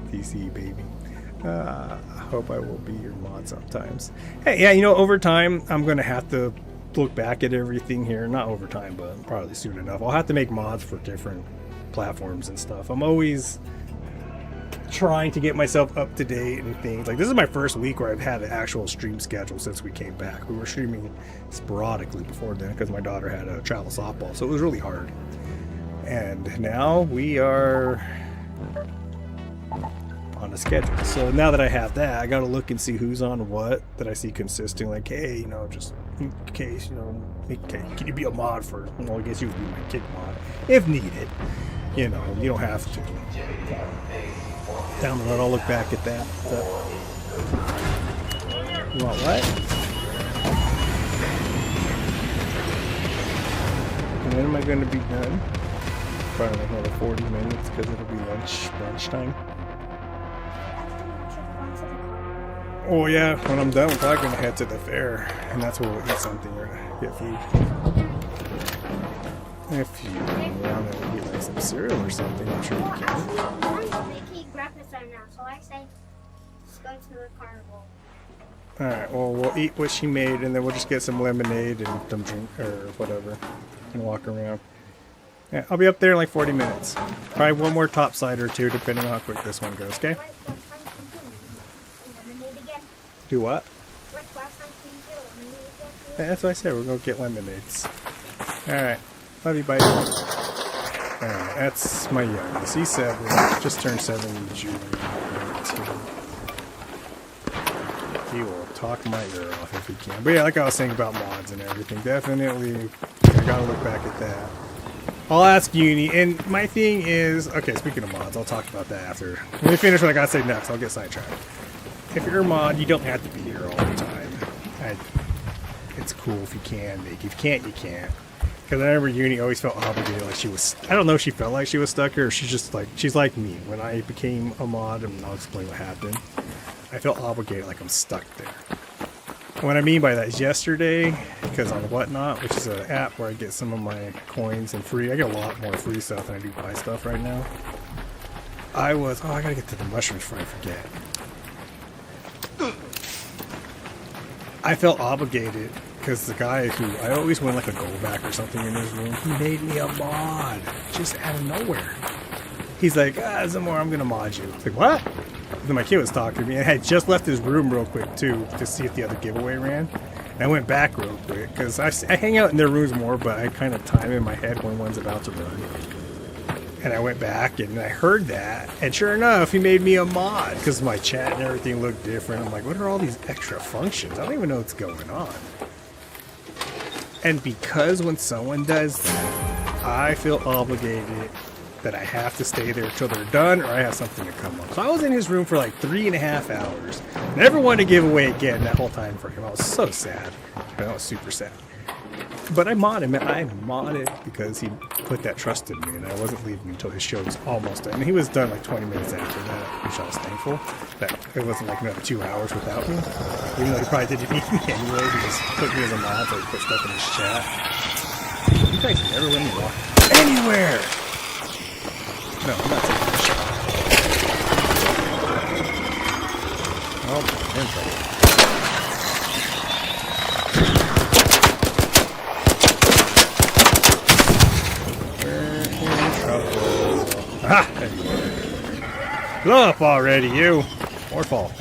DC, baby. I hope I will be your mod sometimes. Hey, yeah, you know, over time, I'm going to have to look back at everything here. Not over time, but probably soon enough. I'll have to make mods for different platforms and stuff. I'm always trying to get myself up to date and things. Like, this is my first week where I've had an actual stream schedule since we came back. We were streaming sporadically before then because my daughter had a travel softball, so it was really hard. And now we are on a schedule. So now that I have that, I got to look and see who's on what that I see consistent. Like, hey, you know, just in case, you know, okay, can you be a mod for, well, I guess you would be my kid mod if needed. You know, you don't have to. Down the road, I'll look back at that. But you want what? And when am I going to be done? Probably like another 40 minutes because it'll be lunchtime. Oh yeah, when I'm done, we're probably going to head to the fair, and that's where we'll eat something or get food. If you want to eat like some cereal or something, I'm sure you can. Breakfast right now, so I say let's go to the carnival. Alright, well, we'll eat what she made, and then we'll just get some lemonade and some drink, or whatever, and walk around. Yeah, I'll be up there in like 40 minutes. Probably one more topside or two, depending on how quick this one goes, okay? Do what? Yeah, that's what I said, we're going to get lemonades. Alright, love you, bye. Alright, that's my youngest. He's 7. Just turned 7 in June. He will talk my ear off if he can. But yeah, like I was saying about mods and everything, definitely, I gotta look back at that. I'll ask Uni, and my thing is, okay, speaking of mods, I'll talk about that after. When we finish what I gotta say next, I'll get sidetracked. If you're a mod, you don't have to be here all the time. It's cool if you can make it. If you can't, you can't. Because I remember Uni always felt obligated, like she was, I don't know if she felt like she was stuck here, or she's just like, she's like me. When I became a mod, and I'll explain what happened, I felt obligated, like I'm stuck there. And what I mean by that is yesterday, because on Whatnot, which is an app where I get some of my coins and free, I get a lot more free stuff than I do buy stuff right now. I was... Oh, I gotta get to the mushrooms before I forget. I felt obligated because the guy who... I always win like a gold back or something in his room. He made me a mod. Just out of nowhere. He's like, Zamora, I'm gonna mod you. I was like, what? Then my kid was talking to me, and I had just left his room real quick too to see if the other giveaway ran. And I went back real quick because I hang out in their rooms more, but I kind of time in my head when one's about to run. And I went back and I heard that, and sure enough, he made me a mod because my chat and everything looked different. I'm like, what are all these extra functions? I don't even know what's going on. And because when someone does that, I feel obligated that I have to stay there till they're done or I have something to come up. So I was in his room for like 3.5 hours. Never wanted to give away again that whole time for him. I was so sad. I was super sad. But I modded him. I modded because he put that trust in me, and I wasn't leaving until his show was almost done. And he was done like 20 minutes after that, which I was thankful that it wasn't like another 2 hours without me. Even though he probably didn't need me anyway, he just put me as a mod, so he put stuff in his chat. You guys never let me walk anywhere. No, I'm not taking a shot. Oh, I'm in trouble. Ah! Blow up already, you! Or fall.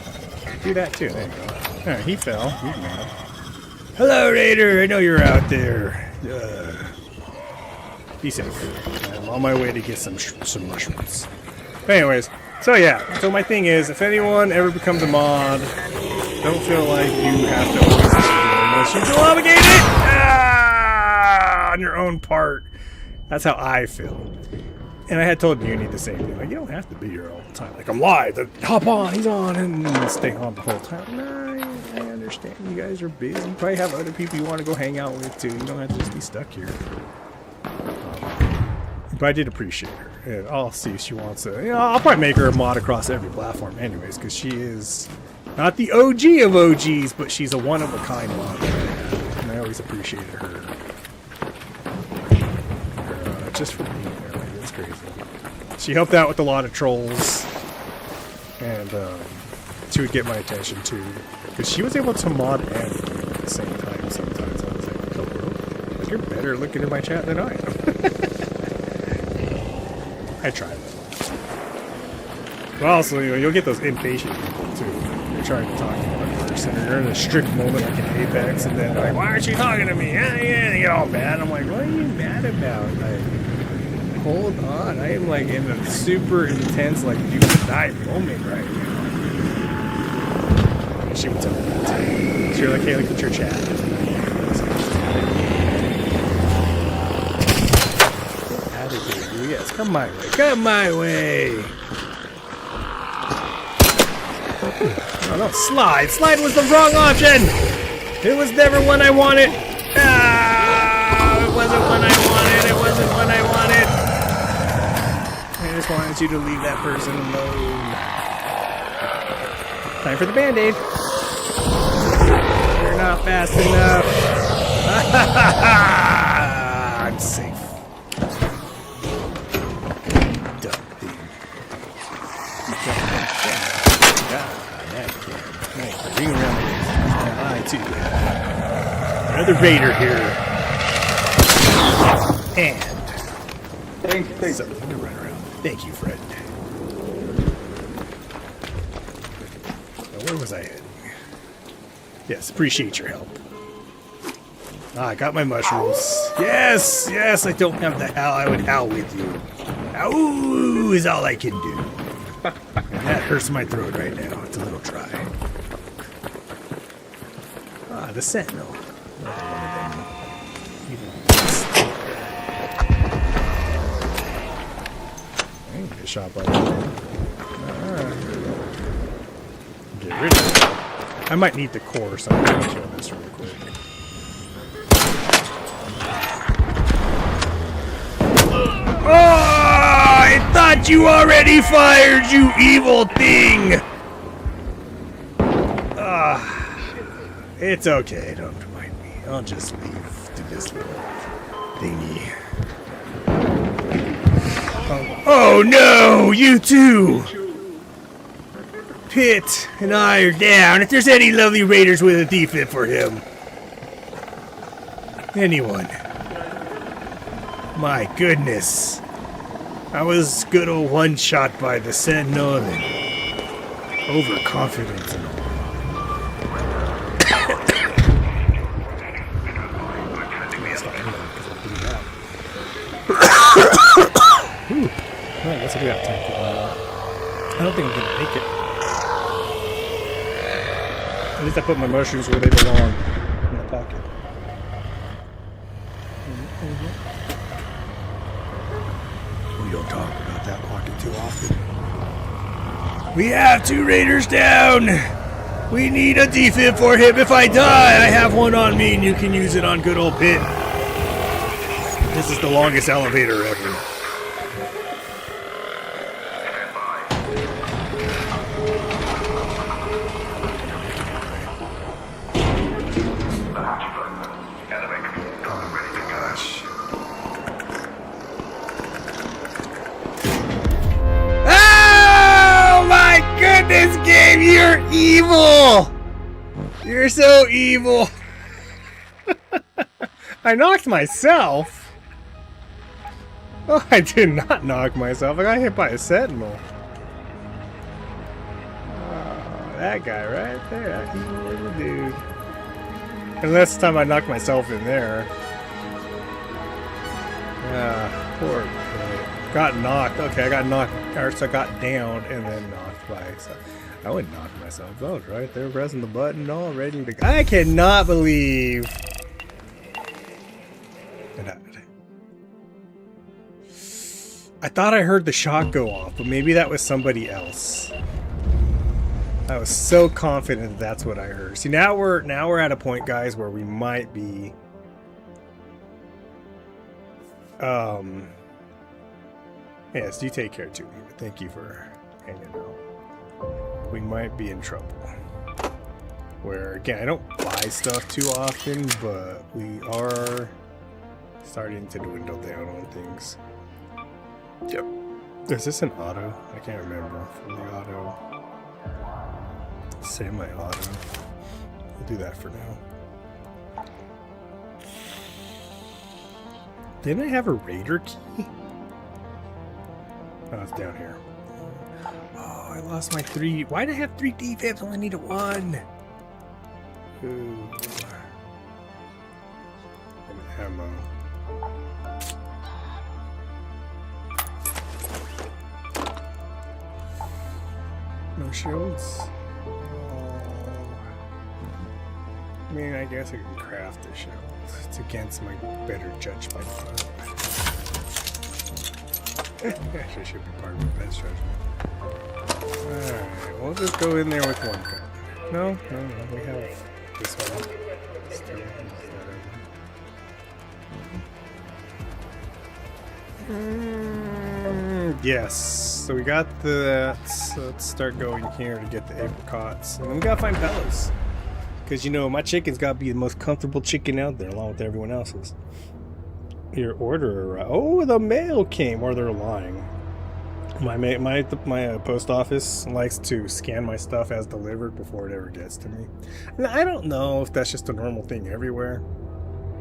Do that too, there you go. Alright, he fell. He's mad. Hello, Raider! I know you're out there. Be safe. I'm on my way to get some mushrooms. But anyways, so yeah. So my thing is, if anyone ever becomes a mod, don't feel like you have to always do it unless you feel obligated! On your own part. That's how I feel. And I had told Uni the same thing. Like, you don't have to be here all the time. Like, I'm live. Hop on. He's on. And stay on the whole time. No, I understand. You guys are busy. You probably have other people you want to go hang out with, too. You don't have to just be stuck here. But I did appreciate her. And I'll see if she wants to. You know, I'll probably make her a mod across every platform anyways, because she is not the OG of OGs, but she's a one-of-a-kind mod. And I always appreciated her. Just for being there. Like, it's crazy. She helped out with a lot of trolls. And she would get my attention, too. Because she was able to mod and at the same time sometimes. I was like, oh, bro, like, you're better looking at my chat than I am. I tried that. But also, you know, you'll get those impatient people, too. You're trying to talk to one person, or you're in a strict moment like in Apex, and then they're like, why aren't you talking to me? Yeah, they get all mad. I'm like, what are you mad about? Like, hold on. I am like in a super intense, like, do or die moment right now. And she would tell me that too. So you're like, hey, look at your chat. Attitude, yes, come my way. Come my way. Oh no, slide. Slide was the wrong option. It was never one I wanted. Ah, it wasn't one I wanted. It wasn't one I wanted. I just wanted you to leave that person alone. Time for the Band-Aid. You're not fast enough. I'm safe. Dumb thing. Ring around the waist. I too. Another raider here. And Thanks. so, let me run around. Thank you, Fred. Now, where was I heading? Yes, appreciate your help. I got my mushrooms. Yes, yes, I don't have the howl. I would howl with you. Ow is all I can do. And that hurts my throat right now. It's a little dry. Ah, the Sentinel. I get shot by that. Get rid of it. I might need the core or something to kill this real quick. Oh, I thought you already fired, you evil thing! It's okay, don't mind me. I'll just leave to this little thingy. Oh no, you too! Pitt and I are down. If there's any lovely raiders with a defib for him. Anyone. My goodness. I was good old one shot by the Sentinel and overconfidence and all. Ooh. Well, I guess we got time for that. I don't think I'm gonna make it. At least I put my mushrooms where they belong, in the pocket. We don't talk about that pocket too often. We have 2 raiders down! We need a defib for him. If I die, I have one on me and you can use it on good old Pitt. This is the longest elevator ever. This game, you're evil! You're so evil! I knocked myself? Oh, I did not knock myself. I got hit by a sentinel. Oh, that guy right there, that evil little dude. And last time I knocked myself in there. Poor boy. Got knocked. Okay, I got knocked. Or so I got down and then knocked. So I wouldn't knock myself. I was right there pressing the button, all ready to go. I cannot believe it happened. I thought I heard the shot go off, but maybe that was somebody else. I was so confident that's what I heard. See, now we're at a point, guys, where we might be yes, you take care too. Thank you for hanging out. We might be in trouble. Where, again, I don't buy stuff too often, but we are starting to dwindle down on things. Yep. Is this an auto? I can't remember. Fully auto. Semi-auto. We'll do that for now. Didn't I have a raider key? Oh, it's down here. Oh, I lost my 3. Why did I have 3 defibs? I only needed 1. Ooh. And ammo. No shields? Oh. I mean, I guess I can craft a shield. It's against my better judgment. Actually, should be part of my best judgment. Alright, we'll just go in there with 1 gun. No, we have this one. Still use that over. Yes, so we got the. So let's start going here to get the apricots. And then we gotta find pellets. Because, you know, my chicken's gotta be the most comfortable chicken out there, along with everyone else's. Your order arrived. Oh, the mail came, or they're lying. My post office likes to scan my stuff as delivered before it ever gets to me. And I don't know if that's just a normal thing everywhere,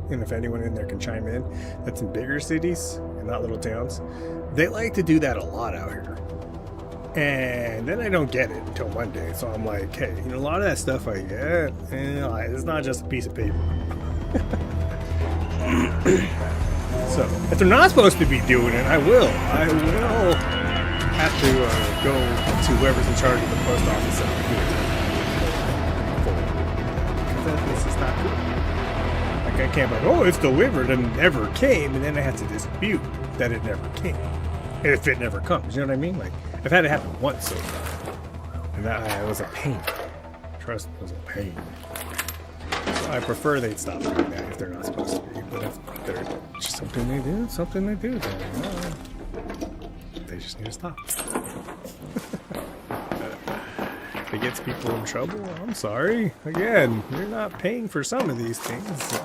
and if anyone in there can chime in. That's in bigger cities and not little towns. They like to do that a lot out here, and then I don't get it until Monday. So I'm like, hey, you know, a lot of that stuff I get, it's not just a piece of paper. So, if they're not supposed to be doing it, I will have to go to whoever's in charge of the post office out here. This is not good. Like, I can't be like, oh, it's delivered and never came, and then I have to dispute that it never came. If it never comes, you know what I mean? Like, I've had it happen once so far. And that was a pain. Trust me, it was a pain. I prefer they'd stop doing that if they're not supposed to be, but if they're just something they do, then they just need to stop. If it gets people in trouble, I'm sorry. Again, you're not paying for some of these things.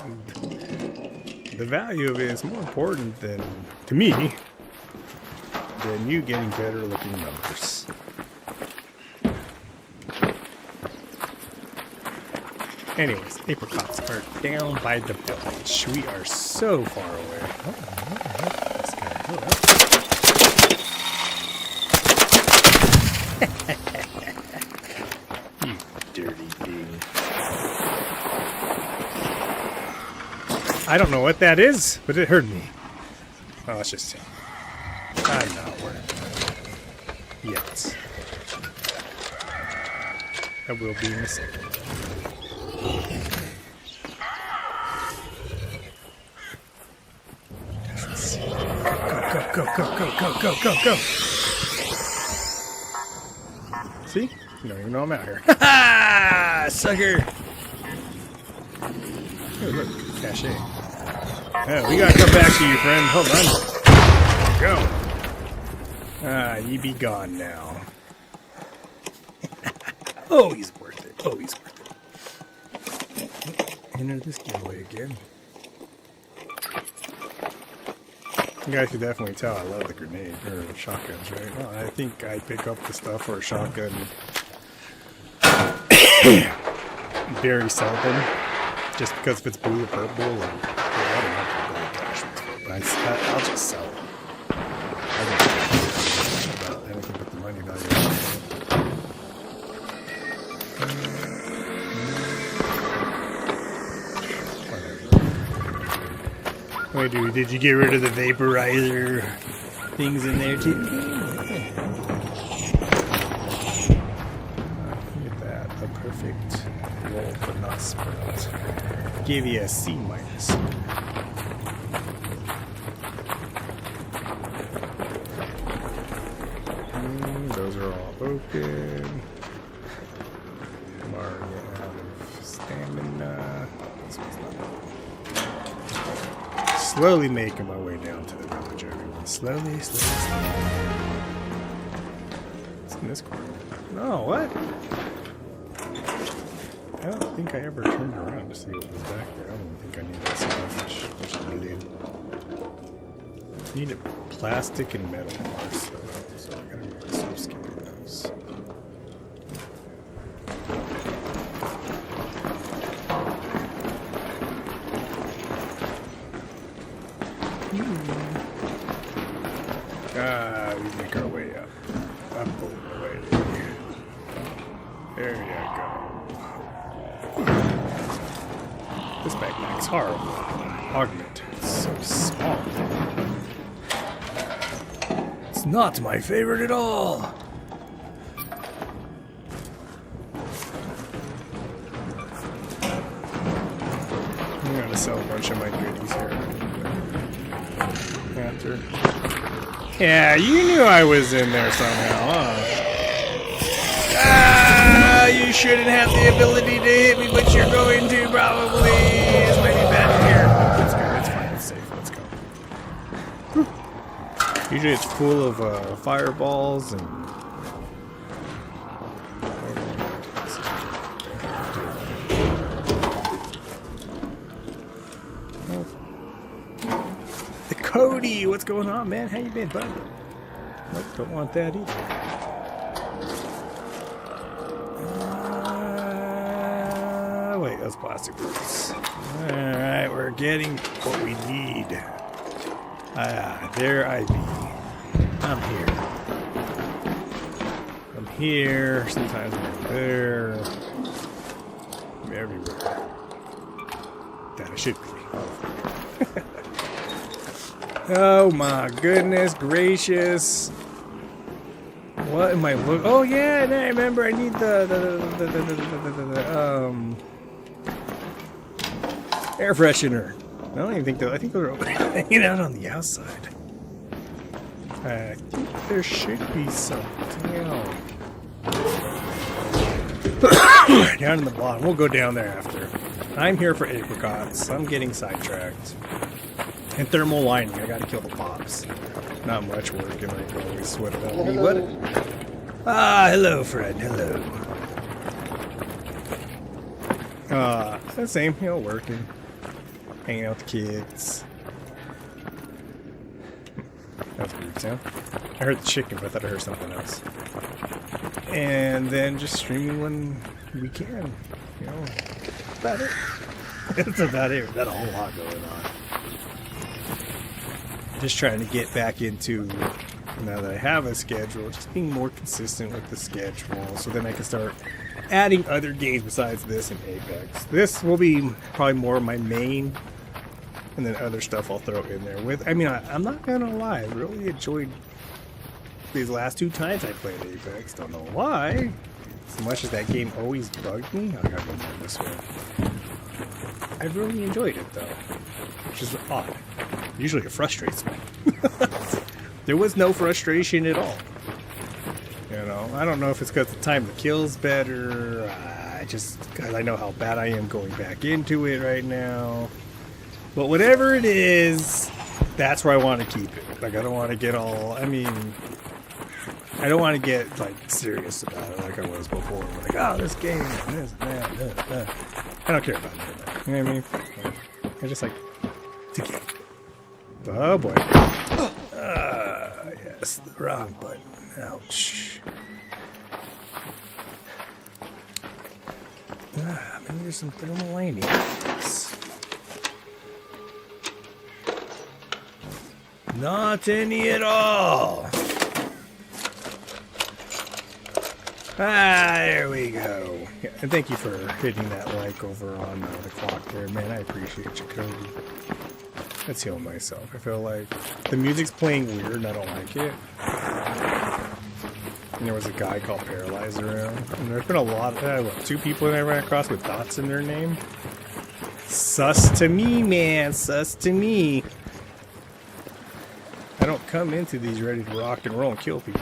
The value of it is more important than, to me, than you getting better looking numbers. Anyways, apricots are down by the village. We are so far away. Oh, this guy. You dirty thing. I don't know what that is, but it hurt me. Oh, let's just see. I'm not worried. Yet. I will be in a second. Go, go. See? You don't even know I'm out here. Ha ha! Sucker! Oh, look. Cache. Oh, we gotta come back to you, friend. Hold on. Go. Ah, ye be gone now. Oh, he's worth it. Oh, he's worth it. Enter this giveaway again. You guys can definitely tell I love the grenade, or shotguns, right? Well, I think I pick up the stuff for a shotgun very seldom, just because if it's blue or purple, or, well, I don't have to go attachments for it, but I'll just sell it. I don't care about anything but the money value. Wait, dude, did you get rid of the vaporizer things in there too? Look at that, a perfect roll but not sprout. Gave you a C-. Those are all open. Mario out of stamina. This one's not open. Slowly making my way down to the village, everyone. Slowly. What's in this corner? No, what? I don't think I ever turned around to see what was back there. I don't think I need that so much blue. I need a plastic and metal parts, so I gotta really stop skipping those. We make our way up. Up the way. There you go. This backpack's horrible. Augment. It's so small. It's not my favorite at all. I'm gonna sell a bunch of my goodies here. After. Yeah, you knew I was in there somehow, huh? Ah, you shouldn't have the ability to hit me, but you're going to probably. This might be bad in here. It's good. It's fine. It's safe. Let's go. Whew. Usually it's full of fireballs and. Cody, what's going on, man? How you been, bud? Nope, don't want that either. Wait, those plastic parts. Alright, we're getting what we need. Ah, there I be. I'm here. I'm here. Sometimes I'm there. I'm everywhere. That I should be. Oh my goodness gracious. What am I looking? Oh yeah, and I remember I need the air freshener. I don't even think I think they're hanging out on the outside. I think there should be something else. Down in the bottom. We'll go down there after. I'm here for apricots. I'm getting sidetracked. And thermal lining, I gotta kill the pops. Not much work, and I can always sweat it out of me. What? Ah, hello, friend. Hello. The same, you know, working. Hanging out with the kids. That's a weird sound. I heard the chicken, but I thought I heard something else. And then just streaming when we can. You know, about it. That's about it. Not a whole lot going on. Just trying to get back into, now that I have a schedule, just being more consistent with the schedule, so then I can start adding other games besides this and Apex. This will be probably more my main, and then other stuff I'll throw in there with. I mean, I'm not gonna lie, I really enjoyed these last 2 times I played Apex. Don't know why. As much as that game always bugged me, I gotta go down this way. I really enjoyed it though, which is odd. Usually it frustrates me. There was no frustration at all. You know, I don't know if it's because the time to kill's better. Just because I know how bad I am going back into it right now. But whatever it is, that's where I want to keep it. Like, I don't want to get all, I mean, I don't want to get, like, serious about it like I was before. Like, oh, this game, and this, and that. I don't care about that. You know what I mean? I just like to get. Oh, boy. Yes, the wrong button. Ouch. Maybe there's some thermal landings. Not any at all. There we go. Yeah, and thank you for hitting that like over on the clock there, man. I appreciate you, Cody. Let's heal myself. I feel like the music's playing weird and I don't like it. And there was a guy called Paralyzed around. And there's been a lot of, 2 people that I ran across with dots in their name. Sus to me, man. Sus to me. I don't come into these ready to rock and roll and kill people.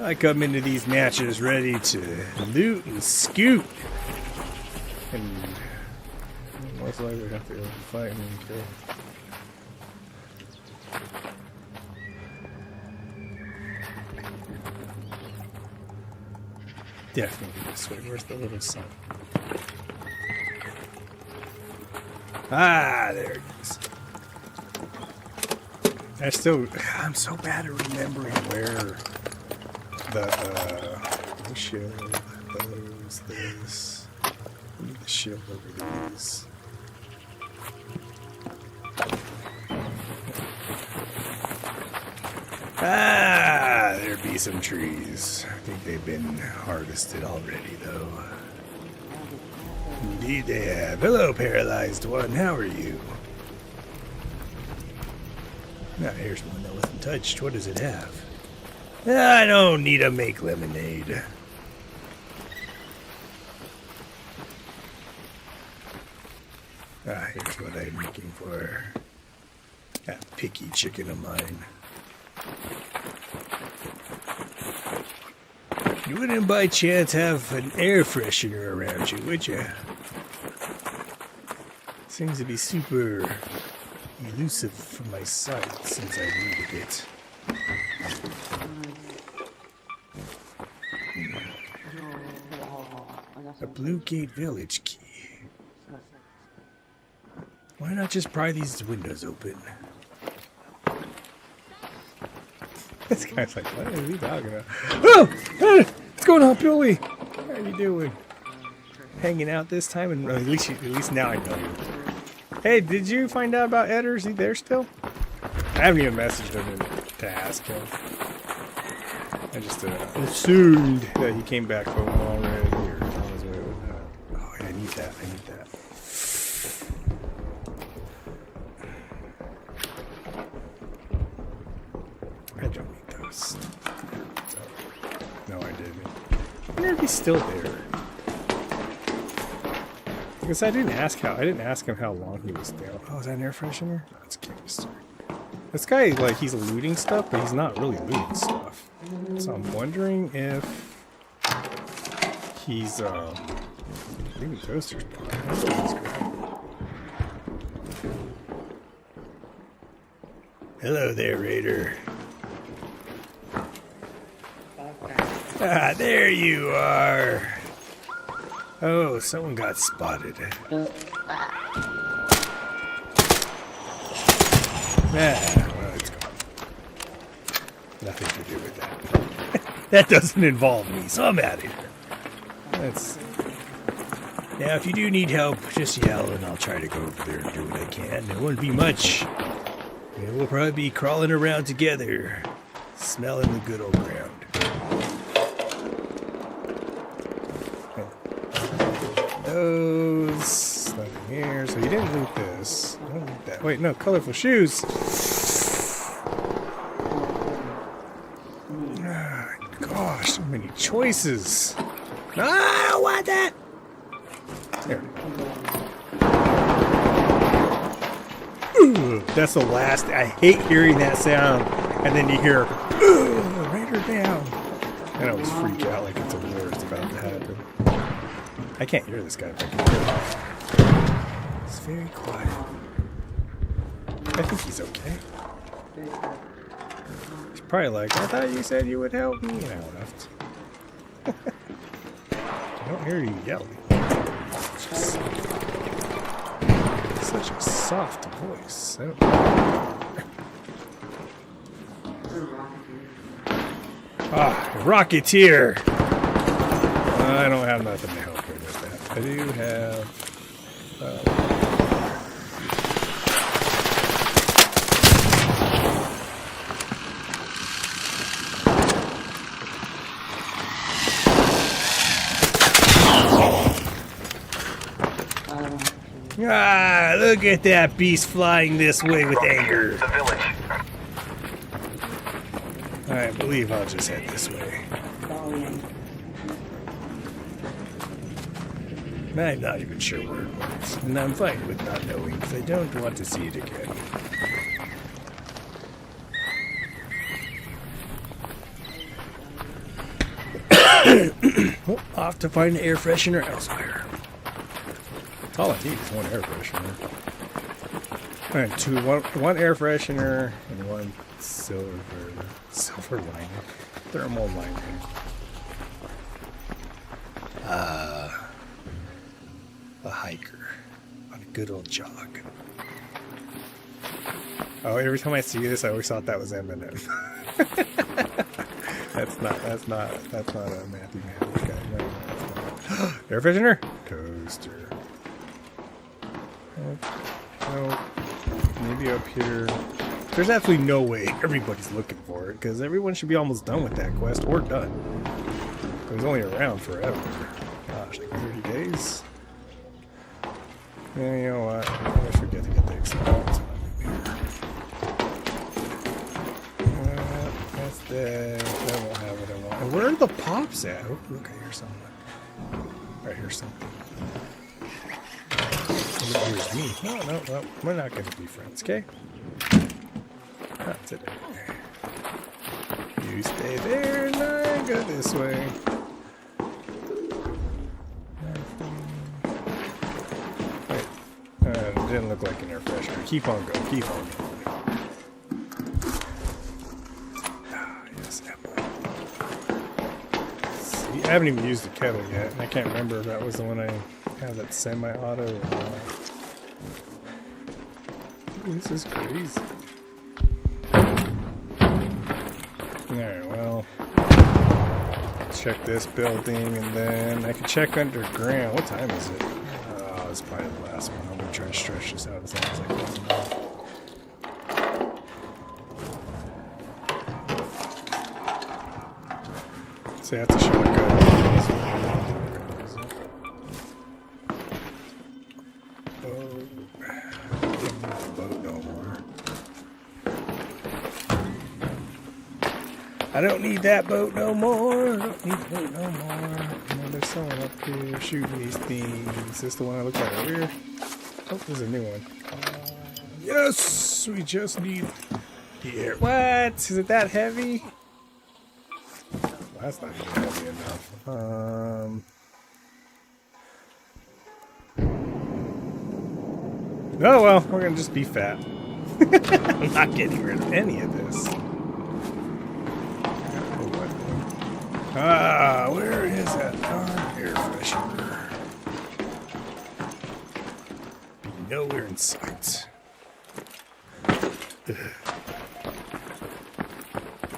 I come into these matches ready to loot and scoot. And most likely we have to fight and kill. Definitely this way. Where's the little sun? Ah, there it is. I'm so bad at remembering where the shield, those, this. I need the shield over these. Ah, there be some trees. I think they've been harvested already, though. Indeed they have. Hello, Paralyzed One. How are you? Now, here's one that wasn't touched. What does it have? I don't need to make lemonade. Ah, here's what I'm looking for. That picky chicken of mine. You wouldn't by chance have an air freshener around you, would you? Seems to be super elusive from my sight since I needed it. A Blue Gate Village key. Why not just pry these windows open? This guy's like, what is he talking about? Oh! Hey, what's going on, Billy? How you doing? Hanging out this time? And at least now I know you. Hey, did you find out about Eder? Is he there still? I haven't even messaged him to ask him. I just assumed that he came back home already or on his way with that. Oh, yeah, I need that. I need that. I don't need those. So, no, I didn't. I wonder if he's still there. Because I didn't ask him how long he was there. Oh, is that an air freshener? No, it's a canister. This guy, like, he's looting stuff, but he's not really looting stuff. So I'm wondering if he's, maybe toaster's behind. Hello there, Raider. Ah, there you are. Oh, someone got spotted. Ah, well, it's gone. Nothing to do with that. That doesn't involve me, so I'm out of here. Let's see. Now, if you do need help, just yell and I'll try to go over there and do what I can. It won't be much. We'll probably be crawling around together, smelling the good old ground. Those. Nothing here. So you didn't loot this. I don't loot that. Wait, no. Colorful shoes. Ah, gosh, so many choices. No, I don't want that. There. Ooh, that's the last. I hate hearing that sound. And then you hear, write her down. And I always freak out like it's a war is about to happen. I can't hear this guy, but I can hear him. It's very quiet. I think he's okay. He's probably like, I thought you said you would help me. And I left. I don't hear you yelling. Just such a soft voice. I don't Rocketeer! I don't have nothing to help her with that. I do have... look at that beast flying this way with anger. The village. I believe I'll just head this way. I'm not even sure where it was, and I'm fine with not knowing because I don't want to see it again. Well, off to find an air freshener elsewhere. All I need is one air freshener. And one air freshener and one silver liner, thermal liner. A hiker on a good old jog. Oh, every time I see this, I always thought that was Eminem. That's not a Matthew Matthews guy. No, air freshener, toaster. No, maybe up here. There's absolutely no way everybody's looking for it because everyone should be almost done with that quest or done. It was only around forever. Gosh, like 30 days. Yeah, you know what? I always forget to get the experience. That's dead. That won't have what I want. And where are the pops at? Oh, look, I hear something. I hear something. Here's me. No. We're not going to be friends, okay? Not today. You stay there and I go this way. Wait. It didn't look like an air freshener. Keep on going. Keep on going. Ah, yes, apple. See, I haven't even used the kettle yet. And I can't remember if that was the one I had that semi-auto or not. This is crazy. Alright, well, check this building and then I can check underground. What time is it? Oh, it's probably the last one. I'm going to try to stretch this out as long as I can. See, that's a shotgun. I don't need that boat no more. I don't need the boat no more. Oh, there's someone up here shooting these things. Is this the one I looked at earlier? Oh, there's a new one. Yes! We just need the air. What? Is it that heavy? Well, that's not even heavy enough. Oh well, we're gonna just be fat. I'm not getting rid of any of this. Ah, where is that darn air freshener? Be nowhere in sight.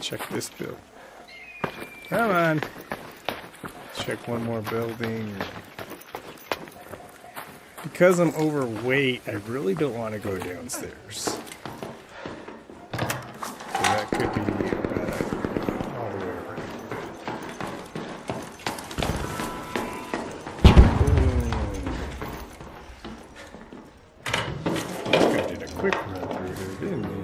Check this build. Come on. Check one more building. Because I'm overweight, I really don't want to go downstairs. So that could be a bad idea. All the way around. I did a quick run through here, didn't we?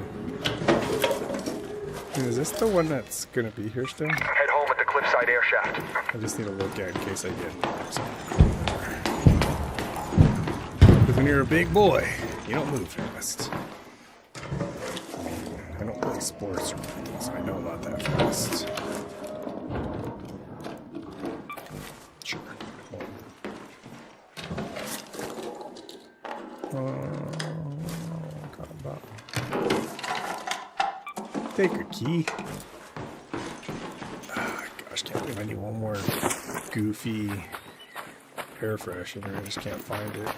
Is this the one that's gonna be here still? Head home at the cliffside air shaft. I just need to look at it in case I get because when you're a big boy, you don't move fast. I don't play sports or anything, so I know I'm not that fast. Sure. Take a key. Gosh, can't believe I need one more goofy air freshener. I just can't find it.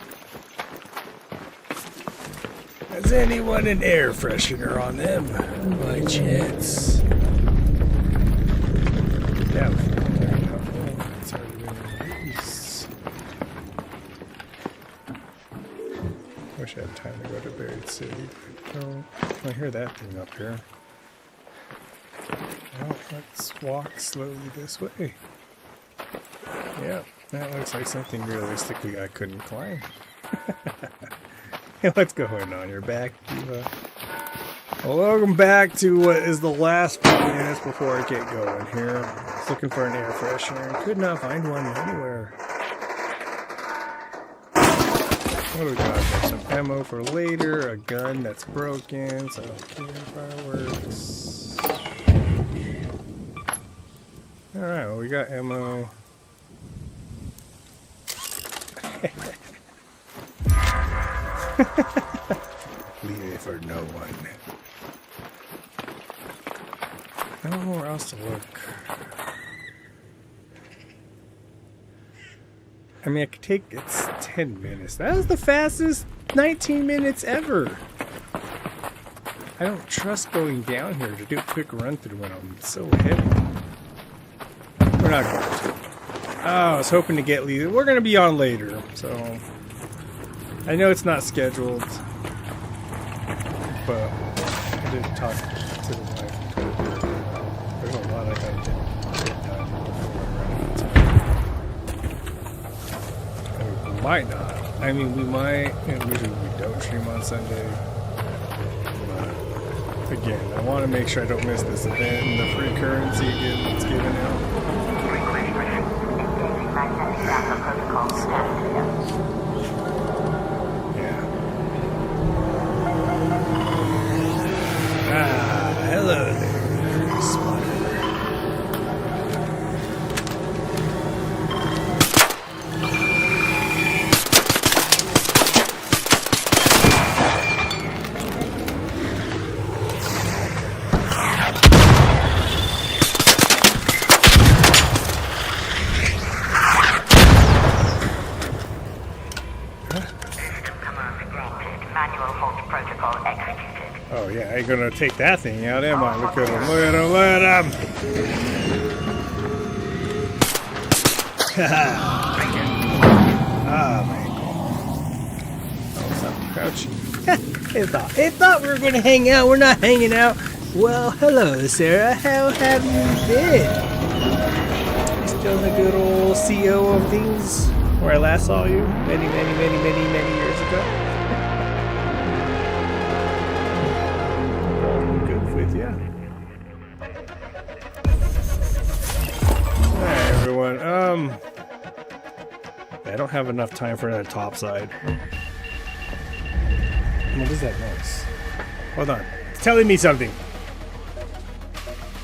Has anyone an air freshener on them? By chance? Yeah. It's already been released. Wish I had time to go to Buried City. Oh, I hear that thing up here. Well, let's walk slowly this way. Yeah, that looks like something realistically I couldn't climb. Hey, what's going on? You're back. Well, welcome back to what is the last few minutes before I get going here. I was looking for an air freshener and could not find one anywhere. What do we got here? Some ammo for later, a gun that's broken, some fireworks. Alright, well, we got ammo. Leave it for no one. I don't know where else to look. I mean, I could take, it's 10 minutes. That was the fastest 19 minutes ever. I don't trust going down here to do a quick run through when I'm so heavy. We're not going to. Oh, I was hoping to get lead. We're going to be on later, so I know it's not scheduled, but I did talk to the wife and told her there's a lot I got to get done before I run out of time. We might not. I mean, we might, and usually we don't stream on Sunday, but again, I want to make sure I don't miss this event and the free currency gets given out. Yeah. Ah, hello there, spotter. Oh yeah, I ain't gonna take that thing out, am I? Look at him, look at him, look at him! Ah, man. Oh, stop crouching. It thought we were gonna hang out. We're not hanging out. Well, hello, Sarah. How have you been? You still in the good old CO of things where I last saw you many years ago? Alright, everyone. I don't have enough time for that top side. What is that noise? Hold on. It's telling me something.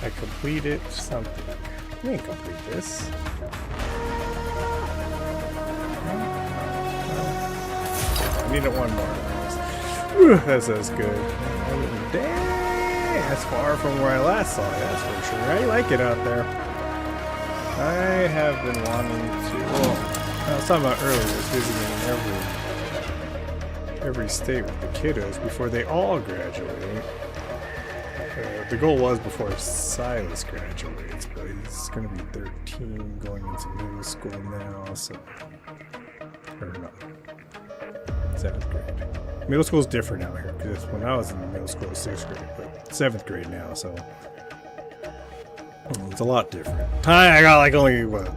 I completed something. I didn't complete this. I needed one more. That sounds good. Dang, that's far from where I last saw it, that's for sure. I like it out there. I have been wanting to, well, I was talking about earlier, I was visiting every state with the kiddos before they all graduate. The goal was before Silas graduates, but he's going to be 13 going into middle school now, so... Or no. 7th grade. Middle school is different out here, because when I was in middle school, it was 6th grade, but 7th grade now, so... It's a lot different. I got like only, what,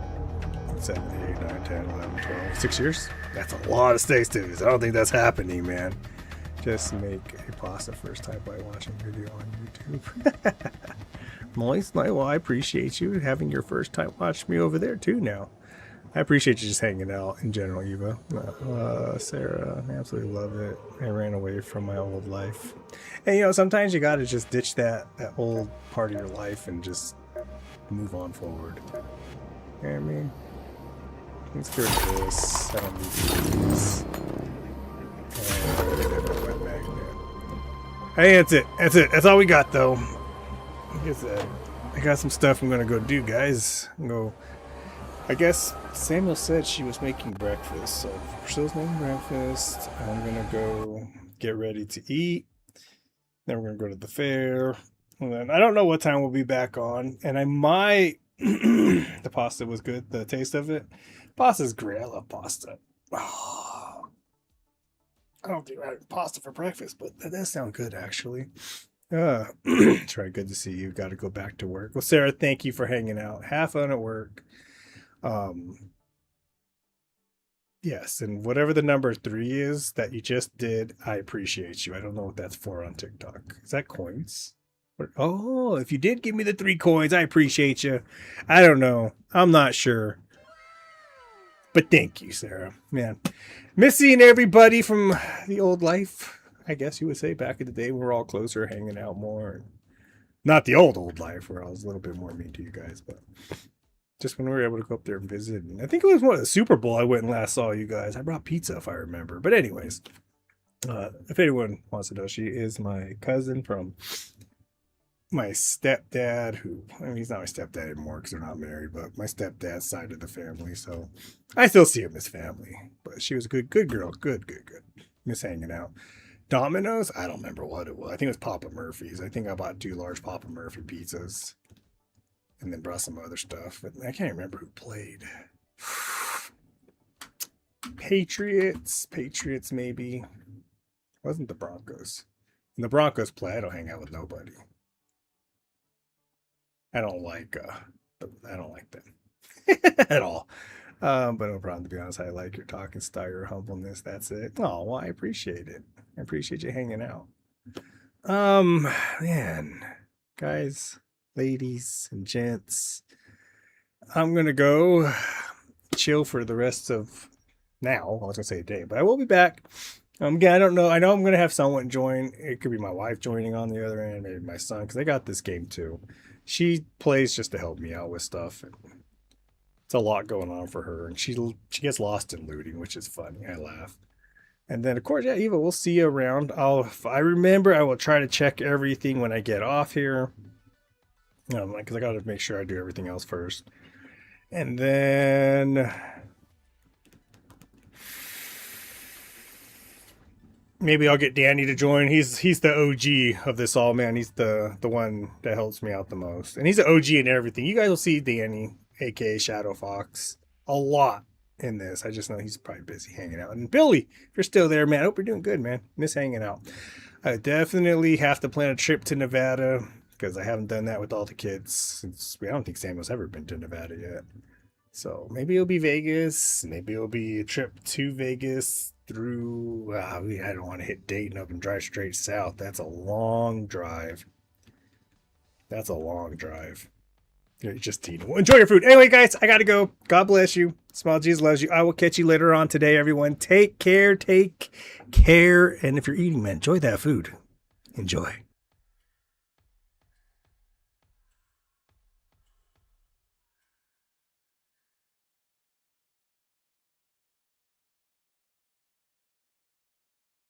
7, 8, 9, 10, 11, 12, 6 years? That's a lot of state students. I don't think that's happening, man. Just make a pasta first time by watching video on YouTube. Nice. Well, I appreciate you having your first time watch me over there too now. I appreciate you just hanging out in general, Eva. Sarah, I absolutely love it. I ran away from my old life. And you know, sometimes you gotta just ditch that old part of your life and just move on forward. You know what I mean? Let's get rid of this. I don't need these. Hey, that's it. That's all we got, though. Like I said, I got some stuff I'm gonna go do, guys. I guess Samuel said she was making breakfast, so Priscilla's making breakfast. I'm gonna go get ready to eat. Then we're gonna go to the fair. And then I don't know what time we'll be back on. And I might... The pasta was good. The taste of it. Pasta's great. I love pasta. Oh, I don't think I had pasta for breakfast, but that does sound good, actually. It's very good to see you. Got to go back to work. Well, Sarah, thank you for hanging out. Have fun at work. Yes, and whatever the number 3 is that you just did, I appreciate you. I don't know what that's for on TikTok. Is that coins? Oh, if you did give me the 3 coins, I appreciate you. I don't know. I'm not sure. But thank you, Sarah. Man, missing everybody from the old life, I guess you would say, back in the day when we were all closer, hanging out more. Not the old life where I was a little bit more mean to you guys, but just when we were able to go up there and visit. And I think it was one of the Super Bowl I went and last saw you guys. I brought pizza, if I remember. But anyways, if anyone wants to know, she is my cousin from my stepdad, who, I mean, he's not my stepdad anymore because they're not married, but my stepdad's side of the family, so I still see him as family. But she was a good girl. Good. Miss hanging out. Domino's? I don't remember what it was. I think it was Papa Murphy's. I think I bought 2 large Papa Murphy pizzas and then brought some other stuff. But I can't remember who played. Patriots maybe. It wasn't the Broncos. When the Broncos play, I don't hang out with nobody. I don't like them at all. But no problem, to be honest. I like your talking style, your humbleness. That's it. Oh, well, I appreciate it. I appreciate you hanging out. Man, guys, ladies, and gents, I'm gonna go chill for the rest of now. I was gonna say a day, but I will be back. Again, I don't know. I know I'm gonna have someone join. It could be my wife joining on the other end, maybe my son, because they got this game too. She plays just to help me out with stuff. And it's a lot going on for her, and she gets lost in looting, which is funny. I laugh. And then, of course, yeah, Eva, we'll see you around. If I remember, I will try to check everything when I get off here. Because I got to make sure I do everything else first. And then maybe I'll get Danny to join. He's the OG of this all, man. He's the one that helps me out the most. And he's an OG in everything. You guys will see Danny, aka Shadow Fox, a lot in this. I just know he's probably busy hanging out. And Billy, if you're still there, man, I hope you're doing good, man. Miss hanging out. I definitely have to plan a trip to Nevada because I haven't done that with all the kids since I don't think Samuel's ever been to Nevada yet. So maybe it'll be Vegas. Maybe it'll be a trip to Vegas through, I don't want to hit Dayton up and drive straight south. That's a long drive. You're just teasing. Well, enjoy your food. Anyway, guys, I got to go. God bless you. Small Jesus loves you. I will catch you later on today, everyone. Take care. And if you're eating, man, enjoy that food. Enjoy.